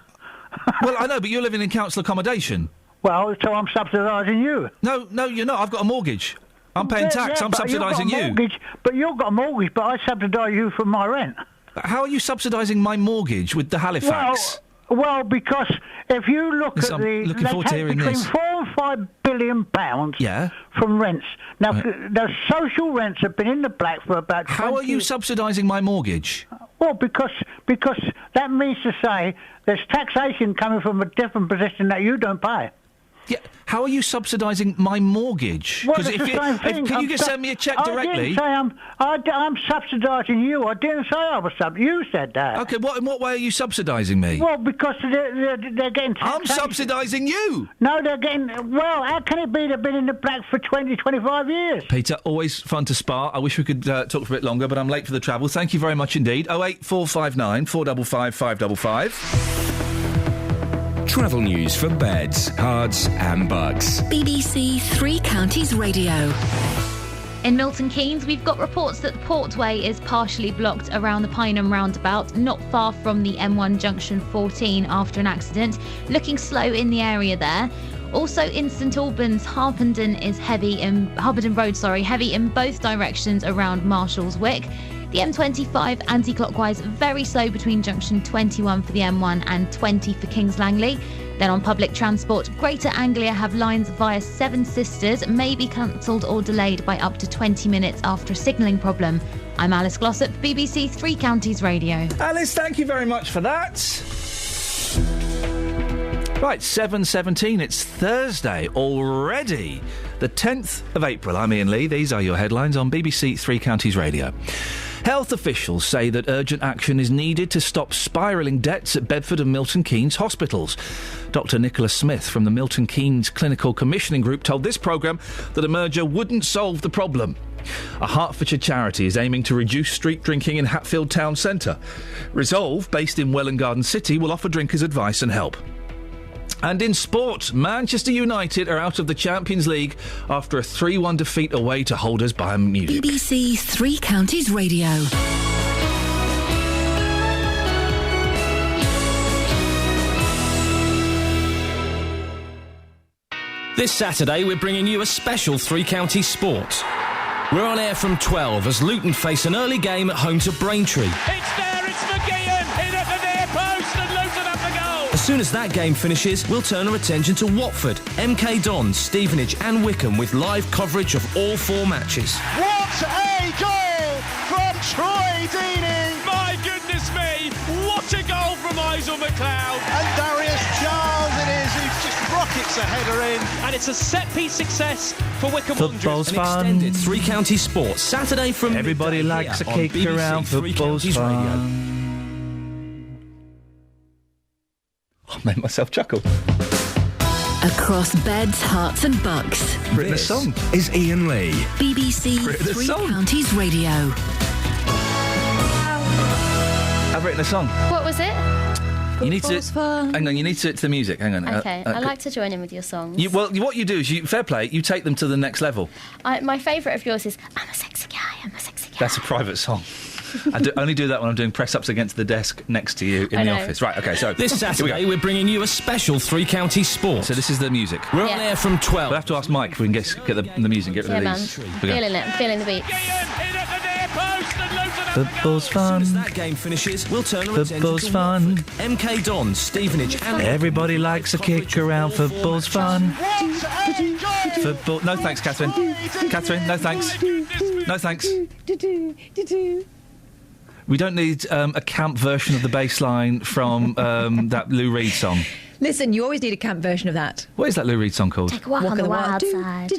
Well, I know, but you're living in council accommodation. Well, so I'm subsidising you. No, you're not. I've got a mortgage. I'm paying tax. I'm subsidising you. But you've got a mortgage, but I subsidise you for my rent. How are you subsidising my mortgage with the Halifax? Well, because if you look at they take between £4 and £5 billion from rents. Now, the social rents have been in the black for about 20 How are you subsidising my mortgage? Well, because that means to say there's taxation coming from a different position that you don't pay. Yeah, how are you subsidising my mortgage? Well, it's the same thing. Can you just send me a cheque directly? I didn't say I'm subsidising you. I didn't say I was You said that. Okay, in what way are you subsidising me? Well, because they're getting taxation. I'm subsidising you! No, they're getting... Well, how can it be they've been in the black for 20, 25 years? Peter, always fun to spar. I wish we could talk for a bit longer, but I'm late for the travel. Thank you very much indeed. 08459 455 555. Travel news for beds, cards and bugs. BBC Three Counties Radio. In Milton Keynes, we've got reports that the Portway is partially blocked around the Pineham roundabout, not far from the M1 junction 14 after an accident. Looking slow in the area there. Also in St Albans, Harpenden Road, heavy in both directions around Marshallswick. The M25 anti-clockwise very slow between junction 21 for the M1 and 20 for Kings Langley. Then on public transport, Greater Anglia have lines via Seven Sisters may be cancelled or delayed by up to 20 minutes after a signalling problem. I'm Alice Glossop, BBC Three Counties Radio. Alice, thank you very much for that. Right, 7:17, it's Thursday already, the 10th of April. I'm Iain Lee. These are your headlines on BBC Three Counties Radio. Health officials say that urgent action is needed to stop spiralling debts at Bedford and Milton Keynes hospitals. Dr Nicholas Smith from the Milton Keynes Clinical Commissioning Group told this programme that a merger wouldn't solve the problem. A Hertfordshire charity is aiming to reduce street drinking in Hatfield Town Centre. Resolve, based in Welwyn Garden City, will offer drinkers advice and help. And in sport, Manchester United are out of the Champions League after a 3-1 defeat away to holders Bayern Munich. BBC Three Counties Radio. This Saturday, we're bringing you a special Three Counties Sports. We're on air from 12 as Luton face an early game at home to Braintree. It's there, it's McGeehan, in at the near post, and Luton have the goal. As soon as that game finishes, we'll turn our attention to Watford, MK Dons, Stevenage and Wickham with live coverage of all 4 matches. What a goal from Troy Deeney! My goodness me, what a goal from Isel McLeod! And Darius Charles it is, who just rockets a header in. And it's a set-piece success for Wickham Football's Wanderers. fun. Extended Three Counties Sports, Saturday from Everybody midday likes here a kick on BBC around. Three Football's Counties Radio. fun. I made myself chuckle. Across beds, hearts and bucks. Written a song. Is Iain Lee. BBC Written a Three song. Counties Radio. I've written a song. What was it? You need to. Football's fun. Hang on, you need to the music. Hang on. Okay, I like to join in with your songs. What you do is, fair play, you take them to the next level. My favourite of yours is I'm a sexy guy, I'm a sexy guy. That's a private song. I only do that when I'm doing press-ups against the desk next to you in the office. Right, OK, so... This Saturday, we're bringing you a special Three Counties Sports. So this is the music. We're on air from 12. We'll have to ask Mike if we can get the music, get rid Yeah, of man. these. Feeling it, I'm feeling the beats. Football's fun. As soon as that game finishes, we'll turn our attention Football's to fun. MK Dons, Stevenage and... Everybody likes a kick around. Football's fun. Football... No thanks, Catherine. Catherine, no thanks. No thanks. We don't need a camp version of the bass line from that Lou Reed song. Listen, you always need a camp version of that. What is that Lou Reed song called? Take a walk on the wild side.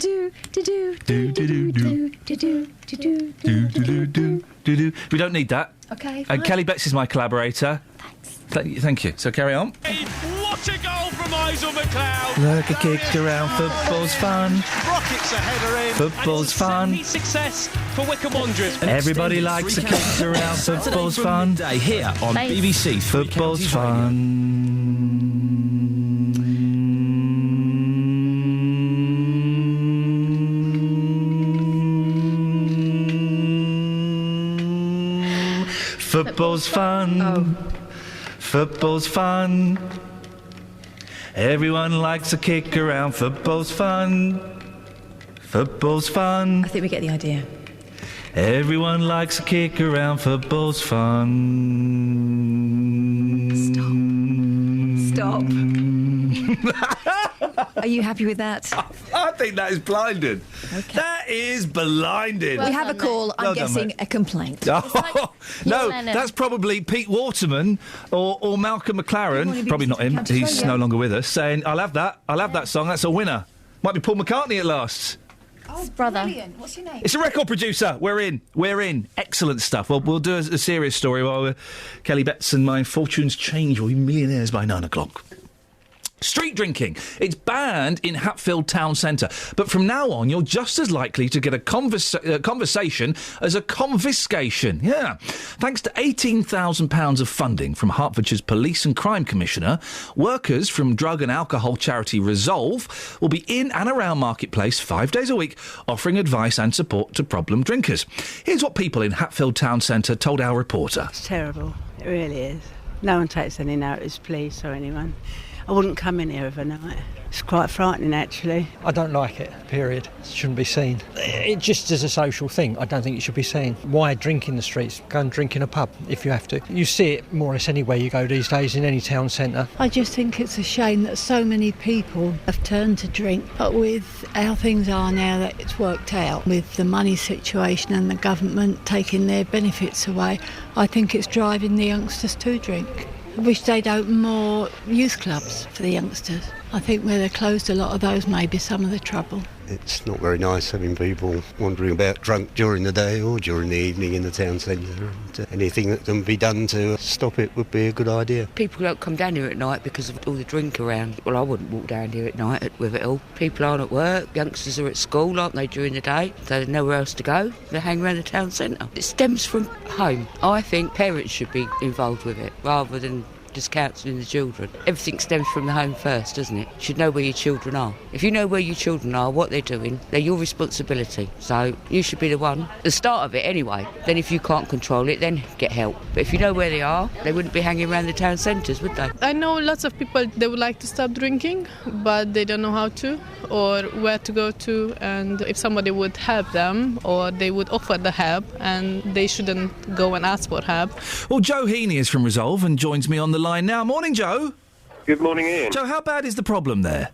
We don't need that. Okay, And fine. Kelly Betts is my collaborator. Thanks. Thank you. So carry on. What a goal from Isel McLeod! Like a kick around, football's fun. Rockets a header in. Football's fun. And it's a success for Wickham Wanderers. Everybody likes a kick around, football's fun. Day here on BBC Three Football's Counties Football's fun. Football's fun. Everyone likes a kick around. Football's fun. Football's fun. I think we get the idea. Everyone likes a kick around. Football's fun. Stop. Are you happy with that? I think that is blinded. Okay. That is blinded. We have a call. I'm guessing a complaint. Oh, no, that's probably Pete Waterman or Malcolm McLaren. Probably not him. He's no longer with us. Saying, "I'll have that. I'll have that song. That's a winner." Might be Paul McCartney at last. Oh, brother. Brilliant. What's your name? It's a record producer. We're in. Excellent stuff. Well, we'll do a serious story while Kelly Betts and my fortunes change. We'll be millionaires by 9 o'clock. Street drinking. It's banned in Hatfield town centre. But from now on, you're just as likely to get a conversation as a confiscation. Yeah. Thanks to £18,000 of funding from Hertfordshire's Police and Crime Commissioner, workers from drug and alcohol charity Resolve will be in and around Marketplace 5 days a week, offering advice and support to problem drinkers. Here's what people in Hatfield town centre told our reporter. It's terrible. It really is. No one takes any notice, police or anyone. I wouldn't come in here overnight. It's quite frightening, actually. I don't like it, period. It shouldn't be seen. It just is a social thing. I don't think it should be seen. Why drink in the streets? Go and drink in a pub if you have to. You see it more or less anywhere you go these days, in any town centre. I just think it's a shame that so many people have turned to drink. But with how things are now, that it's worked out, with the money situation and the government taking their benefits away, I think it's driving the youngsters to drink. I wish they'd open more youth clubs for the youngsters. I think where they're closed, a lot of those may be some of the trouble. It's not very nice having people wandering about drunk during the day or during the evening in the town centre. And anything that can be done to stop it would be a good idea. People don't come down here at night because of all the drink around. Well, I wouldn't walk down here at night with it all. People aren't at work, youngsters are at school, aren't they, during the day? So there's nowhere else to go. They hang around the town centre. It stems from home. I think parents should be involved with it rather than just counselling the children. Everything stems from the home first, doesn't it? You should know where your children are. If you know where your children are, what they're doing, they're your responsibility. So you should be the one, the start of it anyway. Then if you can't control it, then get help. But if you know where they are, they wouldn't be hanging around the town centres, would they? I know lots of people, they would like to stop drinking, but they don't know how to or where to go to, and if somebody would help them or they would offer the help, and they shouldn't go and ask for help. Well, Joe Heaney is from Resolve and joins me on the line now. Morning, Joe. Good morning, Ian. Joe, how bad is the problem there?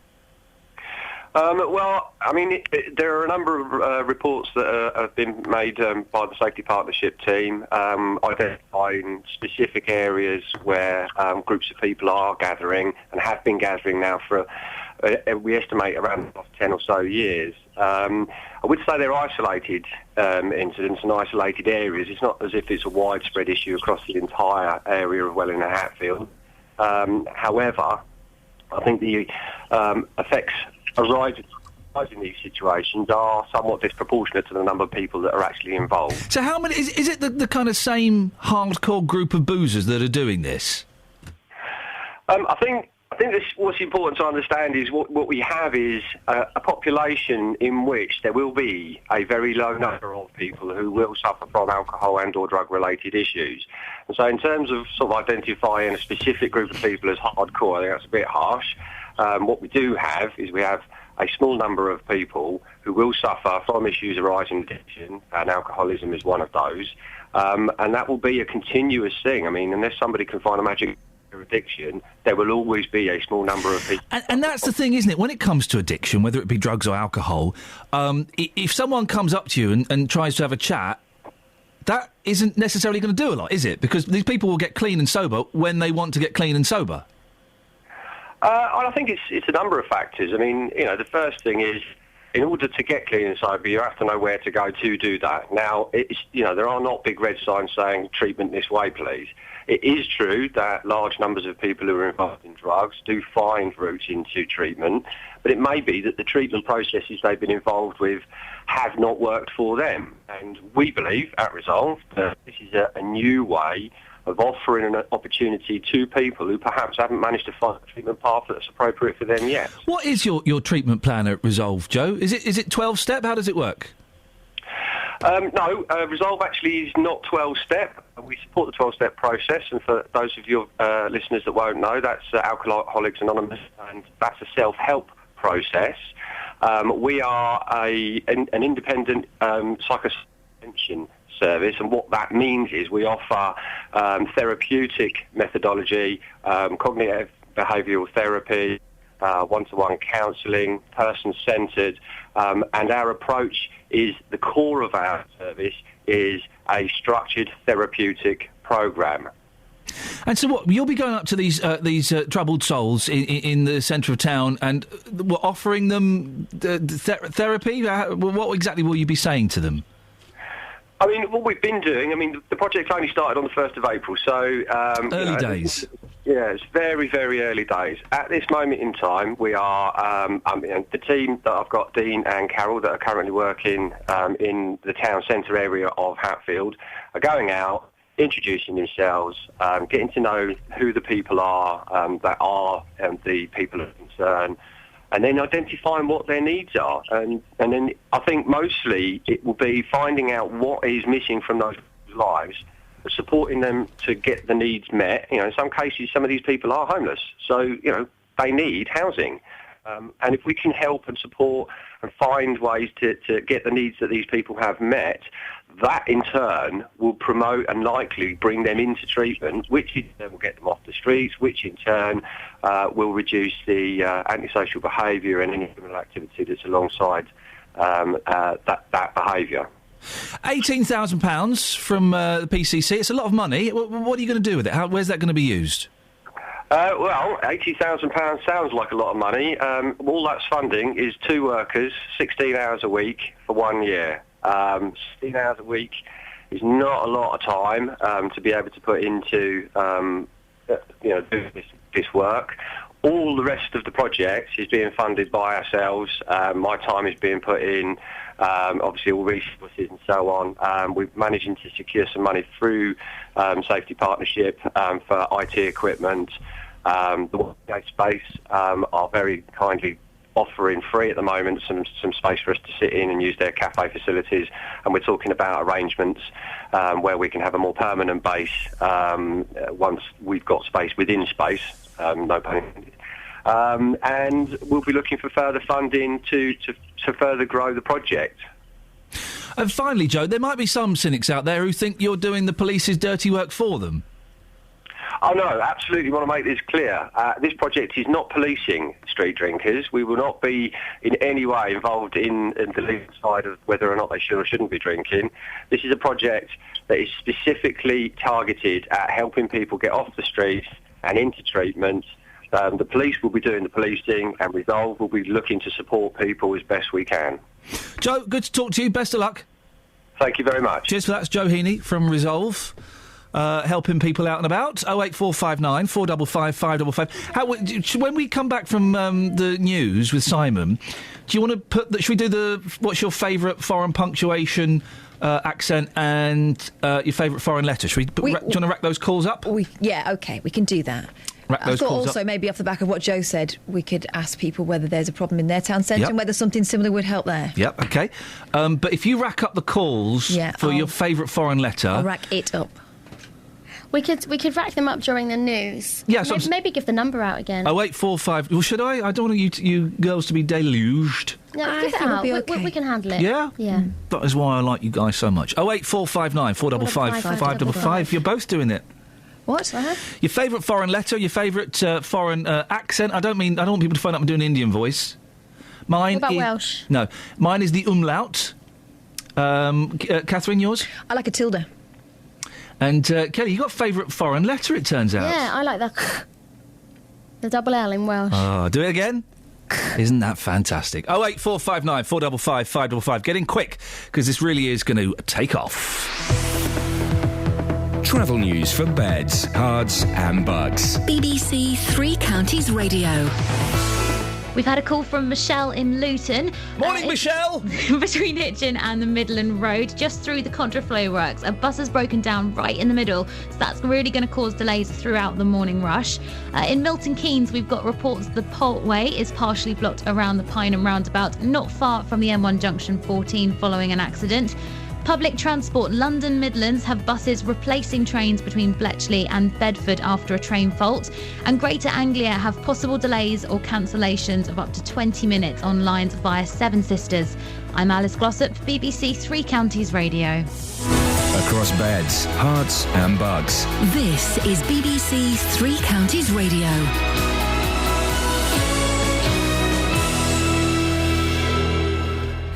Well, I mean, there are a number of reports that have been made by the Safety Partnership team identifying specific areas where groups of people are gathering and have been gathering now for, we estimate, around 10 or so years. I would say they're isolated incidents and isolated areas. It's not as if it's a widespread issue across the entire area of Welling and Hatfield. However, I think the effects arising in these situations are somewhat disproportionate to the number of people that are actually involved. So how many... Is it the kind of same hardcore group of boozers that are doing this? I think what's important to understand is what we have is a population in which there will be a very low number of people who will suffer from alcohol and or drug-related issues. And so in terms of sort of identifying a specific group of people as hardcore, I think that's a bit harsh. What we do have is we have a small number of people who will suffer from issues arising from addiction, and alcoholism is one of those. And that will be a continuous thing. I mean, unless somebody can find a magic addiction, there will always be a small number of people. And that's the thing, isn't it? When it comes to addiction, whether it be drugs or alcohol, if someone comes up to you and tries to have a chat, that isn't necessarily going to do a lot, is it? Because these people will get clean and sober when they want to get clean and sober. I think it's a number of factors. I mean, you know, the first thing is, in order to get clean and sober, you have to know where to go to do that. Now, there are not big red signs saying treatment this way, please. It is true that large numbers of people who are involved in drugs do find routes into treatment, but it may be that the treatment processes they've been involved with have not worked for them. And we believe at Resolve that this is a new way of offering an opportunity to people who perhaps haven't managed to find a treatment path that's appropriate for them yet. What is your treatment plan at Resolve, Joe? Is it 12-step? How does it work? No, Resolve actually is not 12-step. We support the 12-step process, and for those of your listeners that won't know, that's Alcoholics Anonymous, and that's a self-help process. We are an independent psychosension service, and what that means is we offer therapeutic methodology, cognitive behavioural therapy, one-to-one counselling, person-centred, and our approach is the core of our service is a structured therapeutic programme. And so what, you'll be going up to these troubled souls in the centre of town and offering them therapy? What exactly will you be saying to them? I mean, what we've been doing, the project only started on the 1st of April, so... early days. Yeah, it's very, very early days. At this moment in time, we are, the team that I've got, Dean and Carol, that are currently working in the town centre area of Hatfield, are going out, introducing themselves, getting to know who the people are that are the people of concern, and then identifying what their needs are. And then I think mostly it will be finding out what is missing from those lives, supporting them to get the needs met. In some cases, some of these people are homeless, so, they need housing. And if we can help and support and find ways to get the needs that these people have met, that in turn will promote and likely bring them into treatment, which in turn will get them off the streets, which in turn will reduce the antisocial behaviour and any criminal activity that's alongside that behaviour. £18,000 from the PCC. It's a lot of money. What are you going to do with it? Where's that going to be used? Well, £80,000 sounds like a lot of money. All that's funding is 2 workers, 16 hours a week for 1 year. 16 hours a week is not a lot of time to be able to put into, do this work. All the rest of the project is being funded by ourselves. My time is being put in, obviously all resources and so on. We're managing to secure some money through Safety Partnership for IT equipment. The Workgate Space are very kindly offering free at the moment some space for us to sit in and use their cafe facilities, and we're talking about arrangements where we can have a more permanent base once we've got space within space, no pun intended. And we'll be looking for further funding to further grow the project. And finally, Joe, there might be some cynics out there who think you're doing the police's dirty work for them. Oh, no, absolutely want to make this clear. This project is not policing street drinkers. We will not be in any way involved in the legal side of whether or not they should or shouldn't be drinking. This is a project that is specifically targeted at helping people get off the streets and into treatment. The police will be doing the policing, and Resolve will be looking to support people as best we can. Joe, good to talk to you. Best of luck. Thank you very much. Cheers for that. It's Joe Heaney from Resolve. Helping people out and about. 08459 455 555. When we come back from the news with Simon, do you want to put... Should we do what's your favourite foreign punctuation, accent and your favourite foreign letter? Do you want to rack those calls up? Yeah, OK, we can do that. I thought also maybe off the back of what Joe said, we could ask people whether there's a problem in their town centre and whether something similar would help there. Yep, OK. But if you rack up the calls for your favourite foreign letter... I'll rack it up. We could rack them up during the news. Yeah, maybe give the number out again. 0845. Well, should I? I don't want you girls to be deluged. No, give it out. We can handle it. Yeah? Yeah. That is why I like you guys so much. 08459 455 555. You're both doing it. What? Your favourite foreign letter, your favourite foreign accent. I don't want people to phone up and do an Indian voice. Mine what about Welsh? No. Mine is the umlaut. Catherine, yours? I like a tilde. And, Kelly, you got a favourite foreign letter, it turns out. Yeah, I like the double L in Welsh. Oh, do it again? Isn't that fantastic? 08459 455 555. Get in quick, because this really is going to take off. Travel news for beds, cards and bugs. BBC Three Counties Radio. We've had a call from Michelle in Luton. Morning, Michelle! Between Hitchin and the Midland Road, just through the contraflow works. A bus has broken down right in the middle, so that's really going to cause delays throughout the morning rush. In Milton Keynes, we've got reports the Poltway is partially blocked around the Pineham roundabout, not far from the M1 junction 14 following an accident. Public transport, London Midlands have buses replacing trains between Bletchley and Bedford after a train fault. And Greater Anglia have possible delays or cancellations of up to 20 minutes on lines via Seven Sisters. I'm Alice Glossop, BBC Three Counties Radio. Across beds, hearts and bugs. This is BBC Three Counties Radio.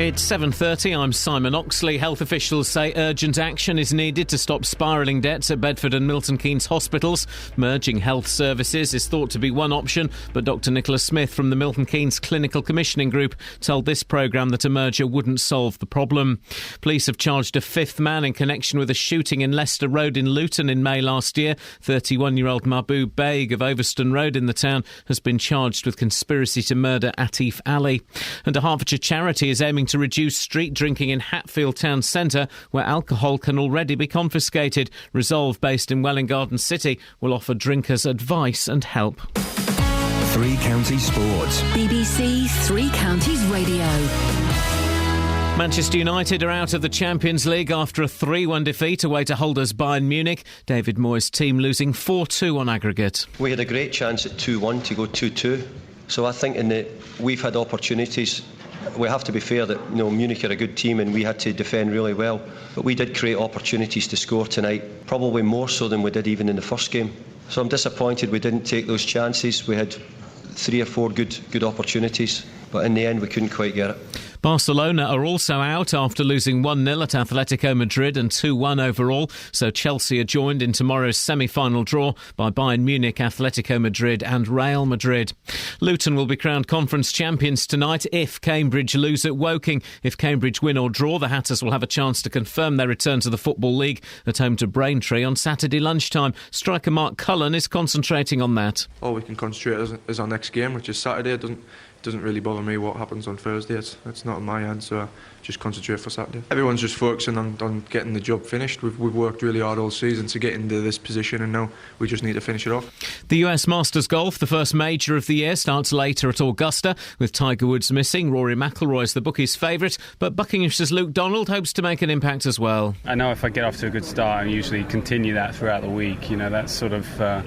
It's 7:30. I'm Simon Oxley. Health officials say urgent action is needed to stop spiralling debts at Bedford and Milton Keynes hospitals. Merging health services is thought to be one option, but Dr Nicholas Smith from the Milton Keynes Clinical Commissioning Group told this programme that a merger wouldn't solve the problem. Police have charged a fifth man in connection with a shooting in Leicester Road in Luton in May last year. 31-year-old Mahbub Baig of Overston Road in the town has been charged with conspiracy to murder Atif Ali. And a Hertfordshire charity is aiming to reduce street drinking in Hatfield town centre, where alcohol can already be confiscated. Resolve, based in Welwyn Garden City, will offer drinkers advice and help. Three Counties Sports. BBC Three Counties Radio. Manchester United are out of the Champions League after a 3-1 defeat away to holders Bayern Munich. David Moyes' team losing 4-2 on aggregate. We had a great chance at 2-1 to go 2-2. So I think we've had opportunities. We have to be fair that Munich are a good team and we had to defend really well. But we did create opportunities to score tonight, probably more so than we did even in the first game. So I'm disappointed we didn't take those chances. We had 3 or 4 good opportunities, but in the end we couldn't quite get it. Barcelona are also out after losing 1-0 at Atletico Madrid and 2-1 overall, so Chelsea are joined in tomorrow's semi-final draw by Bayern Munich, Atletico Madrid and Real Madrid. Luton will be crowned conference champions tonight if Cambridge lose at Woking. If Cambridge win or draw, the Hatters will have a chance to confirm their return to the Football League at home to Braintree on Saturday lunchtime. Striker Mark Cullen is concentrating on that. All we can concentrate is our next game, which is Saturday. It doesn't really bother me what happens on Thursday. It's not in my hands, so I just concentrate for Saturday. Everyone's just focusing on getting the job finished. We've worked really hard all season to get into this position, and now we just need to finish it off. The US Masters Golf, the first major of the year, starts later at Augusta. With Tiger Woods missing, Rory McIlroy's the bookies' favourite, but Buckinghamshire's Luke Donald hopes to make an impact as well. I know if I get off to a good start and usually continue that throughout the week, that's sort of a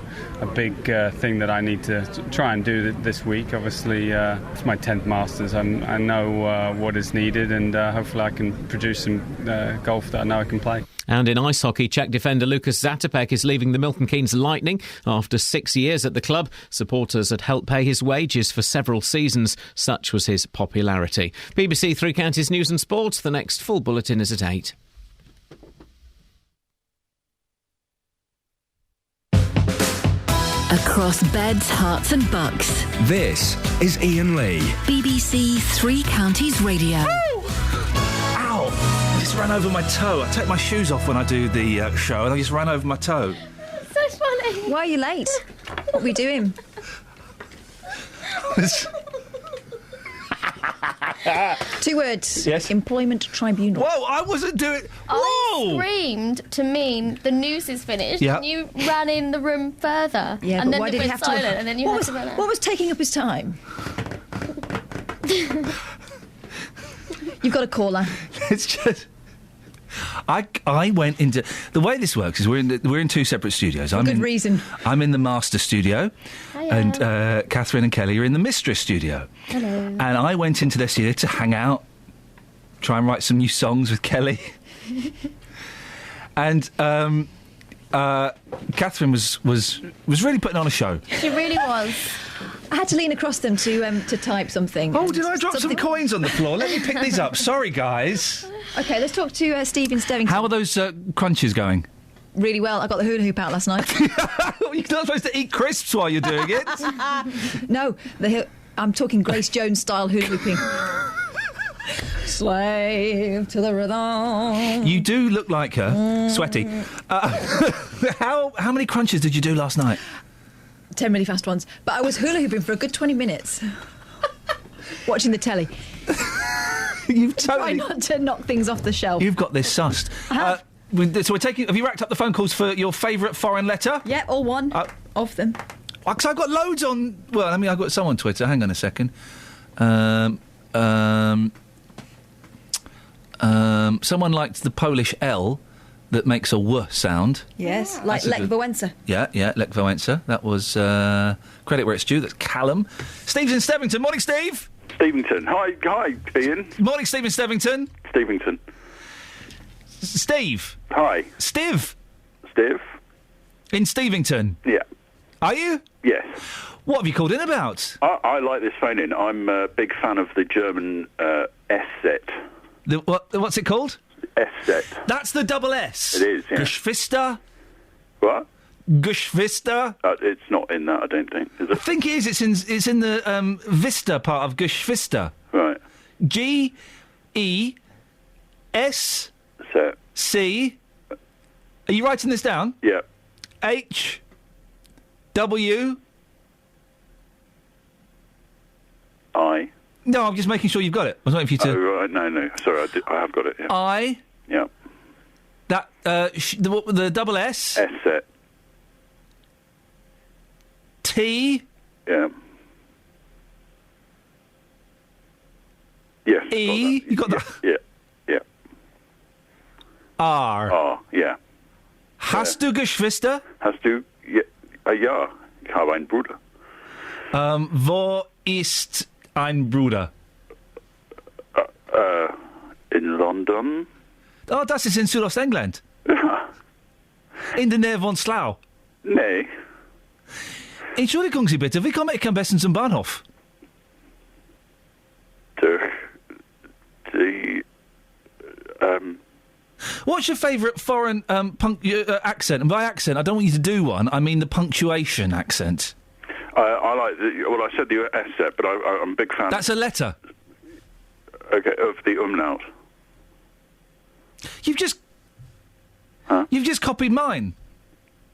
big thing that I need to try and do this week. Obviously, it's my 10th Masters. I know what is needed, and hopefully I can produce some golf that I know I can play. And in ice hockey, Czech defender Lukas Zatopek is leaving the Milton Keynes Lightning after 6 years at the club. Supporters had helped pay his wages for several seasons. Such was his popularity. BBC Three Counties News and Sports. The next full bulletin is at 8. Across beds, hearts and bucks. This is Iain Lee. BBC Three Counties Radio. Ow! I just ran over my toe. I take my shoes off when I do the show, and I just ran over my toe. So funny. Why are you late? What are we doing? 2 words. Yes. Employment Tribunal. Whoa, I wasn't doing... I screamed to mean the news is finished, Yep. and you ran in the room further. Yeah, and but then why it did he went have silent, to... and then you had to run out. What was taking up his time? You've got a caller. It's just... I went into... The way this works is we're in 2 separate studios. Good reason. I'm in the master studio. Hiya. And Catherine and Kelly are in the mistress studio. Hello. And I went into their studio to hang out, try and write some new songs with Kelly. And Catherine was really putting on a show. She really was. I had to lean across them to type something. Oh, did I drop some coins on the floor? Let me pick these up. Sorry, guys. OK, let's talk to Steve in Stevington. How are those crunches going? Really well. I got the hula hoop out last night. You're not supposed to eat crisps while you're doing it. No, I'm talking Grace Jones style hula hooping. Slave to the rhythm. You do look like her. Sweaty. How many crunches did you do last night? 10 really fast ones. But I was hula hooping for a good 20 minutes. Watching the telly. You've totally... Try not to knock things off the shelf. You've got this sussed. So we're taking... Have you racked up the phone calls for your favourite foreign letter? Yeah, all one of them. Because I've got loads on... Well, I mean, I've got some on Twitter. Hang on a second. Someone liked the Polish L that makes a W sound. Yes, like Lech Wałęsa. Yeah, Lech Wałęsa. That was credit where it's due. That's Callum. Steve's in Stevington. Morning, Steve. Stevington. Hi, Iain. Morning, Steve in Stevington. Stevington. Steve. Hi. Steve. Steve. In Stevington. Yeah. Are you? Yes. What have you called in about? I like this phone in. I'm a big fan of the German S-set. What's it called? S-set. That's the double S. It is, yeah. Geschwister? What? Geschwister? It's not in that, I don't think. Is it? I think it is. It's in the Vista part of Geschwister. Right. G-E-S-C. Are you writing this down? Yeah. H-W... I. No, I'm just making sure you've got it. I was waiting for you to... Oh, right. No. Sorry, I have got it, yeah. I... Yeah. That, the double S... S-set. T... Yeah. Yes. E... You got that? Yeah. R... R, yeah. Hast du Geschwister? Hast du... Ja, ja. Ich habe einen Bruder. Wo ist ein Bruder? In London. Oh, das ist in Südostengland. Ja. In der Nähe von Slough. Nee. Entschuldigung Sie bitte, wie komme ich am besten zum Bahnhof? Durch die... What's your favourite foreign accent? And by accent, I don't want you to do one. I mean the punctuation accent. I like I said the S-set, but I'm a big fan. That's a letter. Okay, of the umlaut. You've just... Huh? You've just copied mine.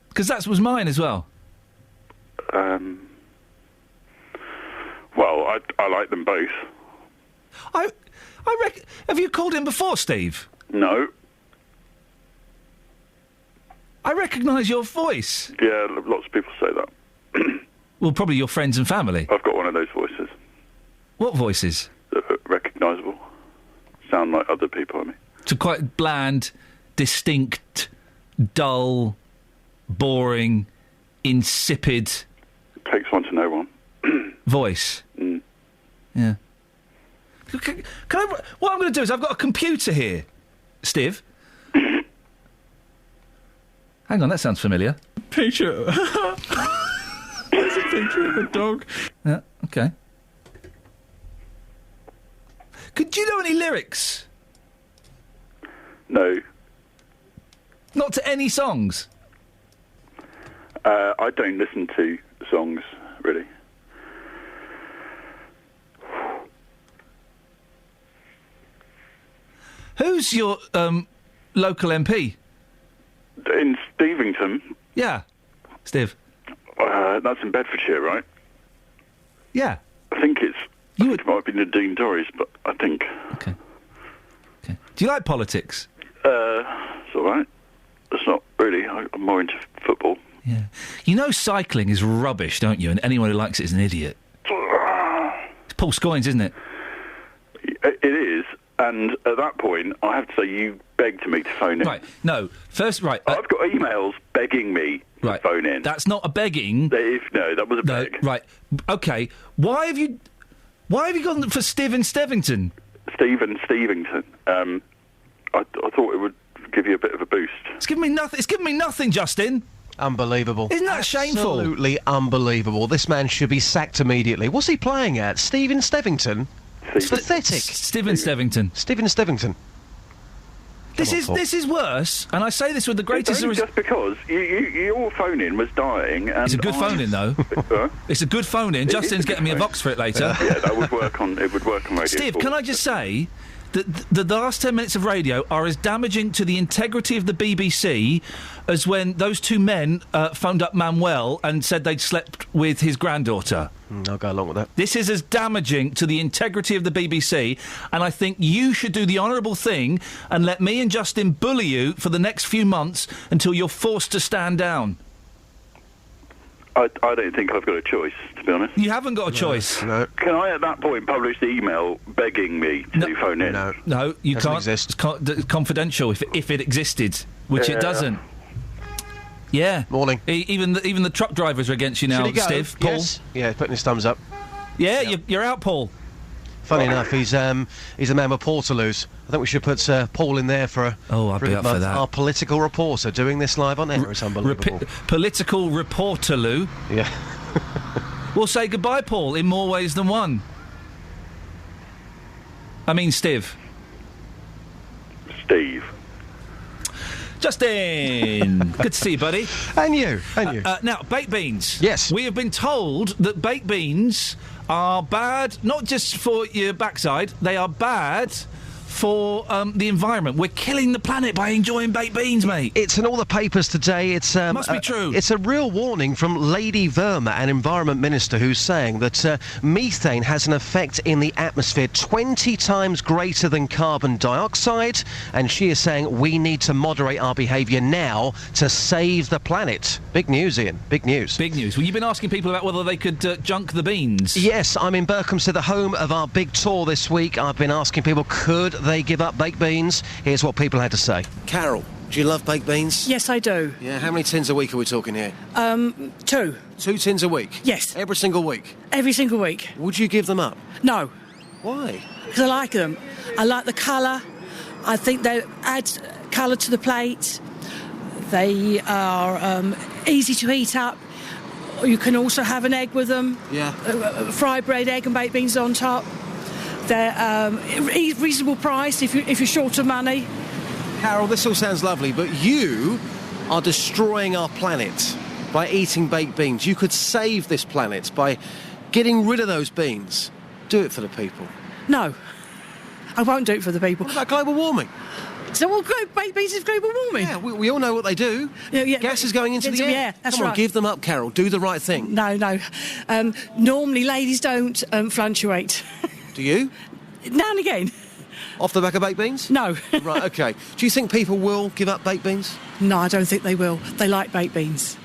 Because that was mine as well. Well, I like them both. Have you called him before, Steve? No. I recognise your voice. Yeah, lots of people say that. Well, probably your friends and family. I've got one of those voices. What voices? Recognisable. Sound like other people, I mean. So quite bland, distinct, dull, boring, insipid... Takes one to know one. Voice. Mm. Yeah. Can I... What I'm going to do is I've got a computer here, Steve. Hang on, that sounds familiar. Picture. There's a picture of a dog. Yeah, okay. Do you know any lyrics? No. Not to any songs? I don't listen to songs, really. Who's your local MP? In Stevington. Yeah. Steve. That's in Bedfordshire, right? Yeah. I think it might have been Nadine Dorries, but I think... Okay. Do you like politics? It's all right. It's not really. I'm more into football. Yeah. You know cycling is rubbish, don't you? And anyone who likes it is an idiot. It's Paul Scoins, isn't it? It is. And at that point, I have to say, you begged me to phone in. Right, no. First, right... I've got emails begging me to phone in. That's not a begging. That was a beg. Right, OK. Why have you gone for Stephen Stevington? Stephen Stevington. I thought it would give you a bit of a boost. It's given me nothing, Justin. Unbelievable. Isn't that shameful? Absolutely unbelievable. This man should be sacked immediately. What's he playing at? Stephen Stevington? It's pathetic. Stephen Stevington. Stephen Stevington. This is worse, and I say this with the greatest... Just because your phone-in was dying... And it's a good phone-in, though. It's a good phone-in. Justin's getting me a box for it later. Yeah, that would work on... It would work on radio. Steve, can I just say that the last 10 minutes of radio are as damaging to the integrity of the BBC as when those two men phoned up Manuel and said they'd slept with his granddaughter. I'll go along with that. This is as damaging to the integrity of the BBC, and I think you should do the honourable thing and let me and Justin bully you for the next few months until you're forced to stand down. I don't think I've got a choice, to be honest. You haven't got a choice. No. Can I, at that point, publish the email begging me to phone in? No, you can't. Exist. It's confidential if it existed, which it doesn't. Yeah. Morning. Even the truck drivers are against you now, Steve. Paul. Yes. Yeah, putting his thumbs up. Yeah, you're out, Paul. Funny enough, he's a man with Portaloos. I think we should put Paul in there for I'd be up for that. Our political reporter doing this live on air. It's unbelievable. Political reporterloo. Yeah. We'll say goodbye, Paul, in more ways than one. I mean Steve. Steve. Justin! Good to see you, buddy. And you. Now, baked beans. Yes. We have been told that baked beans are bad, not just for your backside, they are bad for the environment. We're killing the planet by enjoying baked beans, mate. It's in all the papers today. It's must be true. It's a real warning from Lady Verma, an environment minister, who's saying that methane has an effect in the atmosphere 20 times greater than carbon dioxide, and she is saying we need to moderate our behaviour now to save the planet. Big news, Ian. Big news. Big news. Well, you've been asking people about whether they could junk the beans. Yes, I'm in Berkhamsted, the home of our big tour this week. I've been asking people, could they give up baked beans? Here's what people had to say. Carol, do you love baked beans? Yes, I do. Yeah, how many tins a week are we talking here? 2. 2 tins a week? Yes. Every single week? Every single week. Would you give them up? No. Why? Because I like them. I like the colour. I think they add colour to the plate. They are easy to heat up. You can also have an egg with them. Yeah. Fried bread, egg and baked beans on top. They're reasonable price if you're short of money. Carol, this all sounds lovely, but you are destroying our planet by eating baked beans. You could save this planet by getting rid of those beans. Do it for the people. No, I won't do it for the people. What about global warming? So what baked beans is global warming? Yeah, we all know what they do. Yeah, gas is going into the air. Yeah, that's Come on, right. give them up, Carol. Do the right thing. No. Normally ladies don't fluctuate. Do you? Now and again. Off the back of baked beans? No. Right, OK. Do you think people will give up baked beans? No, I don't think they will. They like baked beans.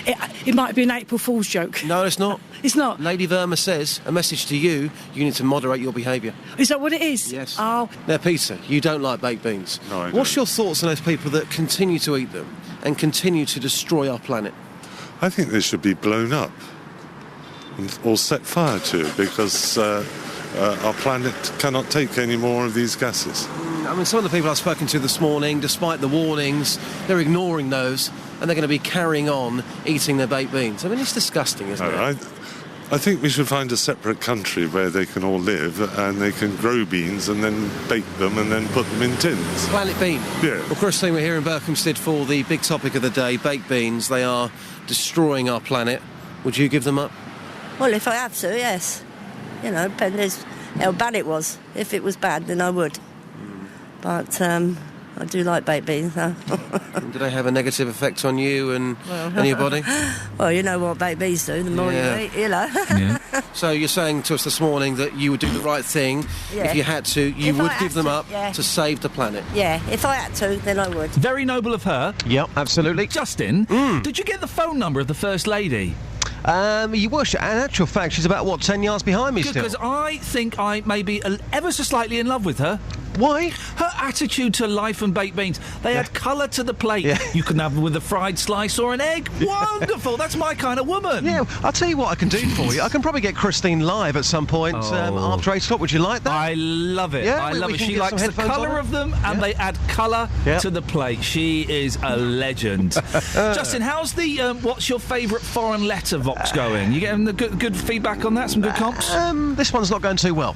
It might be an April Fool's joke. No, it's not. It's not. Lady Verma says, a message to you, you need to moderate your behaviour. Is that what it is? Yes. Oh. Now, Peter, you don't like baked beans. No, I don't. What's your thoughts on those people that continue to eat them and continue to destroy our planet? I think they should be blown up or set fire to, because our planet cannot take any more of these gases. I mean, some of the people I've spoken to this morning, despite the warnings, they're ignoring those and they're going to be carrying on eating their baked beans. I mean, it's disgusting, isn't it? I think we should find a separate country where they can all live and they can grow beans and then bake them and then put them in tins. Planet Bean. Yeah. Well, Christine, we're here in Berkhamsted for the big topic of the day, baked beans. They are destroying our planet. Would you give them up? Well, if I have to, yes. You know, depends how bad it was. If it was bad, then I would. But I do like baked beans, though. Do they have a negative effect on you and your body? Well, you know what baked beans do the more you eat, you know. Yeah. So you're saying to us this morning that you would do the right thing. Yeah. If you had to, you would give them up to save the planet. Yeah, if I had to, then I would. Very noble of her. Yep, absolutely. Justin, did you get the phone number of the First Lady? You wish. In actual fact, she's about, 10 yards behind me still? Because I think I may be ever so slightly in love with her. Why? Her attitude to life and baked beans. They add colour to the plate. Yeah. You can have them with a fried slice or an egg. Wonderful. That's my kind of woman. Yeah, I'll tell you what I can do for you. I can probably get Christine live at some point after 8 o'clock. Would you like that? I love it. Yeah, I love it. can She get likes some the headphones colour on. of them and they add colour to the plate. She is a legend. Justin, how's the what's your favourite foreign letterbox going? You getting the good feedback on that? Some good comps? This one's not going too well.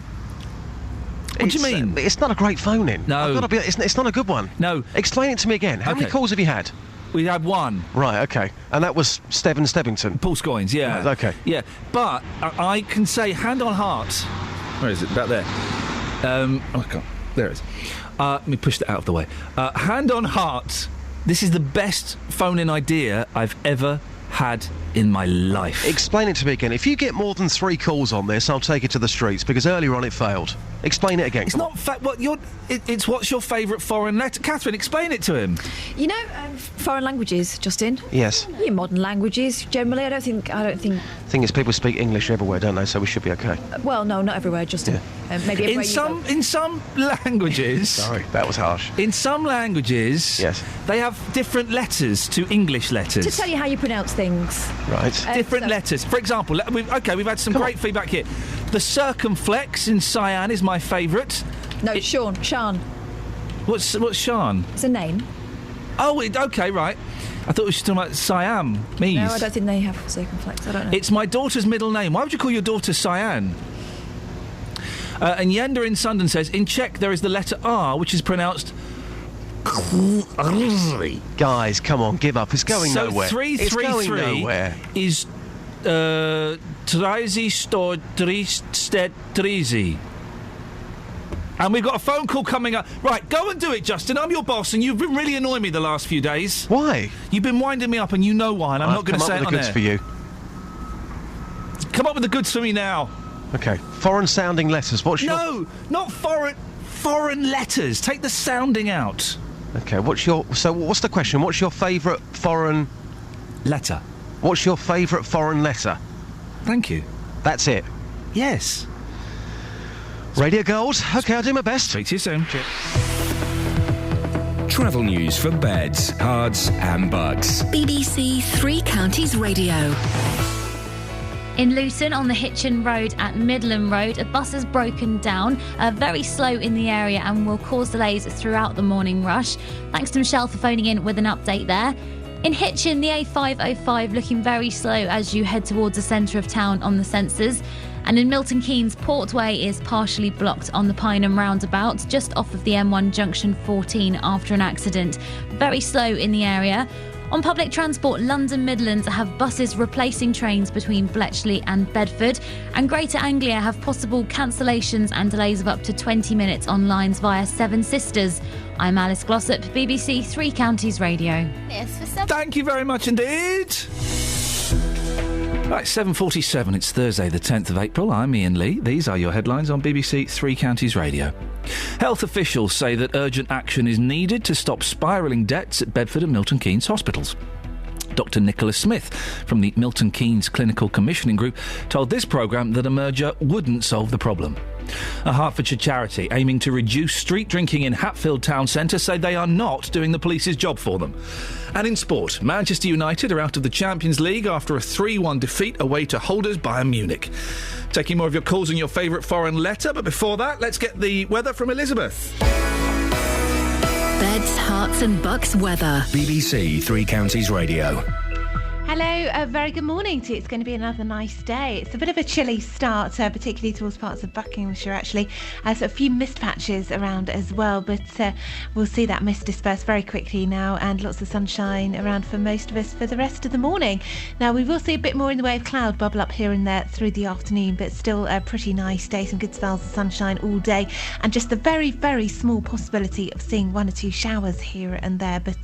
What do you mean? It's not a great phone-in. No. I've got to be, it's not a good one. No. Explain it to me again. How many calls have you had? We had one. Right, OK. And that was Stebbington? Paul Scoynes, yeah. Right, OK. Yeah, but I can say, hand on heart... Where is it? Back there. I can't. There it is. Let me push that out of the way. Hand on heart, this is the best phone-in idea I've ever had in my life. Explain it to me again. If you get more than 3 calls on this, I'll take it to the streets, because earlier on it failed. Explain it again. It's not it's what's your favourite foreign letter? Catherine, explain it to him. You know, foreign languages, Justin. Yes. Your modern languages, generally. I don't think. Thing is, people speak English everywhere, don't they? So we should be okay. Well, no, not everywhere, Justin. Maybe everywhere in some languages. Sorry, that was harsh. In some languages, yes, they have different letters to English letters. To tell you how you pronounce things. Right. Different letters. For example, we've had some great feedback here. The circumflex in cyan is my favourite. No, Sean. What's Sean? It's a name. Oh, okay, right. I thought we were talking about Siam. No, I don't think they have circumflex. I don't know. It's my daughter's middle name. Why would you call your daughter Cyan? And Yenda in Sundon says, in Czech there is the letter R, which is pronounced... Guys, come on, give up. It's going nowhere. So 333 is... Trizi sto trizi. And we've got a phone call coming up. Right, go and do it, Justin. I'm your boss, and you've been really annoying me the last few days. Why? You've been winding me up, and you know why, and I'm not going to say it on air. Come up with the goods for you. Come up with the goods for me now. OK. Foreign-sounding letters. What's your... No, not foreign letters. Take the sounding out. OK, what's the question? What's your favourite foreign... letter? What's your favourite foreign letter? Thank you. That's it? Yes. Radio Gold. OK, I'll do my best. Speak to you soon. Cheers. Travel news for beds, cards and bugs. BBC Three Counties Radio. In Luton, on the Hitchin Road at Midland Road, a bus has broken down, very slow in the area and will cause delays throughout the morning rush. Thanks to Michelle for phoning in with an update there. In Hitchin, the A505 looking very slow as you head towards the centre of town on the sensors. And in Milton Keynes, Portway is partially blocked on the Pineham roundabout, just off of the M1 junction 14 after an accident. Very slow in the area. On public transport, London Midlands have buses replacing trains between Bletchley and Bedford, and Greater Anglia have possible cancellations and delays of up to 20 minutes on lines via Seven Sisters. I'm Alice Glossop, BBC Three Counties Radio. Thank you very much indeed. Right, 7:47, it's Thursday the 10th of April. I'm Iain Lee. These are your headlines on BBC Three Counties Radio. Health officials say that urgent action is needed to stop spiralling debts at Bedford and Milton Keynes hospitals. Dr Nicholas Smith from the Milton Keynes Clinical Commissioning Group told this programme that a merger wouldn't solve the problem. A Hertfordshire charity aiming to reduce street drinking in Hatfield town centre say they are not doing the police's job for them. And in sport, Manchester United are out of the Champions League after a 3-1 defeat away to holders Bayern Munich. Taking more of your calls and your favourite foreign letter, but before that, let's get the weather from Elizabeth. Beds, Herts and Bucks weather. BBC Three Counties Radio. Hello, a very good morning to you. It's going to be another nice day. It's a bit of a chilly start, particularly towards parts of Buckinghamshire, actually. So a few mist patches around as well, but we'll see that mist disperse very quickly now, and lots of sunshine around for most of us for the rest of the morning. Now, we will see a bit more in the way of cloud bubble up here and there through the afternoon, but still a pretty nice day. Some good spells of sunshine all day, and just a very, very small possibility of seeing one or two showers here and there, but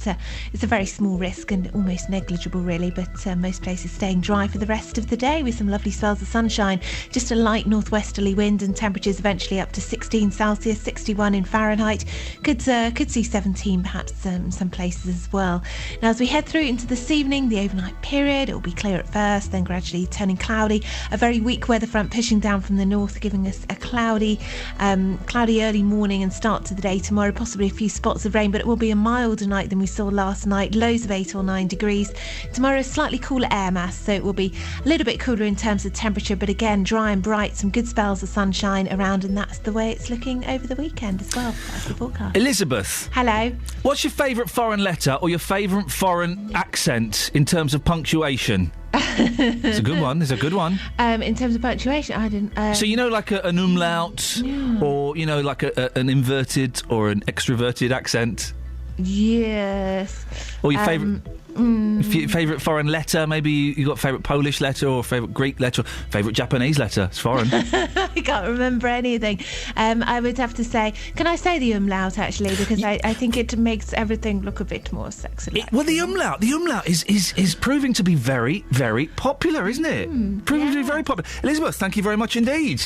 it's a very small risk and almost negligible, really, but most places staying dry for the rest of the day with some lovely spells of sunshine. Just a light northwesterly wind and temperatures eventually up to 16 Celsius, 61 in Fahrenheit. Could see 17 perhaps some places as well. Now, as we head through into this evening, the overnight period, it will be clear at first, then gradually turning cloudy. A very weak weather front pushing down from the north, giving us a cloudy early morning and start to the day tomorrow. Possibly a few spots of rain, but it will be a milder night than we saw last night. Lows of 8 or 9 degrees. Tomorrow, slightly cooler air mass, so it will be a little bit cooler in terms of temperature, but again dry and bright, some good spells of sunshine around, and that's the way it's looking over the weekend as well. That's the forecast. Elizabeth, hello. What's your favourite foreign letter or your favourite foreign accent in terms of punctuation? It's a good one. It's a good one. In terms of punctuation, I didn't. So you know, like an umlaut, or you know, like an inverted or an extroverted accent. Yes. Or your favourite. Favourite foreign letter? Maybe you got favourite Polish letter or favourite Greek letter or favourite Japanese letter. It's foreign. I can't remember anything. I would have to say, can I say the umlaut actually? Because I think it makes everything look a bit more sexy. Well, the umlaut is proving to be very, very popular, isn't it? Proving to be very popular. Elizabeth, thank you very much indeed.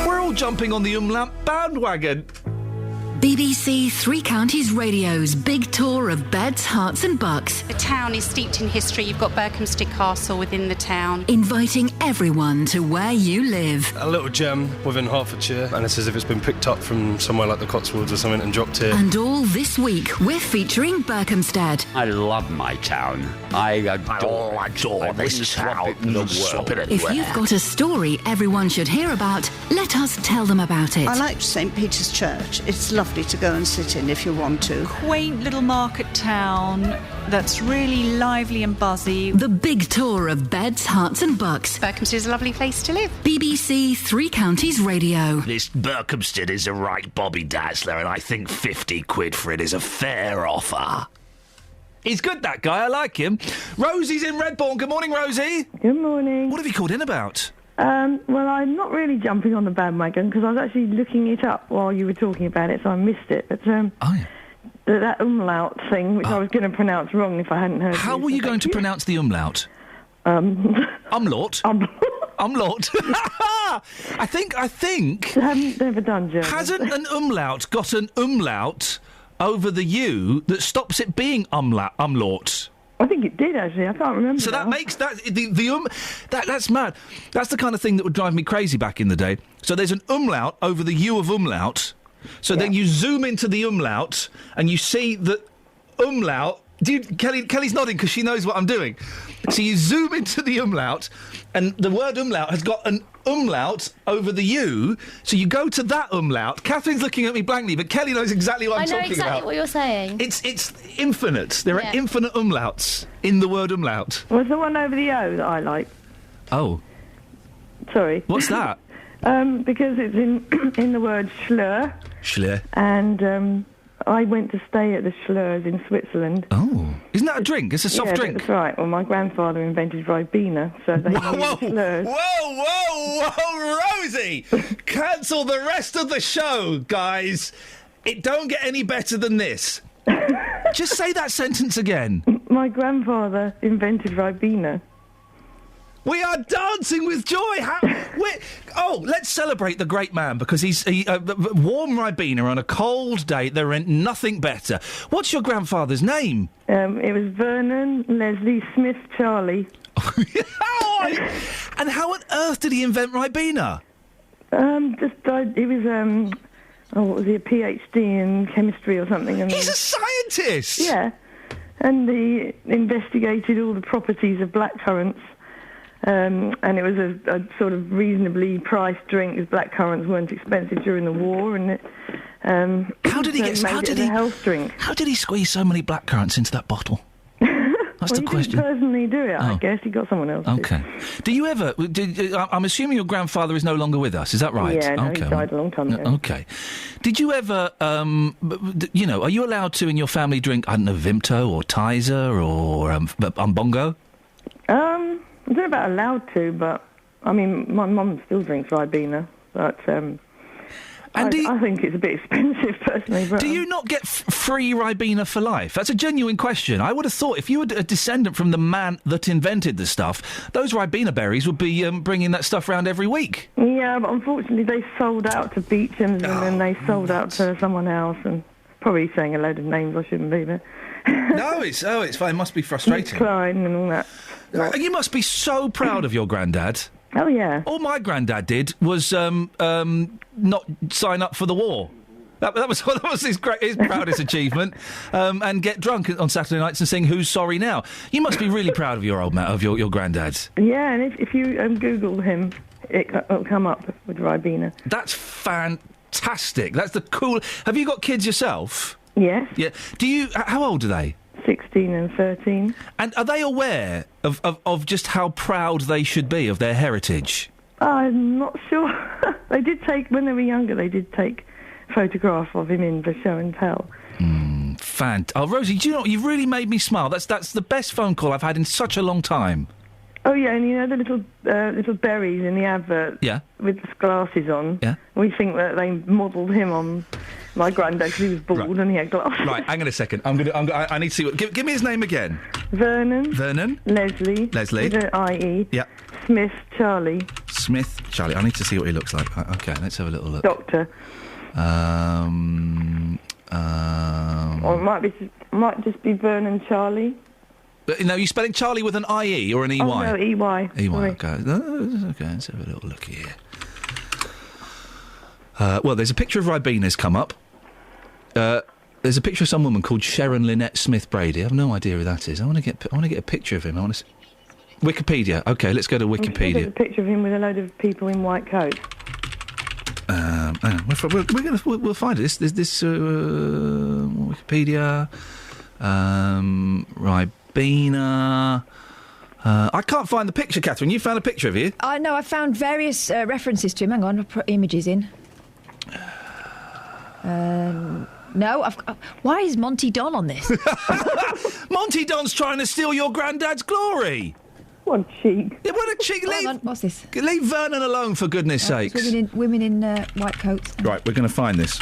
We're all jumping on the umlaut bandwagon. BBC Three Counties Radio's big tour of beds, Herts and Bucks. The town is steeped in history. You've got Berkhamsted Castle within the town. Inviting everyone to where you live. A little gem within Hertfordshire, and it's as if it's been picked up from somewhere like the Cotswolds or something and dropped here. And all this week, we're featuring Berkhamsted. I love my town. I adore this town. If you've got a story everyone should hear about, let us tell them about it. I like St Peter's Church. It's lovely. lovely to go and sit in if you want to. Quaint little market town that's really lively and buzzy. The big tour of beds, hearts and bucks. Berkhamsted is a lovely place to live. BBC Three Counties Radio. This Berkhamsted is a right Bobby Dazzler, and I think 50 quid for it is a fair offer. He's good, that guy. I like him. Rosie's in Redbourne. Good morning, Rosie. Good morning. What have you called in about? Well, I'm not really jumping on the bandwagon because I was actually looking it up while you were talking about it, so I missed it. But that umlaut thing, which I was going to pronounce wrong if I hadn't heard. How were you going to pronounce the umlaut? Umlaut. Umlaut. I think. I haven't never done German. Hasn't an umlaut got an umlaut over the U that stops it being umlaut? I think it did, actually. I can't remember. So now. that makes that that's mad. That's the kind of thing that would drive me crazy back in the day. So there's an umlaut over the U of umlaut. So then you zoom into the umlaut and you see that umlaut. Kelly's nodding because she knows what I'm doing. So you zoom into the umlaut, and the word umlaut has got an umlaut over the U. So you go to that umlaut. Catherine's looking at me blankly, but Kelly knows exactly what I'm talking about. I know exactly what you're saying. It's infinite. There are infinite umlauts in the word umlaut. What's the one over the O that I like? Oh. Sorry. What's that? Because it's in the word Schlur. Schlur. And I went to stay at the Schlurs in Switzerland. Oh. Isn't that a drink? It's a soft drink. That's right. Well, my grandfather invented Ribena, so they used Schlurs. Whoa, Rosie! Cancel the rest of the show, guys. It don't get any better than this. Just say that sentence again. My grandfather invented Ribena. We are dancing with joy. Let's celebrate the great man because he's warm Ribena on a cold day. There ain't nothing better. What's your grandfather's name? It was Vernon Leslie Smith Charlie. And how on earth did he invent Ribena? He was what was he, a PhD in chemistry or something? And he's a scientist. Yeah, and he investigated all the properties of blackcurrants. And it was a sort of reasonably priced drink, as blackcurrants weren't expensive during the war. And how did he a health drink? How did he squeeze so many blackcurrants into that bottle? That's the question. He didn't personally do it. I guess he got someone else. Okay. Do you ever? I'm assuming your grandfather is no longer with us. Is that right? Yeah, no, he died a long time ago. Okay. Did you ever? Are you allowed to in your family drink? I don't know, Vimto or Tizer or Bongo? I don't know about allowed to, but I mean, my mum still drinks Ribena, but I think it's a bit expensive, personally. But, do you not get free Ribena for life? That's a genuine question. I would have thought if you were a descendant from the man that invented the stuff, those Ribena berries would be bringing that stuff round every week. Yeah, but unfortunately they sold out to Beecham's and then they sold out to someone else, and probably saying a load of names I shouldn't be, but... No, it's fine. It must be frustrating. Klein and all that. You must be so proud of your granddad. Oh, yeah. All my granddad did was not sign up for the war. That was his proudest achievement, and get drunk on Saturday nights and sing "Who's Sorry Now." You must be really proud of your old man, of your granddad. Yeah, and if you Google him, it'll come up with Ribena. That's fantastic. That's the cool. Have you got kids yourself? Yes. Yeah. Do you? How old are they? 16 and 13. And are they aware of just how proud they should be of their heritage? I'm not sure. They did take, when they were younger, they did take a photograph of him in for show and tell. Oh, Rosie, do you know what? You've really made me smile. That's the best phone call I've had in such a long time. Oh, yeah, and you know the little berries in the advert? Yeah. With the glasses on? Yeah. We think that they modelled him on my granddad because he was bald and he had glasses. Right, hang on a second. I need to see what... Give me his name again. Vernon. Leslie. With an I-E. Yeah. Smith Charlie. I need to see what he looks like. Okay, let's have a little look. Doctor. Or it might just be Vernon Charlie. No, you're spelling Charlie with an I-E or an E-Y? Oh, no, E-Y. E-Y, okay. Okay, let's have a little look here. Well, there's a picture of Ribena's come up. There's a picture of some woman called Sharon Lynette Smith Brady. I have no idea who that is. I want to get a picture of him. Wikipedia. Okay, let's go to Wikipedia. There's a picture of him with a load of people in white coats. Hang on. We'll find it. This Wikipedia. Ribena. I can't find the picture, Catherine. You found a picture, have you? No, I found various references to him. Hang on, I'll put images in. No, why is Monty Don on this? Monty Don's trying to steal your granddad's glory. What cheek. Yeah, what a cheek. What's this? Leave Vernon alone, for goodness sakes. Women in white coats. Right, we're going to find this.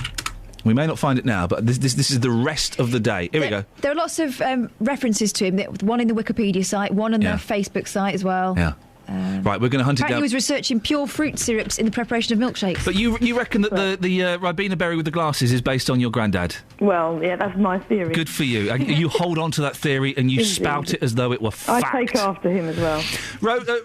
We may not find it now, but this is the rest of the day. Here we go. There are lots of references to him. One in the Wikipedia site, one on their Facebook site as well. Yeah. Right, we're going to hunt it down. Apparently he was researching pure fruit syrups in the preparation of milkshakes. But you reckon that the Ribena berry with the glasses is based on your granddad? Well, yeah, that's my theory. Good for you. You hold on to that theory and you spout it as though it were fact. I take after him as well.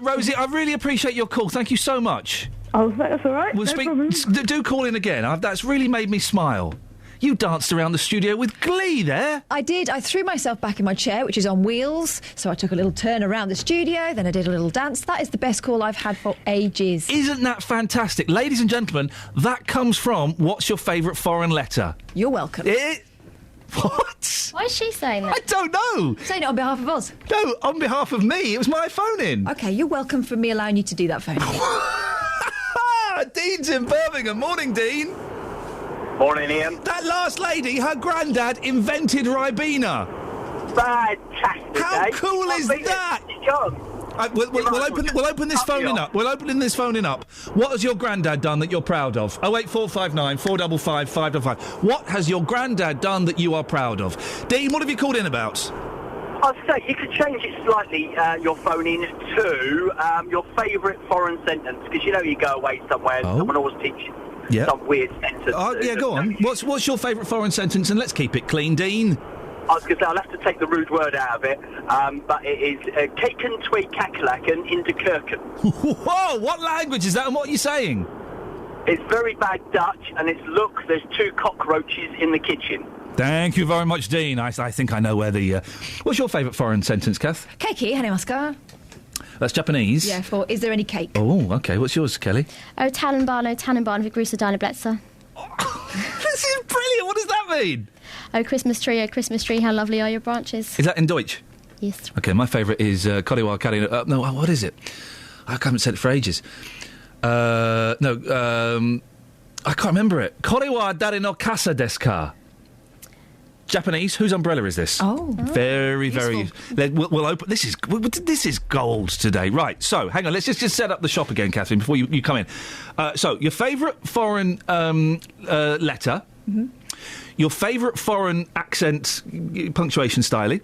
Rosie, I really appreciate your call. Thank you so much. Oh, that's all right. We'll problem. Do call in again. That's really made me smile. You danced around the studio with glee there. I did. I threw myself back in my chair, which is on wheels, so I took a little turn around the studio, then I did a little dance. That is the best call I've had for ages. Isn't that fantastic? Ladies and gentlemen, that comes from What's Your Favourite Foreign Letter? You're welcome. What? Why is she saying that? I don't know. Saying it on behalf of us. No, on behalf of me. It was my phone-in. OK, you're welcome for me allowing you to do that phone-in. Dean's in Birmingham. Morning, Dean. Morning, Ian. That last lady, her granddad invented Ribena. Fantastic. How cool is that? We'll open this phone up. We'll open this phone up. What has your granddad done that you're proud of? 08459 455 555. What has your granddad done that you are proud of? Dean, what have you called in about? I'd say you could change it slightly, your phone in to your favourite foreign sentence, because you know you go away somewhere and someone always teaches some weird sentence. Yeah, go on. What's your favourite foreign sentence? And let's keep it clean, Dean. I was going to say, I'll have to take the rude word out of it, but it is Kaken Twee Kakelaken into Kirken. Whoa, what language is that and what are you saying? It's very bad Dutch, and it's, look, there's 2 cockroaches in the kitchen. Thank you very much, Dean. I think I know where the... What's your favourite foreign sentence, Kath? Keiki, hanemaska. That's Japanese? Yeah, for is there any cake? Oh, OK. What's yours, Kelly? Tannenbaum för Grusa Daneblätzer. This is brilliant. What does that mean? Oh, Christmas tree, how lovely are your branches. Is that in Deutsch? Yes. OK, my favourite is Koriwa Karino... no, what is it? I haven't said it for ages. I can't remember it. Koriwa Dare no Kasa desu ka? Japanese. Whose umbrella is this? Oh, very, very. We'll open. This is gold today. Right. So, hang on. Let's just set up the shop again, Catherine, before you come in. So, your favourite foreign letter, your favourite foreign accent, punctuation styling,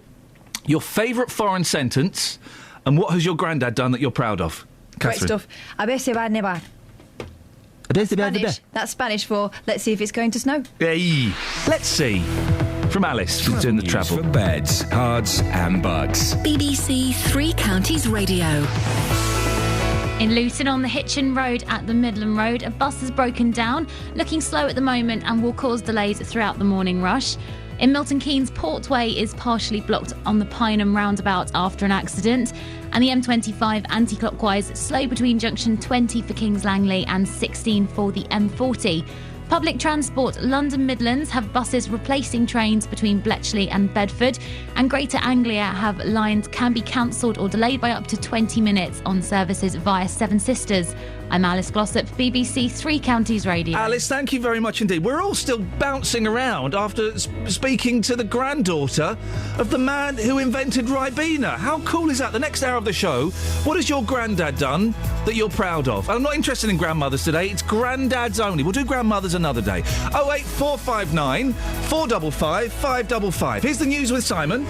your favourite foreign sentence, and what has your granddad done that you're proud of, Catherine? Great stuff. A ver si va a nevar. Spanish. That's Spanish for let's see if it's going to snow. Hey, let's see. From Alice, who's doing the travel. For beds, cards and bugs. BBC Three Counties Radio. In Luton on the Hitchin Road at the Midland Road, a bus has broken down, looking slow at the moment and will cause delays throughout the morning rush. In Milton Keynes, Portway is partially blocked on the Pineham roundabout after an accident. And the M25 anti-clockwise slow between junction 20 for Kings Langley and 16 for the M40. Public transport, London Midlands have buses replacing trains between Bletchley and Bedford, and Greater Anglia have lines can be cancelled or delayed by up to 20 minutes on services via Seven Sisters. I'm Alice Glossop, BBC Three Counties Radio. Alice, thank you very much indeed. We're all still bouncing around after speaking to the granddaughter of the man who invented Ribena. How cool is that? The next hour of the show, what has your granddad done that you're proud of? I'm not interested in grandmothers today. It's granddads only. We'll do grandmothers another day. 08459 455 555. Here's the news with Simon.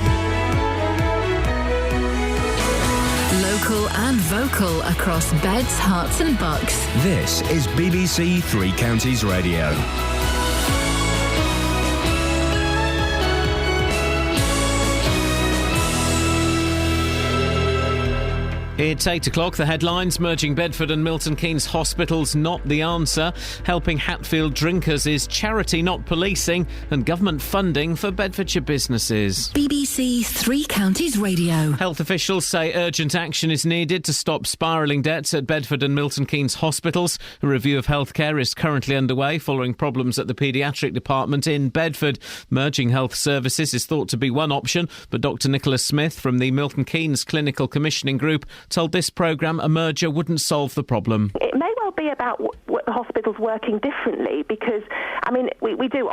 Local and vocal across beds, hearts and bucks. This is BBC Three Counties Radio. It's 8 o'clock. The headlines: merging Bedford and Milton Keynes hospitals not the answer. Helping Hatfield drinkers is charity, not policing. And government funding for Bedfordshire businesses. BBC Three Counties Radio. Health officials say urgent action is needed to stop spiralling debts at Bedford and Milton Keynes hospitals. A review of healthcare is currently underway following problems at the paediatric department in Bedford. Merging health services is thought to be one option, but Dr Nicholas Smith from the Milton Keynes Clinical Commissioning Group told this programme a merger wouldn't solve the problem. It may well be about what the hospital's working differently, because, I mean, we do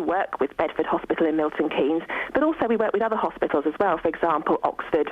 work with Bedford Hospital in Milton Keynes, but also we work with other hospitals as well, for example, Oxford,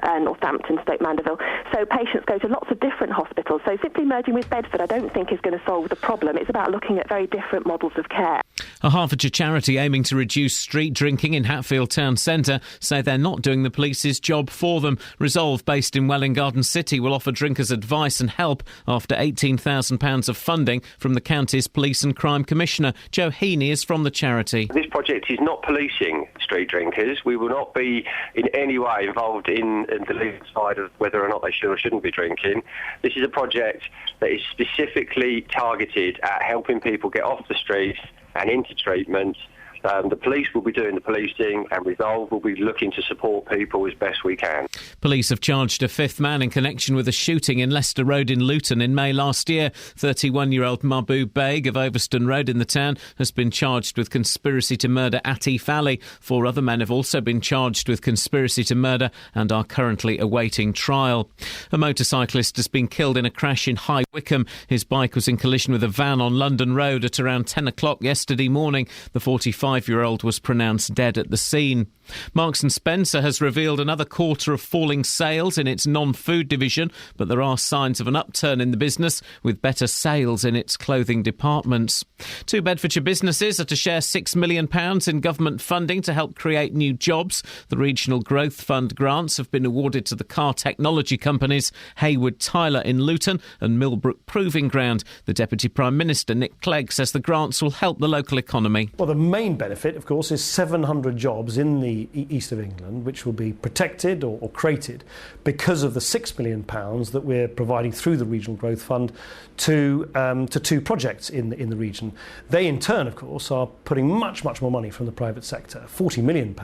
Northampton, Stoke Mandeville. So patients go to lots of different hospitals. So simply merging with Bedford I don't think is going to solve the problem. It's about looking at very different models of care. A Hertfordshire charity aiming to reduce street drinking in Hatfield town centre say they're not doing the police's job for them. Resolve, based in Welwyn Garden City, will offer drinkers advice and help after £18,000 of funding from the county's Police and Crime Commissioner. Joe Heaney is from the charity. This project is not policing street drinkers. We will not be in any way involved in the legal side of whether or not they should or shouldn't be drinking. This is a project that is specifically targeted at helping people get off the streets and into treatment. The police will be doing the policing, and Resolve will be looking to support people as best we can. Police have charged a fifth man in connection with a shooting in Leicester Road in Luton in May last year. 31-year-old Mahbub Beg of Overston Road in the town has been charged with conspiracy to murder Atif Ali. 4 other men have also been charged with conspiracy to murder and are currently awaiting trial. A motorcyclist has been killed in a crash in High Wycombe. His bike was in collision with a van on London Road at around 10 o'clock yesterday morning. The 45-year-old was pronounced dead at the scene. Marks & Spencer has revealed another quarter of falling sales in its non-food division, but there are signs of an upturn in the business with better sales in its clothing departments. 2 Bedfordshire businesses are to share £6 million in government funding to help create new jobs. The Regional Growth Fund grants have been awarded to the car technology companies Hayward Tyler in Luton and Millbrook Proving Ground. The Deputy Prime Minister, Nick Clegg, says the grants will help the local economy. Well, the main benefit, of course, is 700 jobs in the east of England, which will be protected or created because of the £6 million that we're providing through the Regional Growth Fund to 2 projects in the region. They, in turn, of course, are putting much more money from the private sector, £40 million,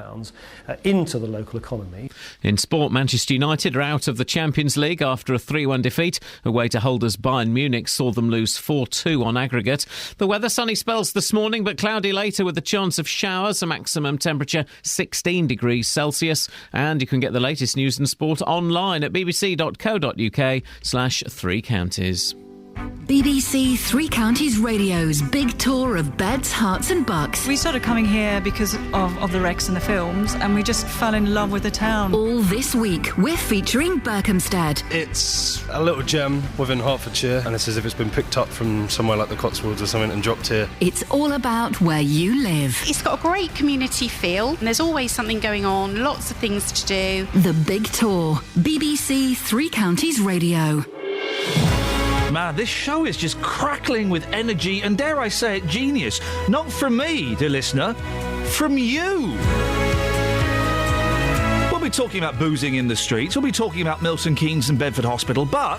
into the local economy. In sport, Manchester United are out of the Champions League after a 3-1 defeat. Away to holders Bayern Munich saw them lose 4-2 on aggregate. The weather: sunny spells this morning, but cloudy later with a chance of showers. A maximum temperature 16 degrees Celsius. And you can get the latest news and sport online at bbc.co.uk/3 counties. BBC Three Counties Radio's big tour of beds, hearts and bucks. We started coming here because of the wrecks and the films, and we just fell in love with the town. All this week, we're featuring Berkhamsted. It's a little gem within Hertfordshire, and it's as if it's been picked up from somewhere like the Cotswolds or something and dropped here. It's all about where you live. It's got a great community feel, and there's always something going on, lots of things to do. The Big Tour. BBC Three Counties Radio. Man, this show is just crackling with energy and, dare I say it, genius. Not from me, dear listener, from you. We'll be talking about boozing in the streets. We'll be talking about Milton Keynes and Bedford Hospital. But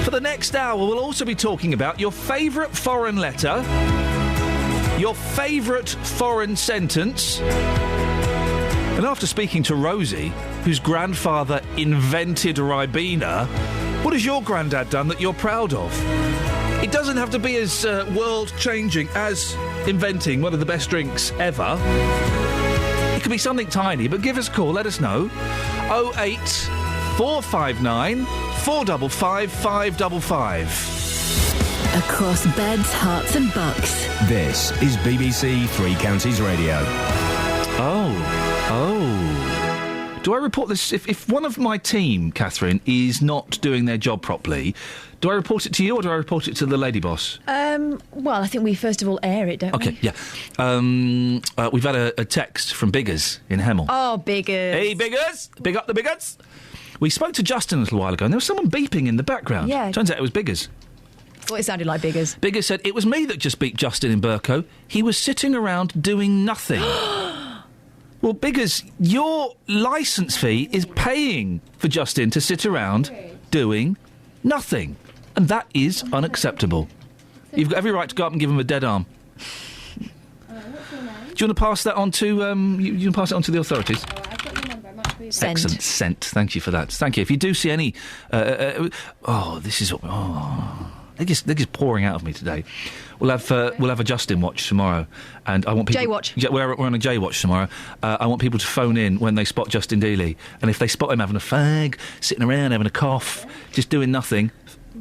for the next hour, we'll also be talking about your favourite foreign letter, your favourite foreign sentence. And after speaking to Rosie, whose grandfather invented Ribena, what has your granddad done that you're proud of? It doesn't have to be as world-changing as inventing one of the best drinks ever. It could be something tiny, but give us a call, let us know. 08 459 455 555. Across beds, hearts and bucks. This is BBC Three Counties Radio. Oh. Do I report this? If one of my team, Catherine, is not doing their job properly, do I report it to you or do I report it to the lady boss? Well, I think we first of all air it, don't we? Okay, yeah. We've had a text from Biggers in Hemel. Oh, Biggers. Hey, Biggers! Big up the Biggers! We spoke to Justin a little while ago and there was someone beeping in the background. Yeah. Turns out it was Biggers. Well, it sounded like Biggers. Biggers said, it was me that just beeped Justin in Burco. He was sitting around doing nothing. Well, because your licence fee is paying for Justin to sit around doing nothing. And that is unacceptable. You've got every right to go up and give him a dead arm. Do you want to pass that on to you can pass it on to the authorities? I've got your number. Excellent. Sent. Thank you for that. Thank you. If you do see any... this is... they're just pouring out of me today. We'll have a Justin watch tomorrow, and I want people... J-watch. Yeah, we're on a J-watch tomorrow. I want people to phone in when they spot Justin Dealey, and if they spot him having a fag, sitting around having a cough, just doing nothing...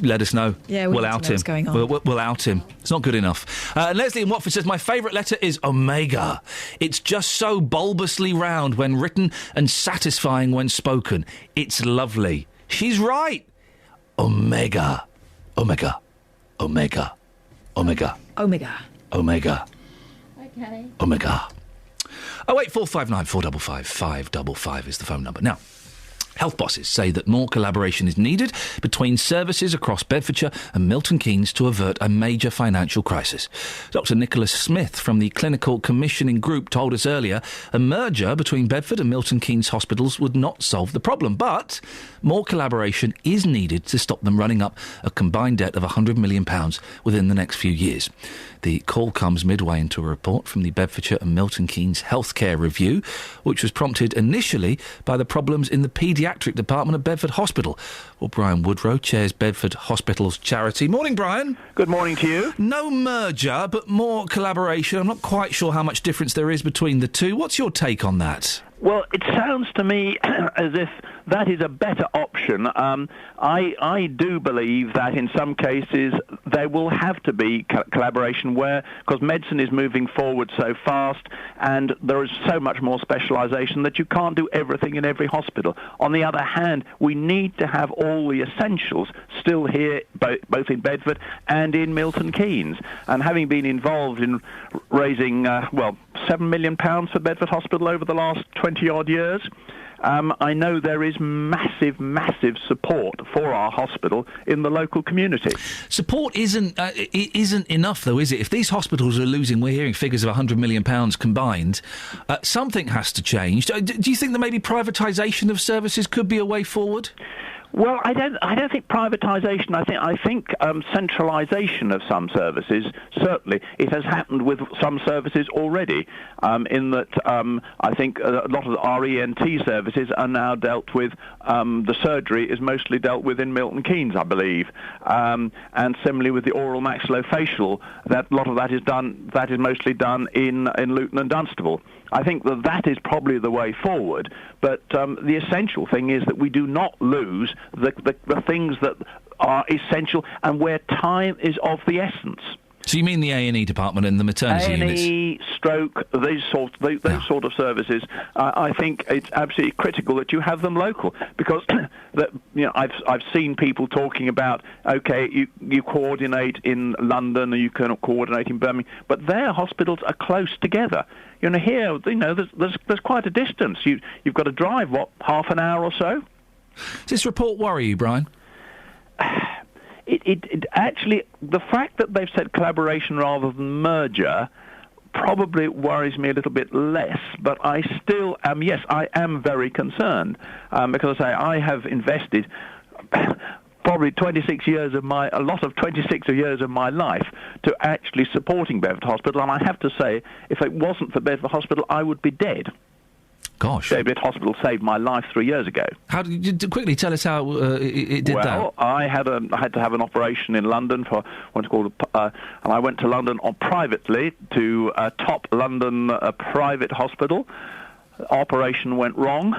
Let us know. Yeah, we'll need out to know him. what's going on. We'll out him. It's not good enough. Leslie in Watford says, my favourite letter is Omega. It's just so bulbously round when written and satisfying when spoken. It's lovely. She's right. Omega. Omega. Omega. Omega. Omega. Omega. Okay. Omega. 08459 455 555 is the phone number. Now, health bosses say that more collaboration is needed between services across Bedfordshire and Milton Keynes to avert a major financial crisis. Dr Nicholas Smith from the Clinical Commissioning Group told us earlier a merger between Bedford and Milton Keynes hospitals would not solve the problem, but more collaboration is needed to stop them running up a combined debt of £100 million within the next few years. The call comes midway into a report from the Bedfordshire and Milton Keynes Healthcare Review, which was prompted initially by the problems in the paediatric department at Bedford Hospital. Well, Brian Woodrow chairs Bedford Hospital's charity. Morning, Brian. Good morning to you. No merger, but more collaboration. I'm not quite sure how much difference there is between the two. What's your take on that? Well, it sounds to me as if that is a better option. I do believe that in some cases there will have to be collaboration because medicine is moving forward so fast and there is so much more specialisation that you can't do everything in every hospital. On the other hand, we need to have all the essentials still here, both in Bedford and in Milton Keynes. And having been involved in raising, £7 million for Bedford Hospital over the last 20-odd years, I know there is massive support for our hospital in the local community. Support isn't enough, though, is it? If these hospitals are losing, we're hearing figures of £100 million combined, something has to change. Do you think that maybe privatisation of services could be a way forward? Well, I don't think privatisation. I think centralisation of some services. Certainly, it has happened with some services already. In that, I think a lot of our ENT services are now dealt with. The surgery is mostly dealt with in Milton Keynes, I believe, and similarly with the oral maxillofacial. That a lot of that is done. That is mostly done in Luton and Dunstable. I think that is probably the way forward. But the essential thing is that we do not lose the things that are essential and where time is of the essence. So you mean the A&E department and the maternity units? A&E, stroke, those sort of services. I think it's absolutely critical that you have them local because I've seen people talking about you coordinate in London or you can coordinate in Birmingham, but their hospitals are close together. Here, there's quite a distance. You've got to drive half an hour or so. Does this report worry you, Brian? It actually, the fact that they've said collaboration rather than merger probably worries me a little bit less, but I still am, I am very concerned, because I have invested probably 26 years of my life to actually supporting Bedford Hospital, and I have to say, if it wasn't for Bedford Hospital, I would be dead. Gosh. Bedford Hospital saved my life 3 years ago. How did you quickly tell us how it did that? Well, I had to have an operation in London for what's called, and I went to London privately to a top London private hospital. Operation went wrong.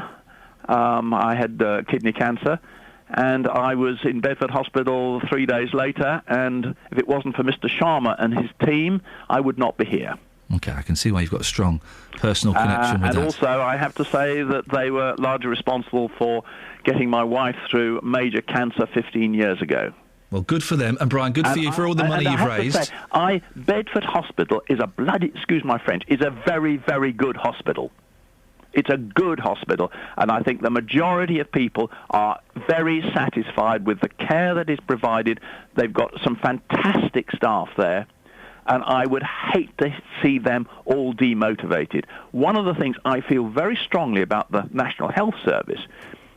I had kidney cancer. And I was in Bedford Hospital 3 days later, and if it wasn't for Mr. Sharma and his team, I would not be here. OK, I can see why you've got a strong personal connection with that. And also, I have to say that they were largely responsible for getting my wife through major cancer 15 years ago. Well, good for them. And, Brian, good for you for all the money you've raised. To say, Bedford Hospital is excuse my French, is a very, very good hospital. It's a good hospital, and I think the majority of people are very satisfied with the care that is provided. They've got some fantastic staff there. and I would hate to see them all demotivated. One of the things I feel very strongly about the National Health Service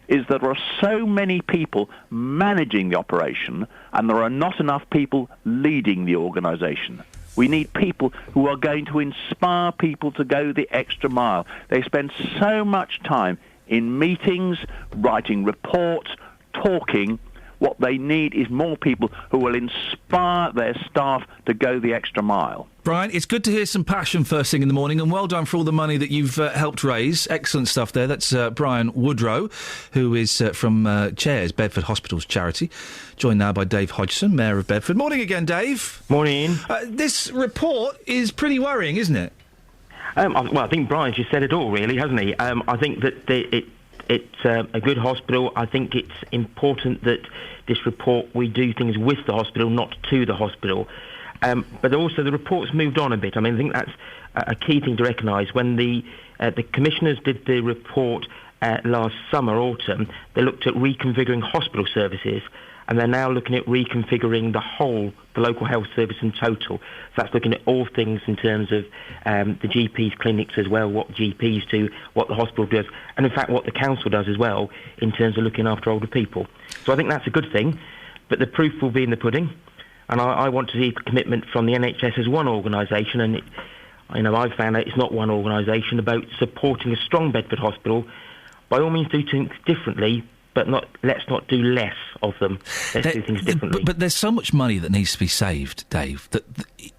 is that there are so many people managing the operation and there are not enough people leading the organisation. We need people who are going to inspire people to go the extra mile. They spend so much time in meetings, writing reports, talking. What they need is more people who will inspire their staff to go the extra mile. Brian, it's good to hear some passion first thing in the morning, and well done for all the money that you've helped raise. Excellent stuff there. That's Brian Woodrow, who is from Chairs, Bedford Hospital's charity. Joined now by Dave Hodgson, Mayor of Bedford. Morning again, Dave. Morning. This report is pretty worrying, isn't it? Well, I think Brian's just said it all, really, hasn't he? I think that it's a good hospital. I think it's important that this report, we do things with the hospital, not to the hospital. But also the report's moved on a bit. I mean, I think that's a key thing to recognise. When the commissioners did the report last summer, autumn, they looked at reconfiguring hospital services, and they're now looking at reconfiguring the local health service in total. So that's looking at all things in terms of the GP's clinics as well, what GPs do, what the hospital does, and in fact what the council does as well in terms of looking after older people. So I think that's a good thing, but the proof will be in the pudding. And I want to see commitment from the NHS as one organisation, and I've found out it's not one organisation, about supporting a strong Bedford hospital. By all means, do things differently, but let's not do less of them. Let's do things differently. But there's so much money that needs to be saved, Dave, that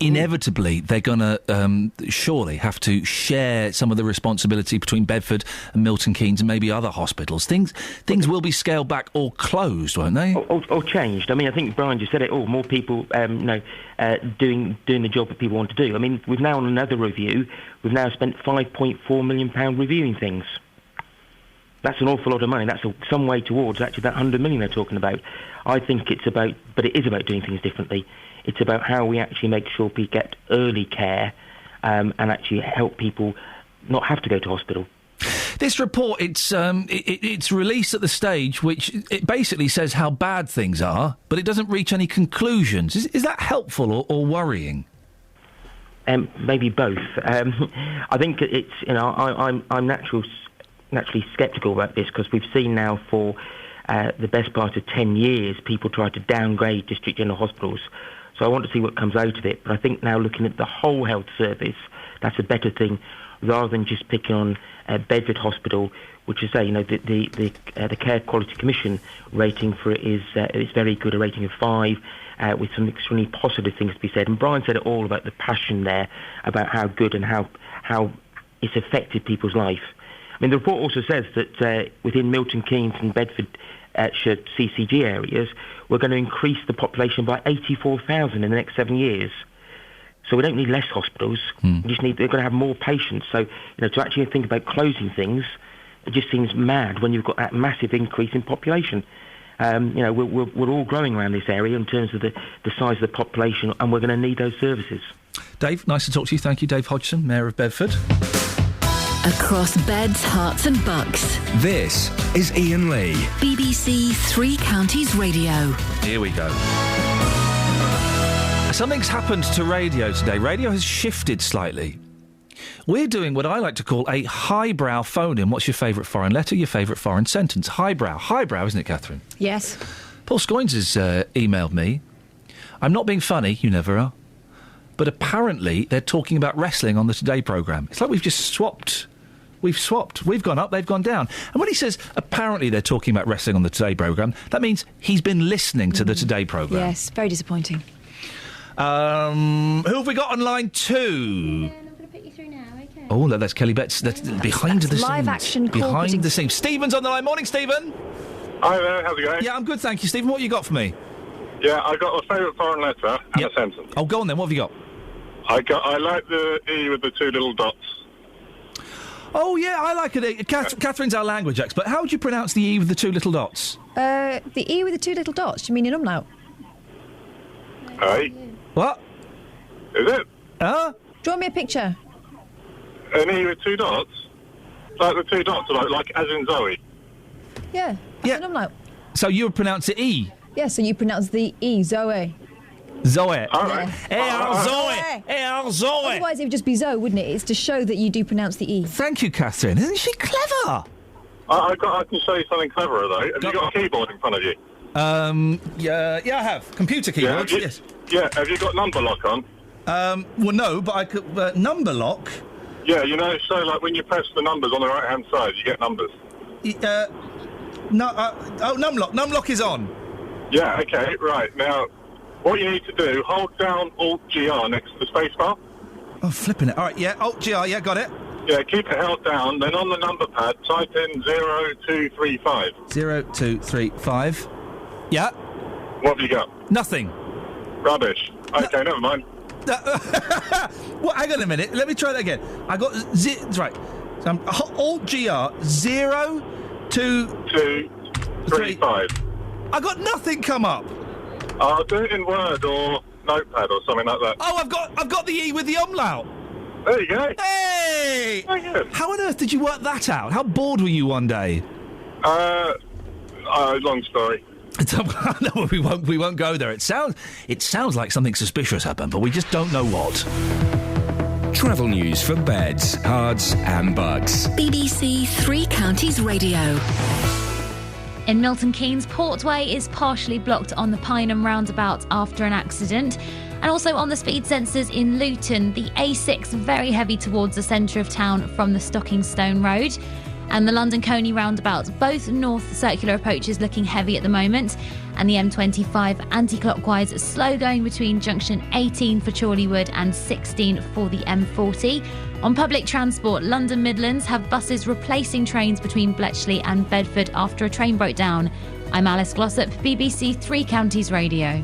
inevitably they're going to surely have to share some of the responsibility between Bedford and Milton Keynes and maybe other hospitals. Things will be scaled back or closed, won't they? Or changed. I mean, I think Brian just said it all. More people, doing the job that people want to do. I mean, we've now on another review. We've now spent £5.4 million reviewing things. That's an awful lot of money. That's some way towards actually that 100 million they're talking about. I think it is about doing things differently. It's about how we actually make sure people get early care and actually help people not have to go to hospital. This report, it's released at the stage which it basically says how bad things are, but it doesn't reach any conclusions. Is that helpful or worrying? Maybe both. I think it's I'm naturally sceptical about this because we've seen now for the best part of 10 years people try to downgrade district general hospitals. So I want to see what comes out of it. But I think now looking at the whole health service, that's a better thing rather than just picking on Bedford Hospital, which is the Care Quality Commission rating for it is very good, a rating of 5, with some extremely positive things to be said. And Brian said it all about the passion there, about how good and how it's affected people's life. I mean, the report also says that within Milton Keynes and Bedfordshire CCG areas, we're going to increase the population by 84,000 in the next 7 years. So we don't need less hospitals. We just need. They're going to have more patients. So to actually think about closing things, it just seems mad when you've got that massive increase in population. We're all growing around this area in terms of the size of the population, and we're going to need those services. Dave, nice to talk to you. Thank you, Dave Hodgson, Mayor of Bedford. Across beds, hearts and bucks. This is Iain Lee. BBC Three Counties Radio. Here we go. Something's happened to radio today. Radio has shifted slightly. We're doing what I like to call a highbrow phone-in. What's your favourite foreign letter, your favourite foreign sentence? Highbrow. Highbrow, isn't it, Catherine? Yes. Paul Scoins has emailed me. I'm not being funny, you never are. But apparently they're talking about wrestling on the Today programme. It's like we've just swapped. We've swapped. We've gone up, they've gone down. And when he saes, apparently they're talking about wrestling on the Today programme, that means he's been listening to the Today programme. Yes, very disappointing. Who have we got on line 2? I'm going to put you through now, OK? Oh, that's Kelly Betts. That's behind the scenes. Live action call behind putting... the scenes. Stephen's on the line. Morning, Stephen. Hi there, how's it going? Yeah, I'm good, thank you, Stephen. What you got for me? Yeah, I got a favourite foreign letter and a sentence. Oh, go on then. What have you got? I like the E with the 2 little dots. Oh, yeah, I like it. Catherine's our language expert. How would you pronounce the E with the 2 little dots? The E with the 2 little dots. Do you mean an umlaut? Hey. What? Is it? Draw me a picture. An E with 2 dots? Like the 2 dots, like as in Zoe? Yeah, that's an umlaut. So you would pronounce it E? Yeah, so you pronounce the E, Zoe. Zoe. All right. Zoe. Otherwise, it would just be Zoe, wouldn't it? It's to show that you do pronounce the E. Thank you, Catherine. Isn't she clever? I can show you something cleverer, though. Have you got a keyboard in front of you? Yeah, I have. Computer keyboard, yes. Yeah, have you got number lock on? Well, no, but I could... number lock? Yeah, so, like, when you press the numbers on the right-hand side, you get numbers. Numlock. Numlock is on. Yeah, okay, right. Now, what you need to do, hold down Alt-GR next to the spacebar. Oh, flipping it. All right, yeah, Alt-GR, yeah, got it. Yeah, keep it held down, then on the number pad, type in 0235. 0235. Yeah. What have you got? Nothing. Rubbish. Okay, never mind. Well, hang on a minute. Let me try that again. I got right. So Alt-GR 0235. I got nothing come up. I'll do it in Word or Notepad or something like that. Oh, I've got the E with the umlaut. There you go. Hey! How on earth did you work that out? How bored were you one day? Long story. No, we won't go there. It sounds like something suspicious happened, but we just don't know what. Travel news for beds, cards and bugs. BBC Three Counties Radio. In Milton Keynes, Portway is partially blocked on the Pineham roundabout after an accident. And also on the speed sensors in Luton, the A6 very heavy towards the centre of town from the Stockingstone Road. And the London Coney roundabout, both north circular approaches looking heavy at the moment. And the M25 anti-clockwise slow going between junction 18 for Chorleywood and 16 for the M40. On public transport, London Midlands have buses replacing trains between Bletchley and Bedford after a train broke down. I'm Alice Glossop, BBC Three Counties Radio.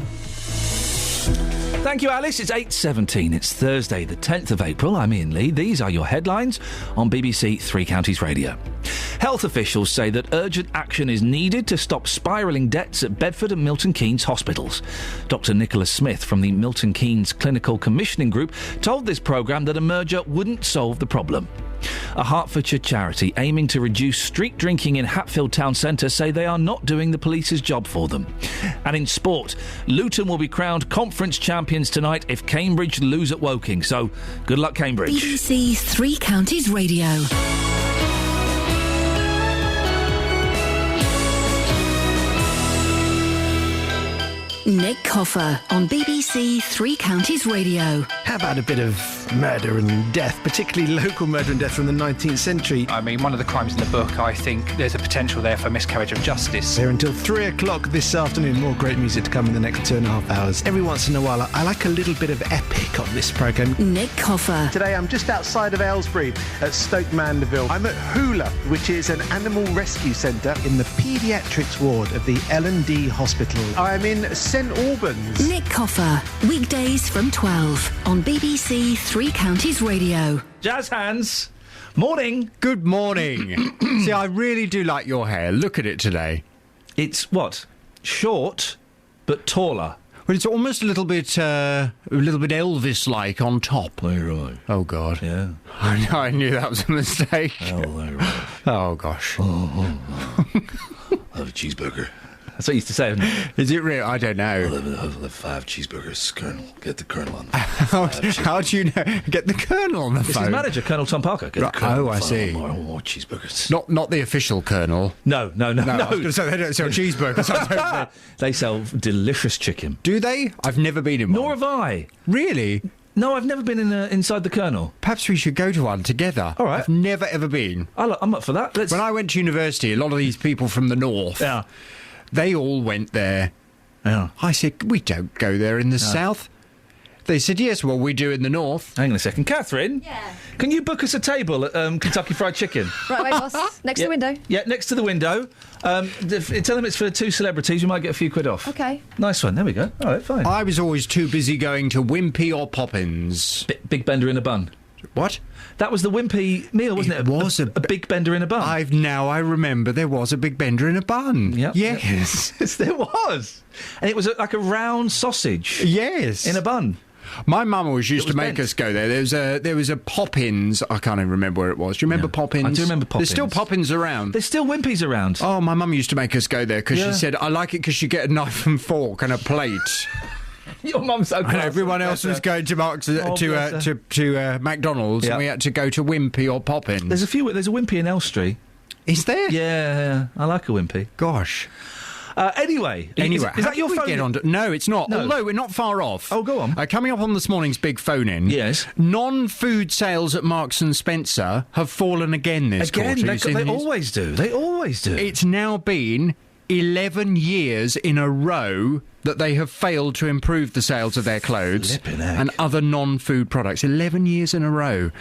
Thank you, Alice. It's 8:17. It's Thursday, the 10th of April. I'm Iain Lee. These are your headlines on BBC Three Counties Radio. Health officials say that urgent action is needed to stop spiralling debts at Bedford and Milton Keynes hospitals. Dr Nicholas Smith from the Milton Keynes Clinical Commissioning Group told this programme that a merger wouldn't solve the problem. A Hertfordshire charity aiming to reduce street drinking in Hatfield town centre say they are not doing the police's job for them. And in sport, Luton will be crowned conference champions tonight if Cambridge lose at Woking. So, good luck, Cambridge. BBC Three Counties Radio. Nick Coffer on BBC Three Counties Radio. How about a bit of murder and death, particularly local murder and death from the 19th century? I mean, one of the crimes in the book, I think there's a potential there for miscarriage of justice. Here until 3 o'clock this afternoon. More great music to come in the next 2.5 hours. Every once in a while, I like a little bit of epic on this programme. Nick Coffer. Today, I'm just outside of Aylesbury at Stoke Mandeville. I'm at Hula, which is an animal rescue centre in the paediatrics ward of the L&D Hospital. I'm in St Albans. Nick Coffer, weekdays from 12 on BBC Three Counties Radio. Jazz hands. Morning. Good morning. See, I really do like your hair. Look at it today. It's what? Short, but taller. Well, it's almost a little bit Elvis-like on top. Oh, right. Oh, God. Yeah. I knew that was a mistake. Oh, right. Oh, gosh. I'll have a cheeseburger. That's what you used to say, isn't it? Is it real? I don't know. I'll have 5 cheeseburgers, Colonel. Get the Colonel on. How do you know? Get the Colonel on the phone. It's his manager, Colonel Tom Parker. Get the Colonel I see. More cheeseburgers. Not the official Colonel. No. I was going to say, they don't sell cheeseburgers. They sell delicious chicken. Do they? I've never been in one. Nor have I. Really? No, I've never been inside the Colonel. Perhaps we should go to one together. All right. I've never, ever been. I'm up for that. When I went to university, a lot of these people from the north... Yeah. They all went there. Yeah. I said, we don't go there in the south. They said, yes, well, we do in the north. Hang on a second. Catherine? Yeah. Can you book us a table at Kentucky Fried Chicken? Right away, boss. Next to the window. Yeah, next to the window. Tell them it's for 2 celebrities. We might get a few quid off. Okay. Nice one. There we go. All right, fine. I was always too busy going to Wimpy or Poppins. Big Bender in a bun. What? That was the Wimpy meal, wasn't it? It was a Big Bender in a bun. I remember there was a Big Bender in a bun. Yep. Yes. Yes, there was. And it was like a round sausage. Yes. In a bun. My mum always used to make us go there. There was a Poppins. I can't even remember where it was. Do you remember Poppins? I do remember Poppins. There's still Poppins around. There's still Wimpys around. Oh, my mum used to make us go there because she said, I like it because you get a knife and fork and a plate. Your mum's so And everyone else was going to McDonald's, and we had to go to Wimpy or Poppins. There's a Wimpy in Elstree. Is there? Yeah, I like a Wimpy. Gosh. Anyway, is that your phone? No, it's not. No. Although we're not far off. Oh, go on. Coming up on this morning's big phone-in. Yes. Non-food sales at Marks and Spencer have fallen again this quarter. They always do. They always do. It's now been 11 years in a row that they have failed to improve the sales of their clothes and other non-food products. 11 years in a row.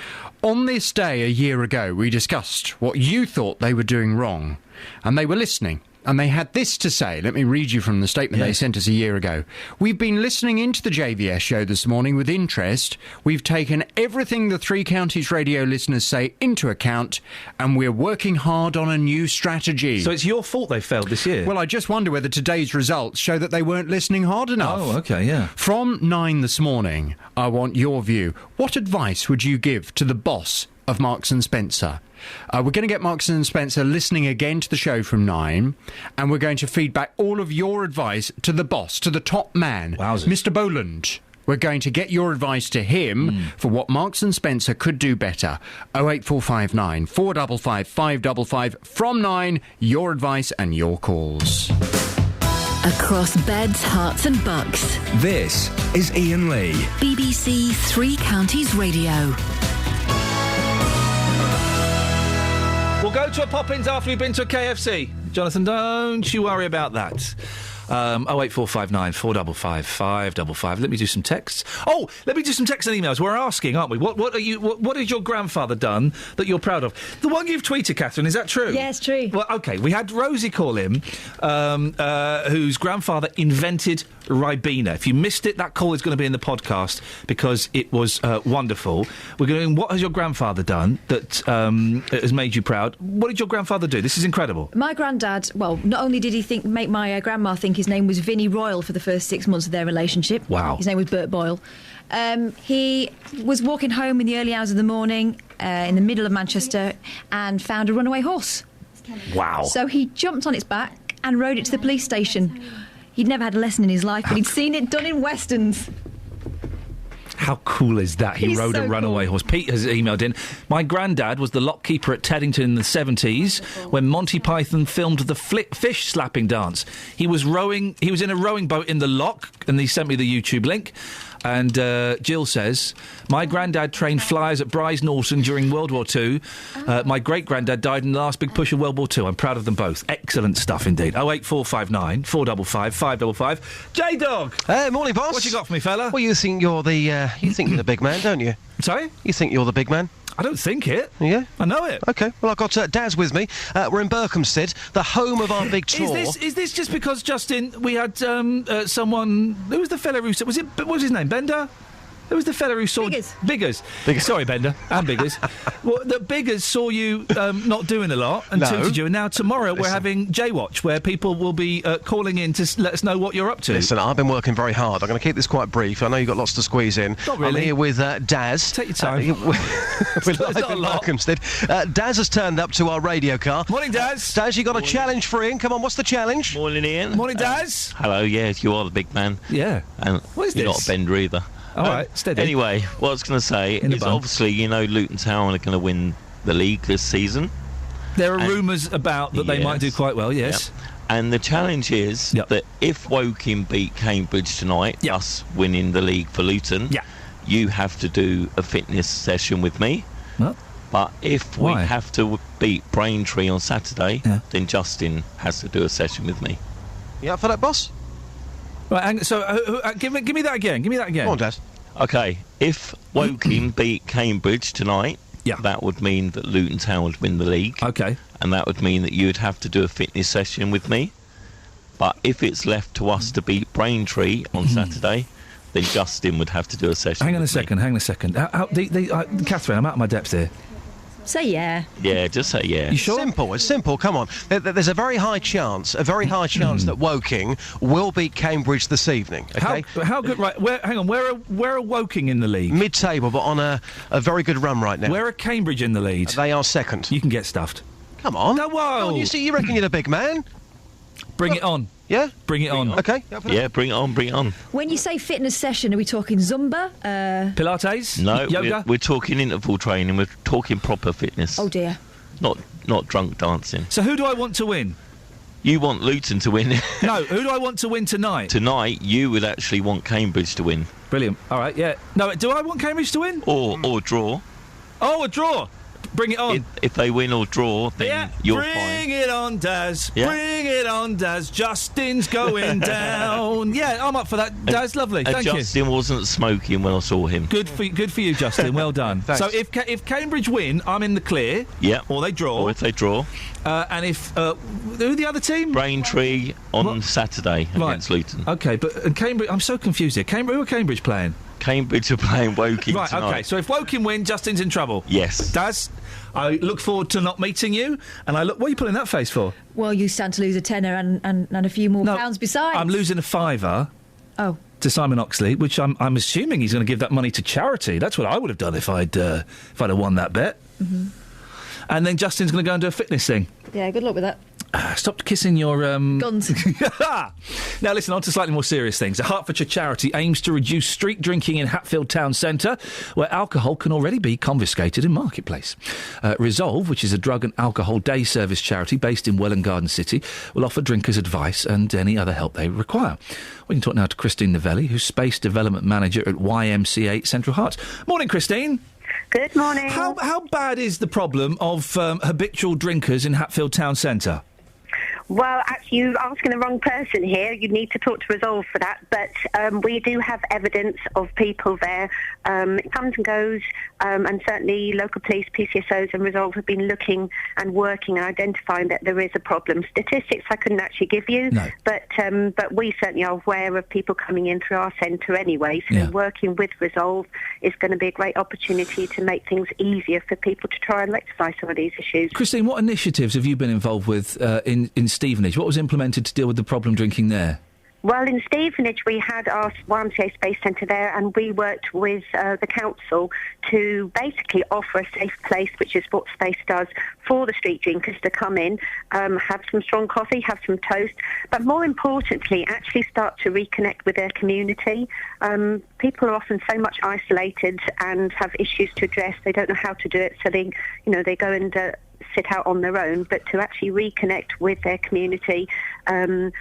On this day a year ago, we discussed what you thought they were doing wrong, and they were listening. And they had this to say. Let me read you from the statement they sent us a year ago. We've been listening into the JVS show this morning with interest. We've taken everything the Three Counties radio listeners say into account, and we're working hard on a new strategy. So it's your fault they failed this year? Well, I just wonder whether today's results show that they weren't listening hard enough. Oh, OK, yeah. From 9 this morning, I want your view. What advice would you give to the boss of Marks and Spencer? We're going to get Marks and Spencer listening again to the show from 9, and we're going to feed back all of your advice to the boss, to the top man, Mr. Boland. We're going to get your advice to him for what Marks and Spencer could do better. 08459 455 555. From 9, your advice and your calls. Across beds, hearts and bucks. This is Iain Lee. BBC Three Counties Radio. We'll go to a Poppins after we've been to a KFC. Jonathan, don't you worry about that. 08459 455 555. Let me do some texts. Oh, let me do some texts and emails. We're asking, aren't we? What has your grandfather done that you're proud of? The one you've tweeted, Catherine, is that true? Yeah, it's true. Well, OK, we had Rosie call him, whose grandfather invented Ribena. If you missed it, that call is going to be in the podcast because it was wonderful. We're going, what has your grandfather done that has made you proud? What did your grandfather do? This is incredible. My granddad, well, not only did he make my grandma think his name was Vinnie Royal for the first 6 months of their relationship. Wow. His name was Bert Boyle. He was walking home in the early hours of the morning in the middle of Manchester and found a runaway horse. Wow. So he jumped on its back and rode it to the police station. He'd never had a lesson in his life, but he'd seen it done in westerns. How cool is that? He rode a runaway horse. Pete has emailed in. My granddad was the lockkeeper at Teddington in the 70s when Monty Python filmed the fish slapping dance. He was in a rowing boat in the lock, and he sent me the YouTube link. And Jill says, my granddad trained flyers at Bryce Norton during World War II. My great-granddad died in the last big push of World War II. I'm proud of them both. Excellent stuff indeed. 08459 455 555. J-Dog! Hey, morning, boss. What you got for me, fella? Well, you think you're the big man, don't you? Sorry? You think you're the big man? I don't think it. Yeah? I know it. OK. Well, I've got Daz with me. We're in Berkhamsted, the home of our big tour. Is this just because, Justin, we had someone... Who was the fella who said... What was his name? Bender? Who was the fella who saw... Biggers. Sorry, Bender. And Biggers. Well, the Biggers saw you not doing a lot and tooted you, and now tomorrow we're having J-Watch, where people will be calling in to let us know what you're up to. Listen, I've been working very hard. I'm going to keep this quite brief. I know you've got lots to squeeze in. Not really. I'm here with Daz. Take your time. We're live in Berkhamsted. Daz has turned up to our radio car. Morning, Daz. Daz, you got a challenge for Ian. Come on, what's the challenge? Morning, Ian. Morning, Daz. Hello, yes, you are the big man. Yeah. And what is you're this? not a bender either. All right, steady. Anyway, what I was going to say is obviously, Luton Town are going to win the league this season. There are rumours about that they might do quite well, yes. Yep. And the challenge is that if Woking beat Cambridge tonight, us winning the league for Luton, you have to do a fitness session with me. What? But if we have to beat Braintree on Saturday, then Justin has to do a session with me. You up for that, boss? Right, so give me that again. Give me that again. Come on, Daz. OK, if Woking beat Cambridge tonight, that would mean that Luton Town would win the league. OK. And that would mean that you would have to do a fitness session with me. But if it's left to us to beat Braintree on Saturday, then Justin would have to do a session. Hang on a second. Catherine, I'm out of my depth here. Say yeah. Yeah, just say yeah. You sure? It's simple. Come on. There's a very high chance that Woking will beat Cambridge this evening. Okay. How good? Right. Hang on. Where are Woking in the league? Mid-table, but on a very good run right now. Where are Cambridge in the lead? They are second. You can get stuffed. Come on. No, whoa. You reckon you're the big man? Bring it on. Yeah? Bring it on. Okay. Yeah, bring it on, bring it on. When you say fitness session, are we talking Zumba? Pilates? No, yoga? We're talking interval training. We're talking proper fitness. Oh, dear. Not drunk dancing. So who do I want to win? You want Luton to win. No, who do I want to win tonight? Tonight, you would actually want Cambridge to win. Brilliant. All right, yeah. No, do I want Cambridge to win? Or draw. Oh, a draw. Bring it on. If they win or draw, then you're fine. Bring it on, Daz. Yeah. Bring it on, Daz. Justin's going down. Yeah, I'm up for that, Daz. Lovely. Thank you. Justin wasn't smoking when I saw him. Good for you, Justin. Well done. Thanks. So if Cambridge win, I'm in the clear. Yeah. Or they draw. Or if they draw. And if who the other team? Braintree on Saturday against Luton. Okay, but Cambridge. I'm so confused here. Who are Cambridge playing? Cambridge are playing Woking Right. tonight. Okay. So if Woking win, Justin's in trouble. Yes. Daz, I look forward to not meeting you. And what are you putting that face for? Well, you stand to lose a tenner and a few more pounds besides. I'm losing a £5. Oh. To Simon Oxley, which I'm assuming he's going to give that money to charity. That's what I would have done if I'd have won that bet. Mm-hmm. And then Justin's going to go and do a fitness thing. Yeah, good luck with that. Stop kissing your... Guns. Now, listen, on to slightly more serious things. A Hertfordshire charity aims to reduce street drinking in Hatfield town centre, where alcohol can already be confiscated in Marketplace. Resolve, which is a drug and alcohol day service charity based in Welwyn Garden City, will offer drinkers advice and any other help they require. We can talk now to Christine Novelli, who's Space Development Manager at YMCA Central Hearts. Morning, Christine. Good morning. How bad is the problem of habitual drinkers in Hatfield town centre? Well, actually, you're asking the wrong person here. You need to talk to Resolve for that. But we do have evidence of people there. It comes and goes, and certainly local police, PCSOs and Resolve have been looking and working and identifying that there is a problem. Statistics I couldn't actually give you, but we certainly are aware of people coming in through our centre anyway. So working with Resolve is going to be a great opportunity to make things easier for people to try and rectify some of these issues. Christine, what initiatives have you been involved with in Stevenage? What was implemented to deal with the problem drinking there? Well, in Stevenage, we had our YMCA Space Centre there, and we worked with the council to basically offer a safe place, which is what Space does, for the street drinkers to come in, have some strong coffee, have some toast, but more importantly, actually start to reconnect with their community. People are often so much isolated and have issues to address. They don't know how to do it, so they go and sit out on their own, but to actually reconnect with their community, find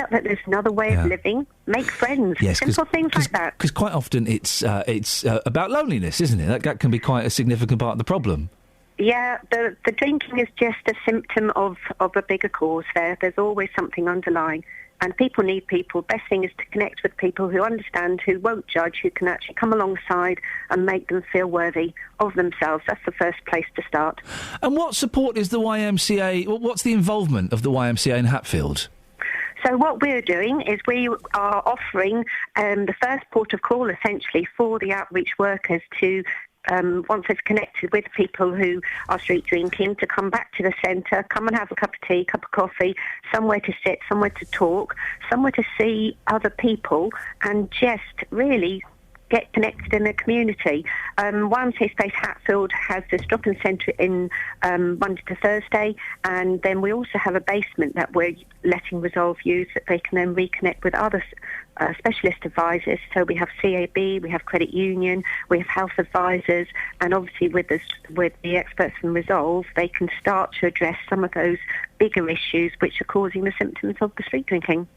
out that there's another way of living, make friends, simple things like that. Because quite often it's about loneliness, isn't it? That can be quite a significant part of the problem. Yeah, the drinking is just a symptom of a bigger cause there. There's always something underlying. And people need people. Best thing is to connect with people who understand, who won't judge, who can actually come alongside and make them feel worthy of themselves. That's the first place to start. And what support is the YMCA, what's the involvement of the YMCA in Hatfield? So what we're doing is we are offering the first port of call, essentially, for the outreach workers to once they've connected with people who are street drinking, to come back to the centre, come and have a cup of tea, cup of coffee, somewhere to sit, somewhere to talk, somewhere to see other people, and just really get connected in the community. YMCA Space Hatfield has this drop-in centre in Monday to Thursday, and then we also have a basement that we're letting Resolve use, that they can then reconnect with other specialist advisors. So we have CAB, we have credit union, we have health advisors, and obviously with the experts from Resolve, they can start to address some of those bigger issues which are causing the symptoms of the street drinking.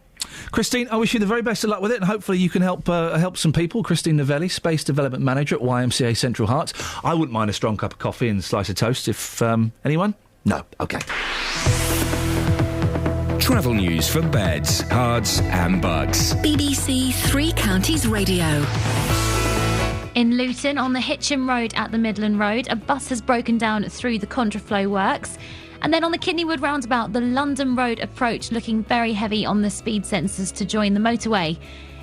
Christine, I wish you the very best of luck with it, and hopefully you can help some people. Christine Novelli, Space Development Manager at YMCA Central Hearts. I wouldn't mind a strong cup of coffee and a slice of toast if anyone? No. OK. Travel news for beds, cards and bugs. BBC Three Counties Radio. In Luton, on the Hitchin Road at the Midland Road, a bus has broken down through the contraflow works. And then on the Kidneywood roundabout, the London Road approach looking very heavy on the speed sensors to join the motorway.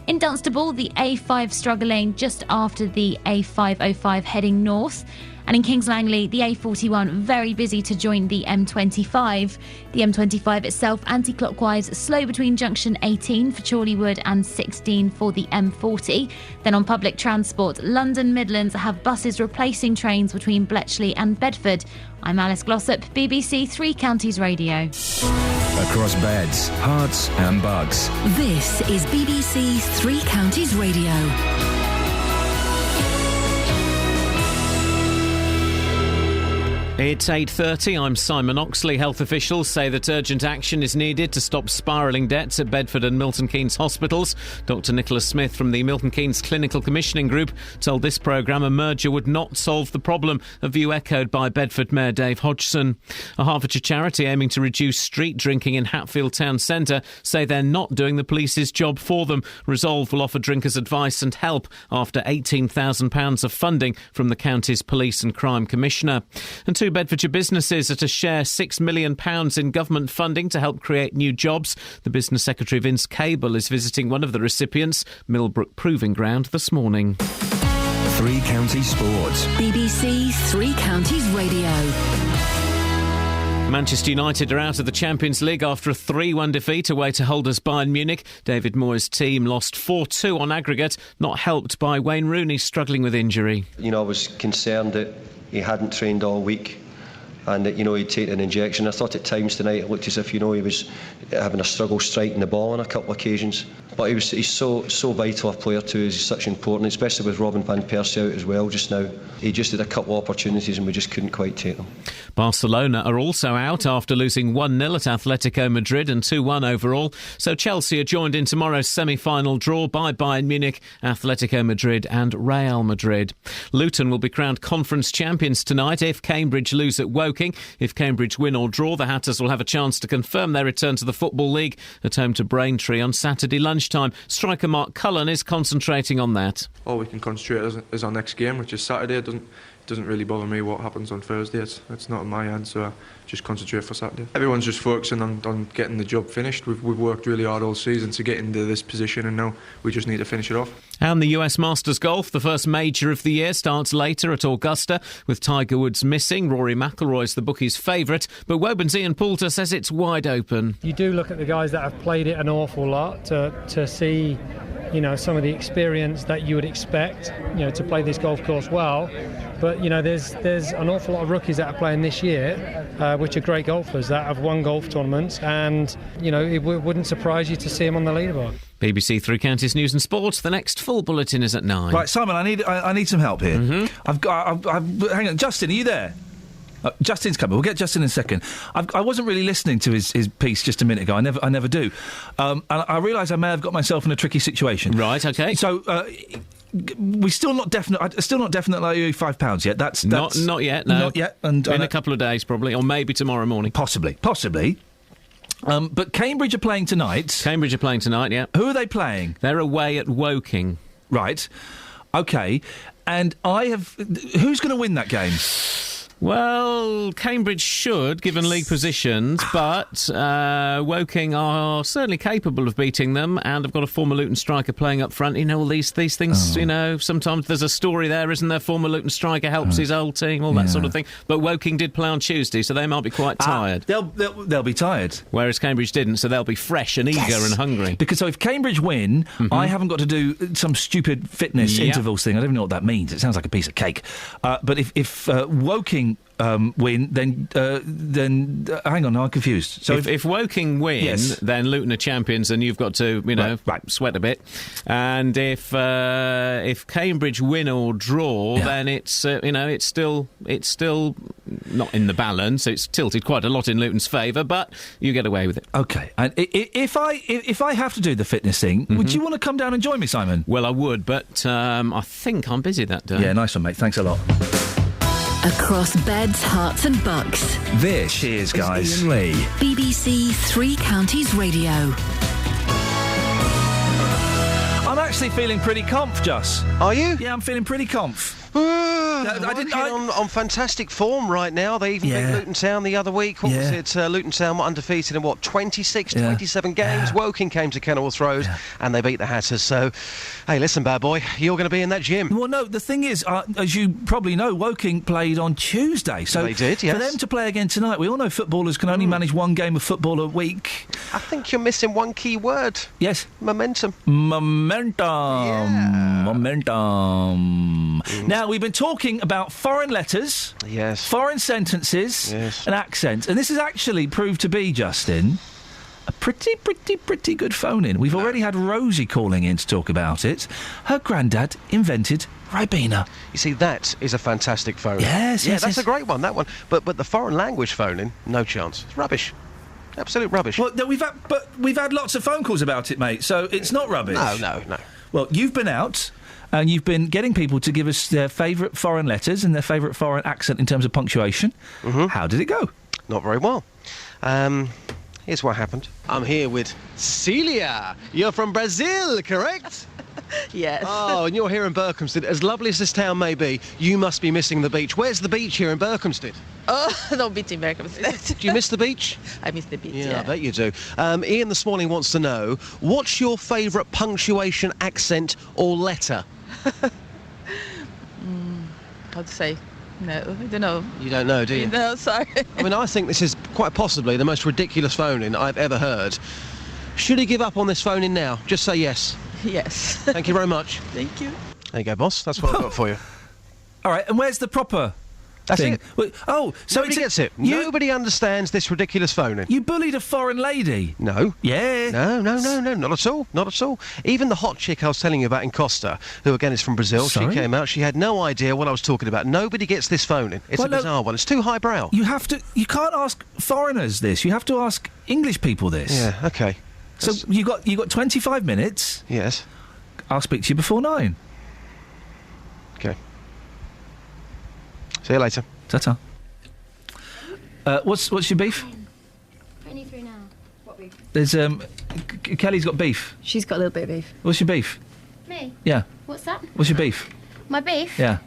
In Dunstable, the A5 struggling just after the A505 heading north. And in Kings Langley, the A41 very busy to join the M25. The M25 itself anti-clockwise, slow between junction 18 for Chorleywood and 16 for the M40. Then on public transport, London Midlands have buses replacing trains between Bletchley and Bedford. I'm Alice Glossop, BBC Three Counties Radio. Across beds, hearts and bucks. This is BBC Three Counties Radio. It's 8:30. I'm Simon Oxley. Health officials say that urgent action is needed to stop spiralling debts at Bedford and Milton Keynes hospitals. Dr Nicholas Smith from the Milton Keynes Clinical Commissioning Group told this programme a merger would not solve the problem, a view echoed by Bedford Mayor Dave Hodgson. A Hertfordshire charity aiming to reduce street drinking in Hatfield Town Centre say they're not doing the police's job for them. Resolve will offer drinkers advice and help after £18,000 of funding from the county's Police and Crime Commissioner. And two Bedfordshire businesses are to share £6 million in government funding to help create new jobs. The Business Secretary Vince Cable is visiting one of the recipients, Millbrook Proving Ground, this morning. Three Counties Sports. BBC Three Counties Radio. Manchester United are out of the Champions League after a 3-1 defeat away to holders Bayern Munich. David Moyes' team lost 4-2 on aggregate, not helped by Wayne Rooney struggling with injury. I was concerned that he hadn't trained all week and that, he'd taken an injection. I thought at times tonight it looked as if, he was having a struggle striking the ball on a couple of occasions. But he's so vital a player too, he's such important, especially with Robin van Persie out as well just now. He just had a couple of opportunities and we just couldn't quite take them. Barcelona are also out after losing 1-0 at Atletico Madrid and 2-1 overall. So Chelsea are joined in tomorrow's semi-final draw by Bayern Munich, Atletico Madrid and Real Madrid. Luton will be crowned conference champions tonight if Cambridge lose at Woking. If Cambridge win or draw, the Hatters will have a chance to confirm their return to the Football League at home to Braintree on Saturday lunchtime. Striker Mark Cullen is concentrating on that. All we can concentrate is our next game, which is Saturday. It doesn't really bother me what happens on Thursday. It's not in my hands, so I just concentrate for Saturday. Everyone's just focusing on getting the job finished. We've worked really hard all season to get into this position, and now we just need to finish it off. And the US Masters Golf, the first major of the year, starts later at Augusta. With Tiger Woods missing, Rory McIlroy's the bookies' favourite, but Woburn's Ian Poulter says it's wide open. You do look at the guys that have played it an awful lot to see some of the experience that you would expect, to play this golf course well. But, there's an awful lot of rookies that are playing this year, which are great golfers that have won golf tournaments, and, it wouldn't surprise you to see them on the leaderboard. BBC Three Counties News and Sports. The next full bulletin is at 9. Right, Simon, I need some help here. Mm-hmm. Hang on, Justin, are you there? Justin's coming. We'll get Justin in a second. I wasn't really listening to his piece just a minute ago. I never do. And I realise I may have got myself in a tricky situation. Right. Okay. So. We're still not definite. Like you £5 yet. That's not yet. No, not yet. And in a couple of days, probably, or maybe tomorrow morning. Possibly. But Cambridge are playing tonight. Yeah. Who are they playing? They're away at Woking. Right. Okay. And who's going to win that game? Well, Cambridge should, given league positions, but Woking are certainly capable of beating them, and have got a former Luton striker playing up front. All these things, sometimes there's a story there, isn't there? Former Luton striker helps his old team, all that sort of thing. But Woking did play on Tuesday, so they might be quite tired. They'll be tired. Whereas Cambridge didn't, so they'll be fresh and eager and hungry. Because if Cambridge win, I haven't got to do some stupid fitness intervals thing. I don't even know what that means. It sounds like a piece of cake. But if Woking win, then hang on, I'm confused. So if Woking win, then Luton are champions, and you've got to sweat a bit. And if Cambridge win or draw, then it's still not in the balance. It's tilted quite a lot in Luton's favour, but you get away with it. Okay. And if I have to do the fitness thing, would you want to come down and join me, Simon? Well, I would, but I think I'm busy that day. Yeah, nice one, mate. Thanks a lot. Across beds, hearts and bucks. This is guys. Iain Lee. BBC Three Counties Radio. I'm actually feeling pretty comf, Just. Are you? Yeah, I'm feeling pretty comf. On fantastic form right now. They even beat Luton Town the other week. What was it? Luton Town were undefeated in 27 games. Woking came to Kenilworth Road and they beat the Hatters. So, hey, listen, bad boy, you're going to be in that gym. Well, no, the thing is, as you probably know, Woking played on Tuesday. So they did, yes. For them to play again tonight, we all know footballers can only manage one game of football a week. I think you're missing one key word. Yes. Momentum. Yeah. Momentum. Now, we've been talking about foreign letters, yes, foreign sentences, yes, and accents, and this has actually proved to be, Justin, a pretty good phone-in. We've already had Rosie calling in to talk about it. Her granddad invented Ribena. You see, that is a fantastic phone. Yes, yeah, that's a great one, that one. But the foreign language phone-in, no chance. It's rubbish. Absolute rubbish. Well, no, we've had lots of phone calls about it, mate, so it's not rubbish. No. Well, you've been out and you've been getting people to give us their favourite foreign letters and their favourite foreign accent in terms of punctuation. Mm-hmm. How did it go? Not very well. Here's what happened. I'm here with Celia. You're from Brazil, correct? Yes. Oh, and you're here in Berkhamsted. As lovely as this town may be, you must be missing the beach. Where's the beach here in Berkhamsted? Oh, no beach in Berkhamsted. Do you miss the beach? I miss the beach, Yeah, I bet you do. Iain this morning wants to know, what's your favourite punctuation, accent or letter? How to say? No, I don't know. You don't know, do you? No, sorry. I mean, I think this is quite possibly the most ridiculous phone-in I've ever heard. Should he give up on this phone-in now? Just say yes. Yes. Thank you very much. Thank you. There you go, boss. That's what I've got for you. All right, and where's the proper That's thing? it. Well, so Nobody gets it. Nobody understands this ridiculous phone-in. You bullied a foreign lady? No. Yeah. No, not at all. Not at all. Even the hot chick I was telling you about in Costa, who again is from Brazil, Sorry? she came out, she had no idea what I was talking about. Nobody gets this phone-in. It's a bizarre one. It's too highbrow. You can't ask foreigners this. You have to ask English people this. Yeah, okay. So you got 25 minutes. Yes. I'll speak to you before 9. Okay. See you later. Ta-ta. What's your beef? 23 now. What beef? There's Kelly's got beef. She's got a little bit of beef. What's your beef? Me? Yeah. What's that? What's your beef? My beef? Yeah.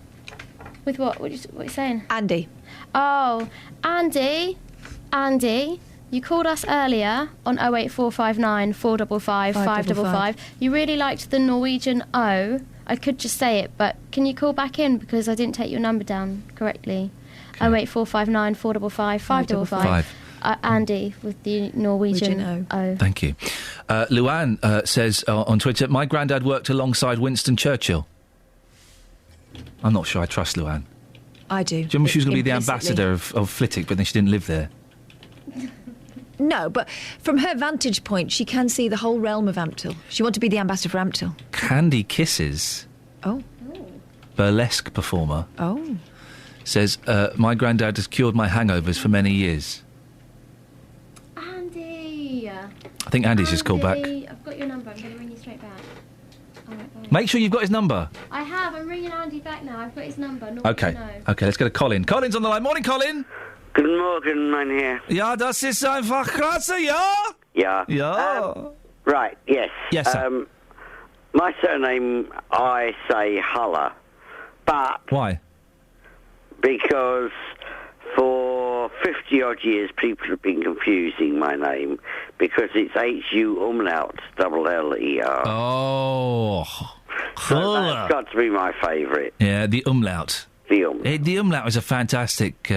With what? What are you saying? Andy. Oh, Andy, you called us earlier on 08459 455 555. You really liked the Norwegian O. I could just say it, but can you call back in because I didn't take your number down correctly? 08459 455 555. Andy with the Norwegian O. Thank you. Luann says on Twitter, my granddad worked alongside Winston Churchill. I'm not sure I trust Luann. I do. Do you remember she was going to be the Implicitly. ambassador of Flitwick, but then she didn't live there? No, but from her vantage point, she can see the whole realm of Ampthill. She wants to be the ambassador for Ampthill. Candy Kisses, Oh. burlesque performer, Oh. says, my granddad has cured my hangovers for many years. Andy! I think Andy's just called back. I've got your number. I'm going to ring you straight back. All right, bye. Make sure you've got his number. I have. I'm ringing Andy back now. I've got his number. Okay. Okay, let's go to Colin. Colin's on the line. Morning, Colin. Guten Morgen, mein Herr. Ja, das ist einfach klasse, ja? Yeah. Ja. Right, yes. Yes, sir. My surname, I say Huller, but... Why? Because for 50-odd years people have been confusing my name because it's H-U umlaut, double L-E-R. Oh. So that's got to be my favourite. Yeah, the umlaut. The umlaut. The umlaut is a fantastic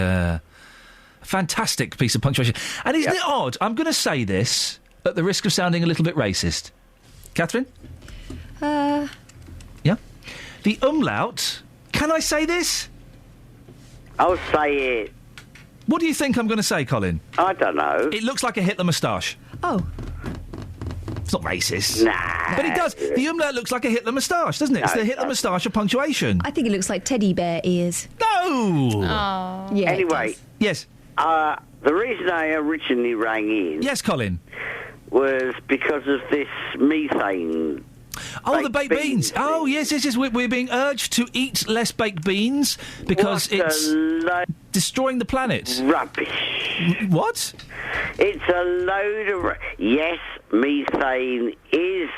piece of punctuation. And isn't it odd? I'm going to say this at the risk of sounding a little bit racist. Catherine? Yeah? The umlaut, can I say this? I'll say it. What do you think I'm going to say, Colin? I don't know. It looks like a Hitler moustache. Oh. It's not racist. Nah. But it does. The umlaut looks like a Hitler moustache, doesn't it? No, It's the it Hitler moustache of punctuation. I think it looks like teddy bear ears. No! Oh. Yeah, Anyway. Yes. The reason I originally rang in... Yes, Colin. ...was because of this methane... Oh, the baked beans. Oh, yes. We're being urged to eat less baked beans because it's destroying the planet. Rubbish. What? It's a load of... Yes, methane is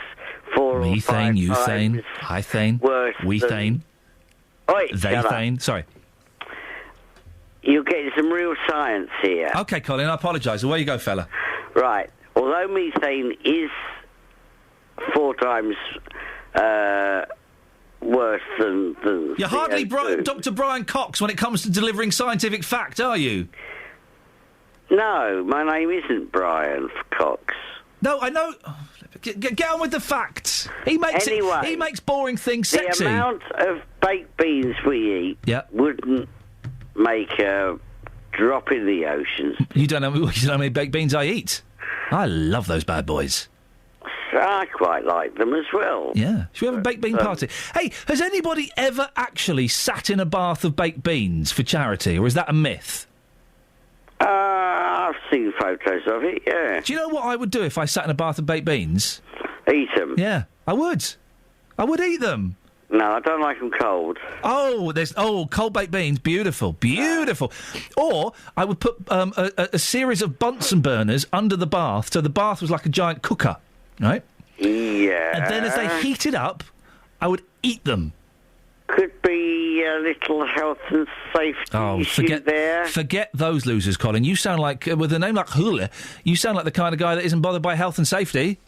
4 or 5 Methane, euthane, times hythane, worse wethane, Oi, thethane. Sorry. You're getting some real science here. OK, Colin, I apologise. Away you go, fella. Right. Although methane is 4 times worse than You're hardly CO2. Dr. Brian Cox when it comes to delivering scientific fact, are you? No, my name isn't Brian Cox. No, I know. Get on with the facts. He makes boring things sexy. The amount of baked beans we eat wouldn't make a drop in the oceans. You don't know how many baked beans I eat. I love those bad boys. I quite like them as well. Yeah. Should we have a baked bean party? Hey, has anybody ever actually sat in a bath of baked beans for charity, or is that a myth? I've seen photos of it, yeah. Do you know what I would do if I sat in a bath of baked beans? Eat them? Yeah, I would. I would eat them. No, I don't like them cold. Oh, cold baked beans, beautiful, beautiful. Or I would put a series of Bunsen burners under the bath, so the bath was like a giant cooker, right? Yeah. And then as they heated up, I would eat them. Could be a little health and safety issue there. Forget those losers, Colin. You sound like, with a name like Hula, you sound like the kind of guy that isn't bothered by health and safety.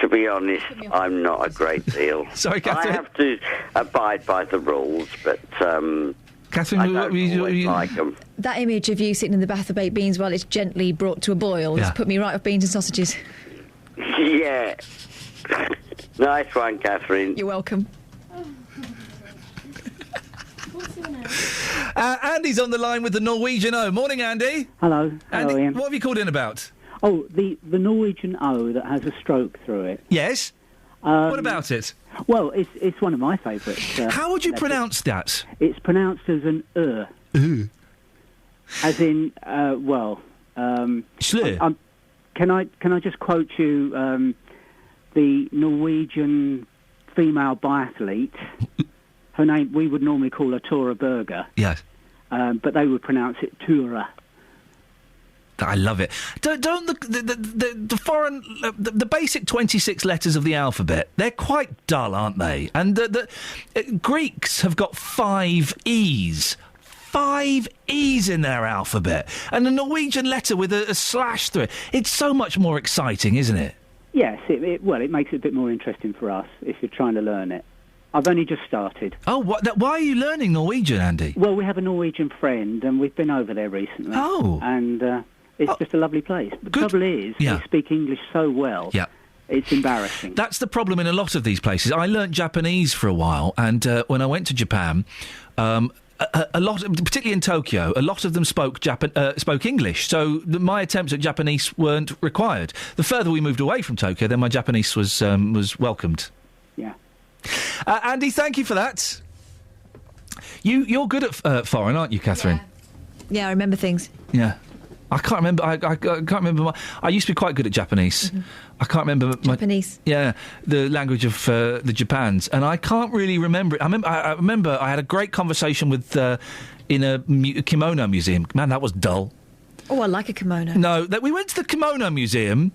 To be honest, I'm not a great deal. Sorry, Catherine. I have to abide by the rules, but Catherine, I don't always like them. That image of you sitting in the bath of baked beans while it's gently brought to a boil has put me right off beans and sausages. Yeah. Nice one, Catherine. You're welcome. Andy's on the line with the Norwegian O. Morning, Andy. Hello. Andy, Hello, Ian. what have you called in about? Oh, the Norwegian O that has a stroke through it. Yes? What about it? Well, it's one of my favourites. How would you pronounce that? It's pronounced as an Ooh. As in, Slur. Can I just quote you the Norwegian female biathlete? Her name, we would normally call her Tora Berger. Yes. But they would pronounce it Tura. I love it. Don't the foreign the basic 26 letters of the alphabet, they're quite dull, aren't they? And the Greeks have got 5 E's. 5 E's in their alphabet, and a Norwegian letter with a slash through it. It's so much more exciting, isn't it? Yes, it makes it a bit more interesting for us if you're trying to learn it. I've only just started. Oh, why are you learning Norwegian, Andy? Well, we have a Norwegian friend, and we've been over there recently. Oh. And it's just a lovely place. The trouble is, they speak English so well. Yeah. It's embarrassing. That's the problem in a lot of these places. I learnt Japanese for a while, and when I went to Japan, a lot, particularly in Tokyo, a lot of them spoke English. So my attempts at Japanese weren't required. The further we moved away from Tokyo, then my Japanese was welcomed. Yeah. Andy, thank you for that. You're good at foreign, aren't you, Catherine? Yeah, I remember things. Yeah. I can't remember. I can't remember. I used to be quite good at Japanese. Mm-hmm. I can't remember Japanese. Yeah, the language of the Japans, and I can't really remember it. I remember I had a great conversation with in a kimono museum. Man, that was dull. Oh, I like a kimono. No, we went to the kimono museum.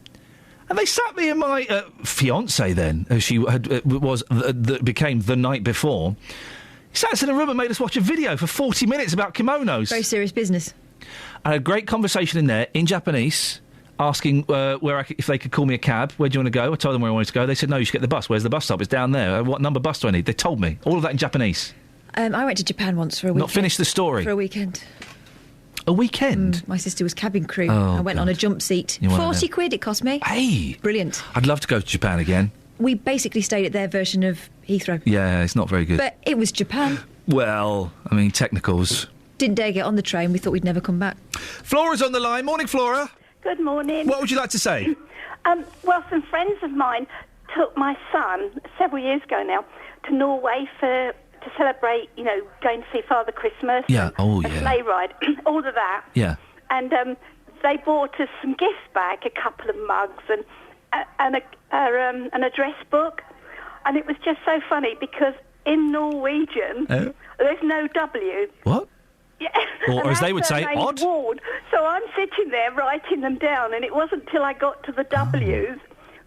And they sat me and my fiancée then, as she became the night before, sat us in a room and made us watch a video for 40 minutes about kimonos. Very serious business. I had a great conversation in there, in Japanese, asking if they could call me a cab. Where do you want to go? I told them where I wanted to go. They said, no, you should get the bus. Where's the bus stop? It's down there. What number bus do I need? They told me. All of that in Japanese. I went to Japan once for a weekend. Not finished the story. For a weekend. A weekend? My sister was cabin crew. Oh, I went on a jump seat. 40 quid it cost me. Hey! Brilliant. I'd love to go to Japan again. We basically stayed at their version of Heathrow. Yeah, it's not very good. But it was Japan. Well, I mean, technicals. Didn't dare get on the train. We thought we'd never come back. Flora's on the line. Morning, Flora. Good morning. What would you like to say? Well, some friends of mine took my son several years ago now to Norway to celebrate, going to see Father Christmas. Yeah. A sleigh ride, all of that. Yeah. And they bought us some gifts back, a couple of mugs and an address book. And it was just so funny because in Norwegian, there's no W. What? Yeah. Or as they would say, odd. Ward. So I'm sitting there writing them down, and it wasn't till I got to the W's.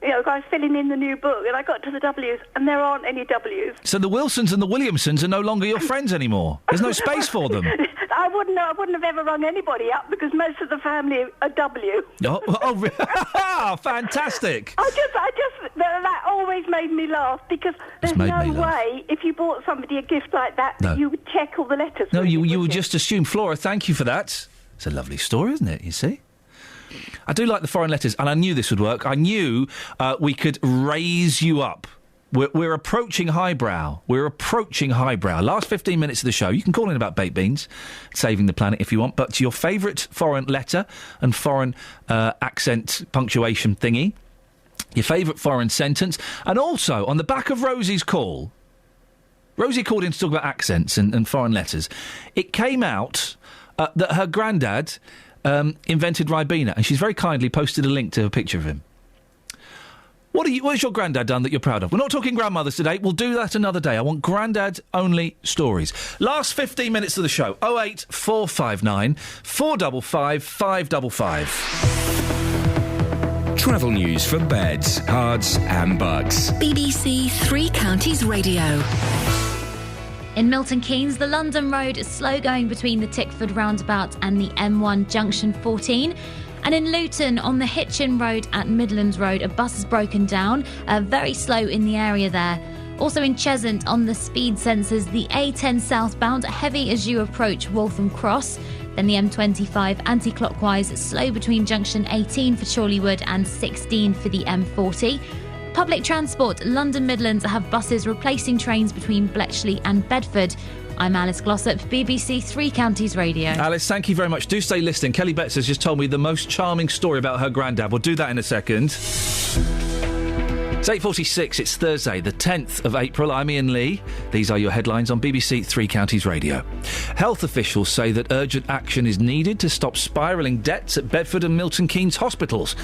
I was filling in the new book, and I got to the W's, and there aren't any W's. So the Wilsons and the Williamsons are no longer your friends anymore. There's no space for them. I wouldn't have ever rung anybody up because most of the family are W. Fantastic! That always made me laugh because there's no way if you bought somebody a gift like that you would check all the letters. No, you would just assume. Flora, thank you for that. It's a lovely story, isn't it? You see. I do like the foreign letters, and I knew this would work. I knew we could raise you up We're approaching highbrow. Last 15 minutes of the show. You can call in about baked beans, saving the planet if you want, but your favourite foreign letter and foreign accent punctuation thingy, your favourite foreign sentence, and also, on the back of Rosie's call, Rosie called in to talk about accents and foreign letters. It came out that her granddad invented Ribena, and she's very kindly posted a link to a picture of him. What has your granddad done that you're proud of? We're not talking grandmothers today. We'll do that another day. I want granddad-only stories. Last 15 minutes of the show. 08459 455 555. Travel news for beds, cards and bugs. BBC Three Counties Radio. In Milton Keynes, the London Road is slow going between the Tickford roundabout and the M1 junction 14. And in Luton, on the Hitchin Road at Midlands Road, a bus has broken down, very slow in the area there. Also in Cheshunt, on the speed sensors, the A10 southbound, heavy as you approach Waltham Cross. Then the M25 anti-clockwise, slow between junction 18 for Chorleywood and 16 for the M40. Public transport, London Midlands have buses replacing trains between Bletchley and Bedford. I'm Alice Glossop, BBC Three Counties Radio. Alice, thank you very much. Do stay listening. Kelly Betts has just told me the most charming story about her granddad. We'll do that in a second. It's 8:46. It's Thursday, the 10th of April. I'm Iain Lee. These are your headlines on BBC Three Counties Radio. Health officials say that urgent action is needed to stop spiralling debts at Bedford and Milton Keynes hospitals.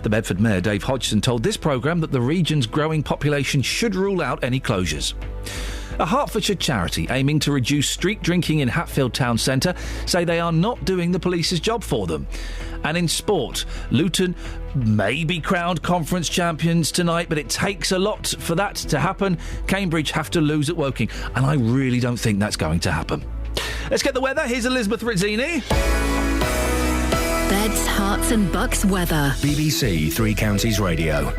The Bedford Mayor, Dave Hodgson, told this programme that the region's growing population should rule out any closures. A Hertfordshire charity aiming to reduce street drinking in Hatfield Town Centre say they are not doing the police's job for them. And in sport, Luton may be crowned conference champions tonight, but it takes a lot for that to happen. Cambridge have to lose at Woking, and I really don't think that's going to happen. Let's get the weather. Here's Elizabeth Rizzini. Beds, Herts and Bucks weather. BBC Three Counties Radio.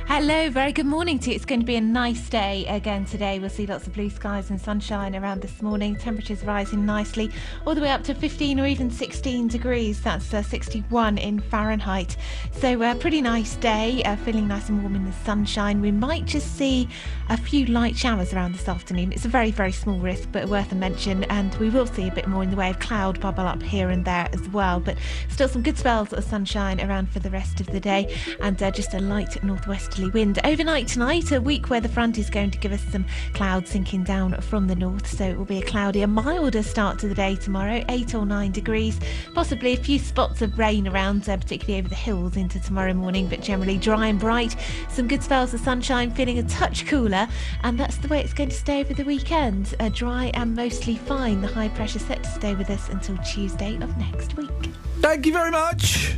Hello, very good morning to you. It's going to be a nice day again today. We'll see lots of blue skies and sunshine around this morning. Temperatures rising nicely all the way up to 15 or even 16 degrees. That's 61 in Fahrenheit. So pretty nice day, feeling nice and warm in the sunshine. We might just see a few light showers around this afternoon. It's a very, very small risk, but worth a mention. And we will see a bit more in the way of cloud bubble up here and there as well. But still some good spells of sunshine around for the rest of the day. And just a light northwesterly wind. Overnight tonight, a weak weather front is going to give us some clouds sinking down from the north, so it will be a cloudier, milder start to the day tomorrow, 8 or 9 degrees, possibly a few spots of rain around, particularly over the hills into tomorrow morning, but generally dry and bright. Some good spells of sunshine, feeling a touch cooler, and that's the way it's going to stay over the weekend. Dry and mostly fine. The high pressure set to stay with us until Tuesday of next week. Thank you very much.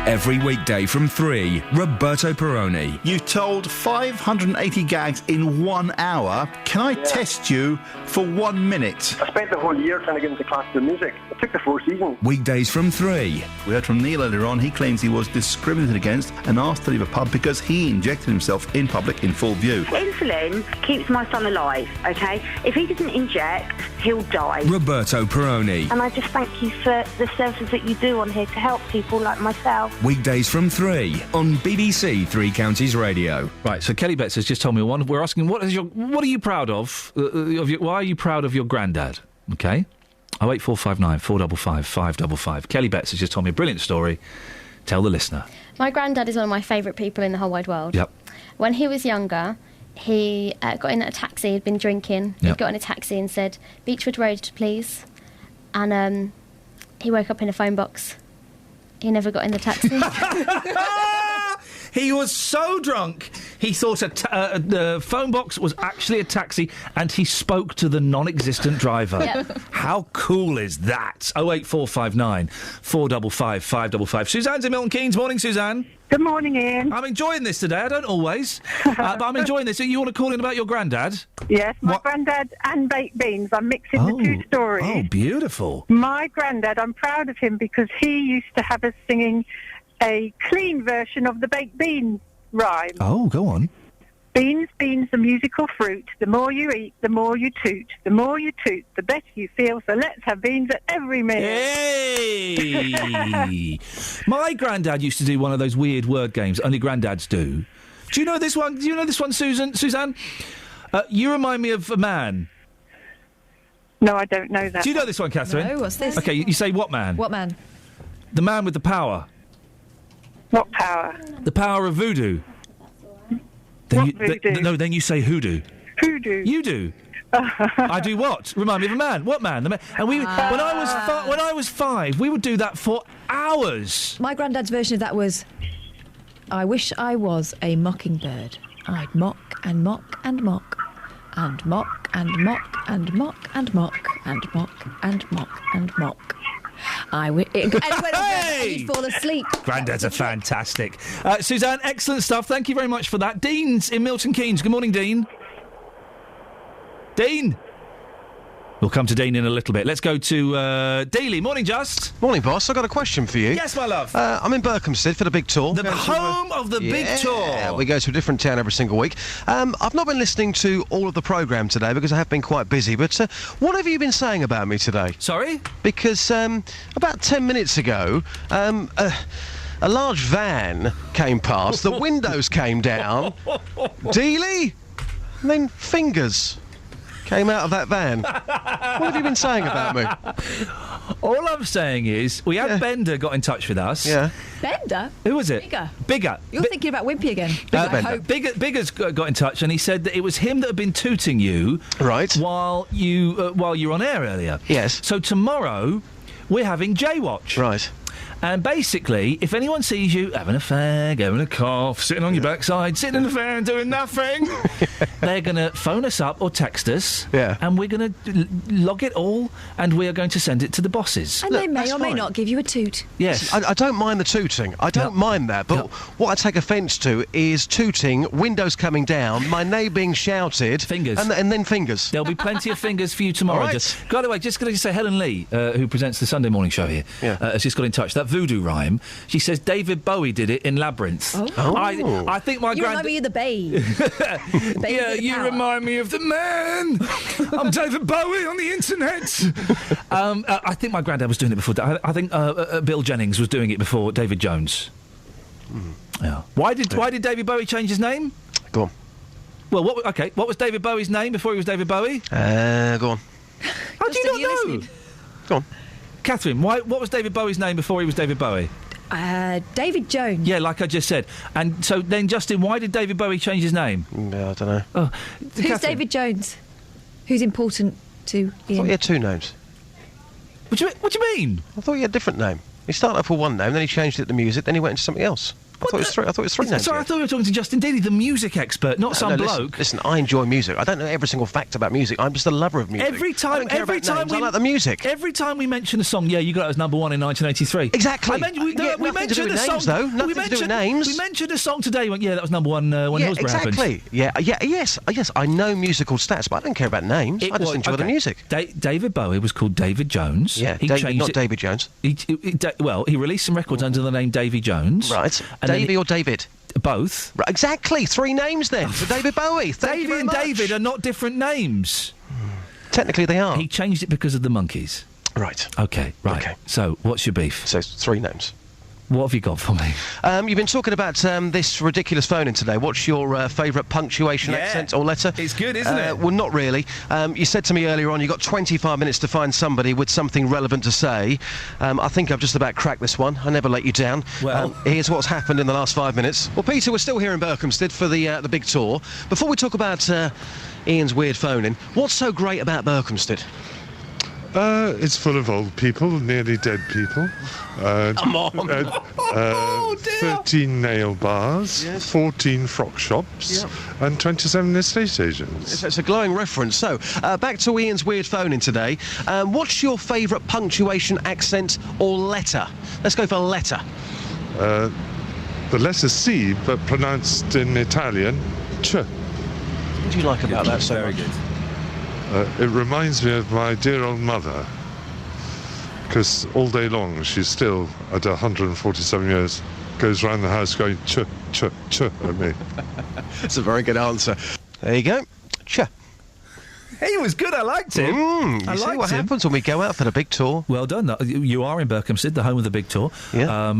Every weekday from 3, Roberto Perrone. You've told 580 gags in 1 hour. Can I test you for 1 minute? I spent the whole year trying to get into classical music. It took the 4 seasons. Weekdays from 3. We heard from Neil earlier on. He claims he was discriminated against and asked to leave a pub because he injected himself in public in full view. Insulin keeps my son alive, OK? If he doesn't inject, he'll die. Roberto Perrone. And I just thank you for the services that you do on here to help people like myself. Weekdays from 3 on BBC Three Counties Radio. Right, so Kelly Betts has just told me one. We're asking, what are you proud of? Why are you proud of your granddad? Okay. 08459 455 555. Kelly Betts has just told me a brilliant story. Tell the listener. My granddad is one of my favourite people in the whole wide world. Yep. When he was younger, he got in a taxi, he'd been drinking. He got in a taxi and said, "Beechwood Road, please." And he woke up in a phone box. He never got in the taxi. He was so drunk, he thought the phone box was actually a taxi, and he spoke to the non-existent driver. Yep. How cool is that? 08459 455 555. Suzanne's in Milton Keynes. Morning, Suzanne. Good morning, Ian. I'm enjoying this today. I don't always, but I'm enjoying this. You want to call in about your granddad? Yes, my granddad and baked beans. I'm mixing the two stories. Oh, beautiful. My granddad, I'm proud of him because he used to have us singing a clean version of the baked bean rhyme. Oh, go on. Beans, beans, the musical fruit. The more you eat, the more you toot. The more you toot, the better you feel. So let's have beans at every meal. Hey! My granddad used to do one of those weird word games only granddads do, Do you know this one? Do you know this one, Suzanne? You remind me of a man. No, I don't know that. Do you know this one, Catherine? No, what's this? Okay, you say what man? What man? The man with the power. What power? The power of voodoo. Then you say hoodoo. Hoodoo. You do. I do what? Remind me of a man. What man? And when I was 5, we would do that for hours. My granddad's version of that was, I wish I was a mockingbird. I'd mock and mock and mock. And mock and mock and mock and mock and mock and mock and mock. And you'd fall asleep. Granddads are fantastic. Suzanne, excellent stuff. Thank you very much for that. Dean's in Milton Keynes. Good morning, Dean. Dean. We'll come to Dean in a little bit. Let's go to Dealey. Morning, Just. Morning, boss. I've got a question for you. Yes, my love. I'm in Berkhamsted for the big tour. The home of the big tour. We go to a different town every single week. I've not been listening to all of the programme today because I have been quite busy, but what have you been saying about me today? Sorry? Because about 10 minutes ago, a large van came past, the windows came down, Dealey, and then fingers came out of that van. What have you been saying about me? All I'm saying is, we had Bender got in touch with us. Yeah. Bender? Who was it? Bigger. You're thinking about Wimpy again. I hope. Bigger's got in touch, and he said that it was him that had been tooting you. Right. While you were on air earlier. Yes. So tomorrow, we're having J-Watch. Right. And basically, if anyone sees you having a fag, having a cough, sitting on your backside, sitting in the van doing nothing, they're going to phone us up or text us, and we're going to log it all, and we are going to send it to the bosses. And they may or may not give you a toot. Yes. I don't mind the tooting. I don't mind that, but what I take offence to is tooting, windows coming down, my name being shouted. Fingers. And then fingers. There'll be plenty of fingers for you tomorrow. All right. Just, by the way, just going to say Helen Lee, who presents the Sunday morning show here, has just got in touch. That voodoo rhyme, she says David Bowie did it in Labyrinth. Oh. I think my You remind me of the Babe. Yeah, you remind me of the man. I'm David Bowie on the internet. I think my granddad was doing it before. I think Bill Jennings was doing it before David Jones. Yeah. Why did David Bowie change his name? Go on. Well, what was David Bowie's name before he was David Bowie? Go on. How do you not know? Listening? Go on. Catherine, what was David Bowie's name before he was David Bowie? David Jones. Yeah, like I just said. And so then, Justin, why did David Bowie change his name? No, I don't know. Oh, Who's Catherine? David Jones? Who's important to I thought Ian? he had two names. What do you mean? I thought he had a different name. He started off with one name, then he changed it to music, then he went into something else. I thought it was three names. Sorry, I thought you were talking to Justin Daly, the music expert, not some bloke. Listen, I enjoy music. I don't know every single fact about music. I'm just a lover of music. Every time I like the music. Every time we mention a song, you got it as number one in 1983. Exactly. We mentioned a song. Though. Nothing to do with names. We mentioned a song today. That was number one when Hillsborough happened. Yes. I know musical stats, but I don't care about names. I just enjoy the music. David Bowie was called David Jones. Yeah, not David Jones. He released some records under the name Davy Jones. Right. Davy or David? Both. Right, exactly. Three names then for David Bowie. Davy and David are not different names. Technically they are. He changed it because of the monkeys. Right. Okay, right. Okay. So, what's your beef? So, three names. What have you got for me? You've been talking about this ridiculous phone-in today. What's your favourite punctuation, accent or letter? It's good, isn't it? Well, not really. You said to me earlier on you got 25 minutes to find somebody with something relevant to say. I think I've just about cracked this one. I never let you down. Well, here's what's happened in the last 5 minutes. Well, Peter, we're still here in Berkhamsted for the big tour. Before we talk about Ian's weird phone-in, what's so great about Berkhamsted? It's full of old people, nearly dead people. Come on. 13 nail bars, 14 frock shops, and 27 estate agents. It's a glowing reference. So, back to Ian's weird phone-in today. What's your favourite punctuation, accent or letter? Let's go for letter. The letter C, but pronounced in Italian, ch. What do you like about that so much? Very good. It reminds me of my dear old mother, because all day long she's still, at 147 years, goes round the house going ch, ch, ch at me. That's a very good answer. There you go. Ch. He was good. I liked him. You see what happens when we go out for the big tour. Well done. You are in Berkhamsted, the home of the big tour. Yeah.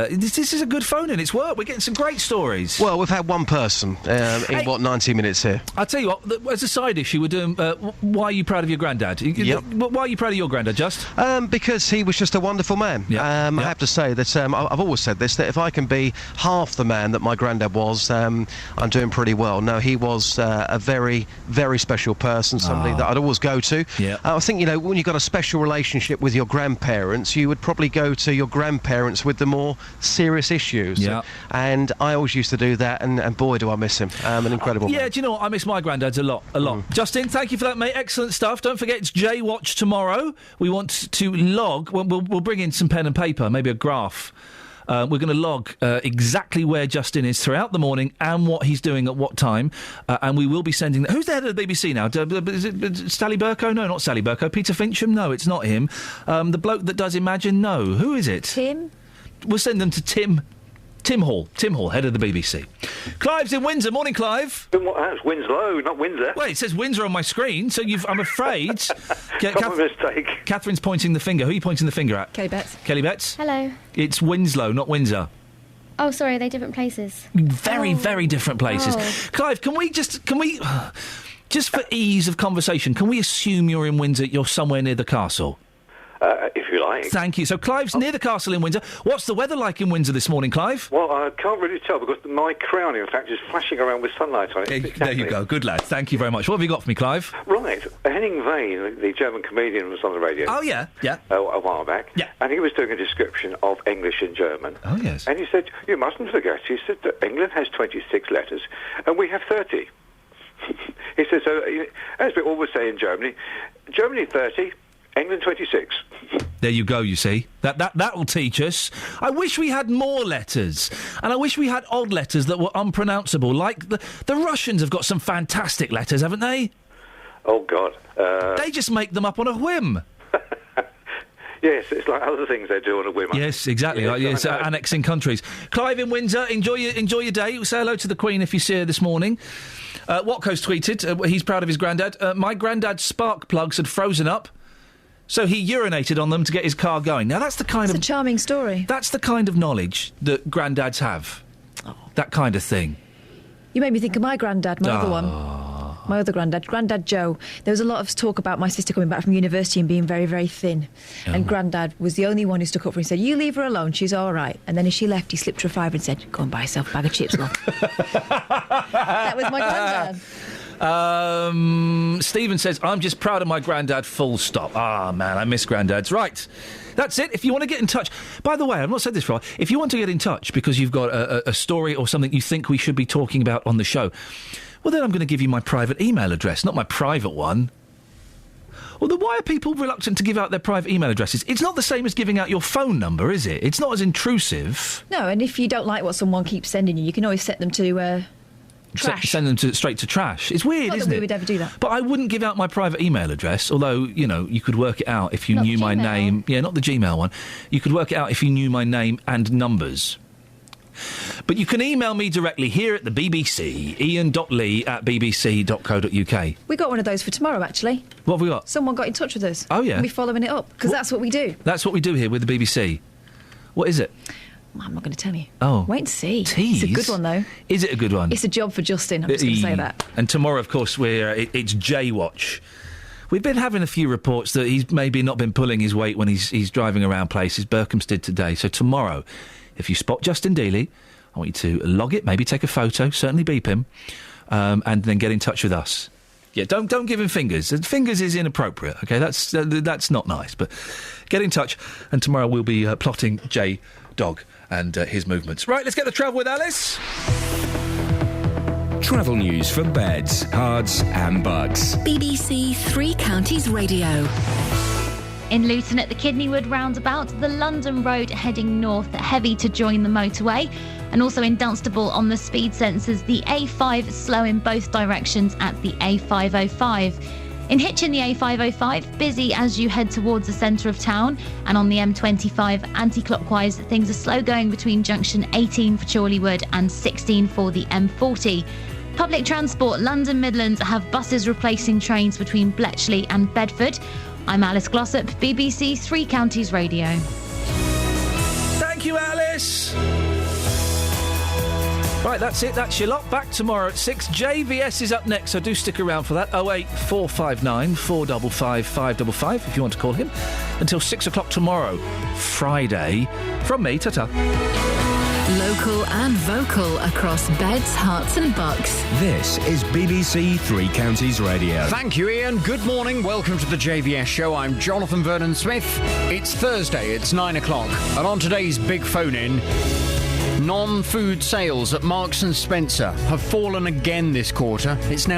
This is a good phone-in. It's worked. We're getting some great stories. Well, we've had one person in 90 minutes here. I'll tell you what, as a side issue, we're doing why are you proud of your granddad? Yep. Why are you proud of your granddad, Just? Because he was just a wonderful man. I have to say that I've always said this, that if I can be half the man that my granddad was, I'm doing pretty well. No, he was a very, very special person, somebody that I'd always go to. Yeah. I think, when you've got a special relationship with your grandparents, you would probably go to your grandparents with the more serious issues. Yeah. And I always used to do that, and boy, do I miss him. An incredible man. Do you know what? I miss my granddads a lot. Justin, thank you for that, mate. Excellent stuff. Don't forget, it's J-Watch tomorrow. We want to log... We'll bring in some pen and paper, maybe a graph. We're going to log exactly where Justin is throughout the morning and what he's doing at what time. And we will be sending... Who's the head of the BBC now? Is it Sally Burko? No, not Sally Burko. Peter Fincham? No, it's not him. The bloke that does Imagine? No. Who is it? Tim? We'll send them to Tim Hall, head of the BBC. Clive's in Windsor. Morning, Clive. That's Winslow, not Windsor. Well, it says Windsor on my screen, so I'm afraid... Common mistake. Catherine's pointing the finger. Who are you pointing the finger at? Kelly Betts. Kelly Betts? Hello. It's Winslow, not Windsor. Oh, sorry, are they different places? Very, very different places. Oh. Clive, can we... Just for ease of conversation, can we assume you're in Windsor, you're somewhere near the castle? If you like. Thank you. So Clive's near the castle in Windsor. What's the weather like in Windsor this morning, Clive? Well, I can't really tell because my crown, in fact, is flashing around with sunlight on it. There you go. Good lad. Thank you very much. What have you got for me, Clive? Right. Henning Wehn, the German comedian, was on the radio. Oh, yeah. A while back. Yeah. And he was doing a description of English and German. Oh, yes. And he said, you mustn't forget, he said that England has 26 letters and we have 30. He said, so, as we always say in Germany 30, England 26. There you go, you see. That'll teach us. I wish we had more letters. And I wish we had odd letters that were unpronounceable. Like the Russians have got some fantastic letters, haven't they? Oh, God. They just make them up on a whim. Yes, it's like other things they do on a whim. Yes, exactly. Annexing countries. Clive in Windsor, enjoy your day. Say hello to the Queen if you see her this morning. Watco's tweeted, he's proud of his granddad. My granddad's spark plugs had frozen up, so he urinated on them to get his car going. Now, that's the kind It's a charming story. That's the kind of knowledge that granddads have. Oh. That kind of thing. You made me think of my granddad, my other one. My other Grandad Joe. There was a lot of talk about my sister coming back from university and being very, very thin. Oh. And Grandad was the only one who stuck up for her and said, you leave her alone, she's all right. And then as she left, he slipped her a fiver and said, go and buy yourself a bag of chips, love. That was my granddad. Stephen says, I'm just proud of my granddad, full stop. Ah, man, I miss granddads. Right. That's it. If you want to get in touch... By the way, I've not said this before. If you want to get in touch because you've got a story or something you think we should be talking about on the show... Well, then I'm going to give you my private email address, not my private one. Well, then why are people reluctant to give out their private email addresses? It's not the same as giving out your phone number, is it? It's not as intrusive. No, and if you don't like what someone keeps sending you, you can always set them to trash. Send them straight to trash. It's weird, isn't it? Not that we would ever do that. But I wouldn't give out my private email address, although, you could work it out if you knew my name. Yeah, not the Gmail one. You could work it out if you knew my name and numbers. But you can email me directly here at the BBC, ian.lee@bbc.co.uk. We got one of those for tomorrow, actually. What have we got? Someone got in touch with us. Oh, yeah? And we're following it up, because that's what we do. That's what we do here with the BBC. What is it? Well, I'm not going to tell you. Oh. Wait and see. Tease? It's a good one, though. Is it a good one? It's a job for Justin, I'm just going to say that. And tomorrow, of course, it's J-Watch. We've been having a few reports that he's maybe not been pulling his weight when he's driving around places. Berkhamsted today. So tomorrow, if you spot Justin Dealey... I want you to log it, maybe take a photo, certainly beep him, and then get in touch with us. Yeah, don't give him fingers. Fingers is inappropriate, OK? That's not nice, but get in touch, and tomorrow we'll be plotting J-Dog and his movements. Right, let's get the travel with Alice. Travel news for beds, cards and bugs. BBC Three Counties Radio. In Luton at the Kidneywood roundabout, the London road heading north, heavy to join the motorway. And also in Dunstable on the speed sensors, the A5 slow in both directions at the A505. In Hitchin, the A505, busy as you head towards the centre of town. And on the M25, anti-clockwise, things are slow going between junction 18 for Chorleywood and 16 for the M40. Public transport, London Midlands have buses replacing trains between Bletchley and Bedford. I'm Alice Glossop, BBC Three Counties Radio. Thank you, Alice. Right, that's it. That's your lot. Back tomorrow at 6. JVS is up next, so do stick around for that. 08459 455 555 if you want to call him. Until 6 o'clock tomorrow, Friday. From me, ta-ta. Local and vocal across Beds, Herts and Bucks. This is BBC Three Counties Radio. Thank you, Ian. Good morning. Welcome to the JVS show. I'm Jonathan Vernon-Smith. It's Thursday. It's 9 o'clock. And on today's big phone-in, non-food sales at Marks & Spencer have fallen again this quarter. It's now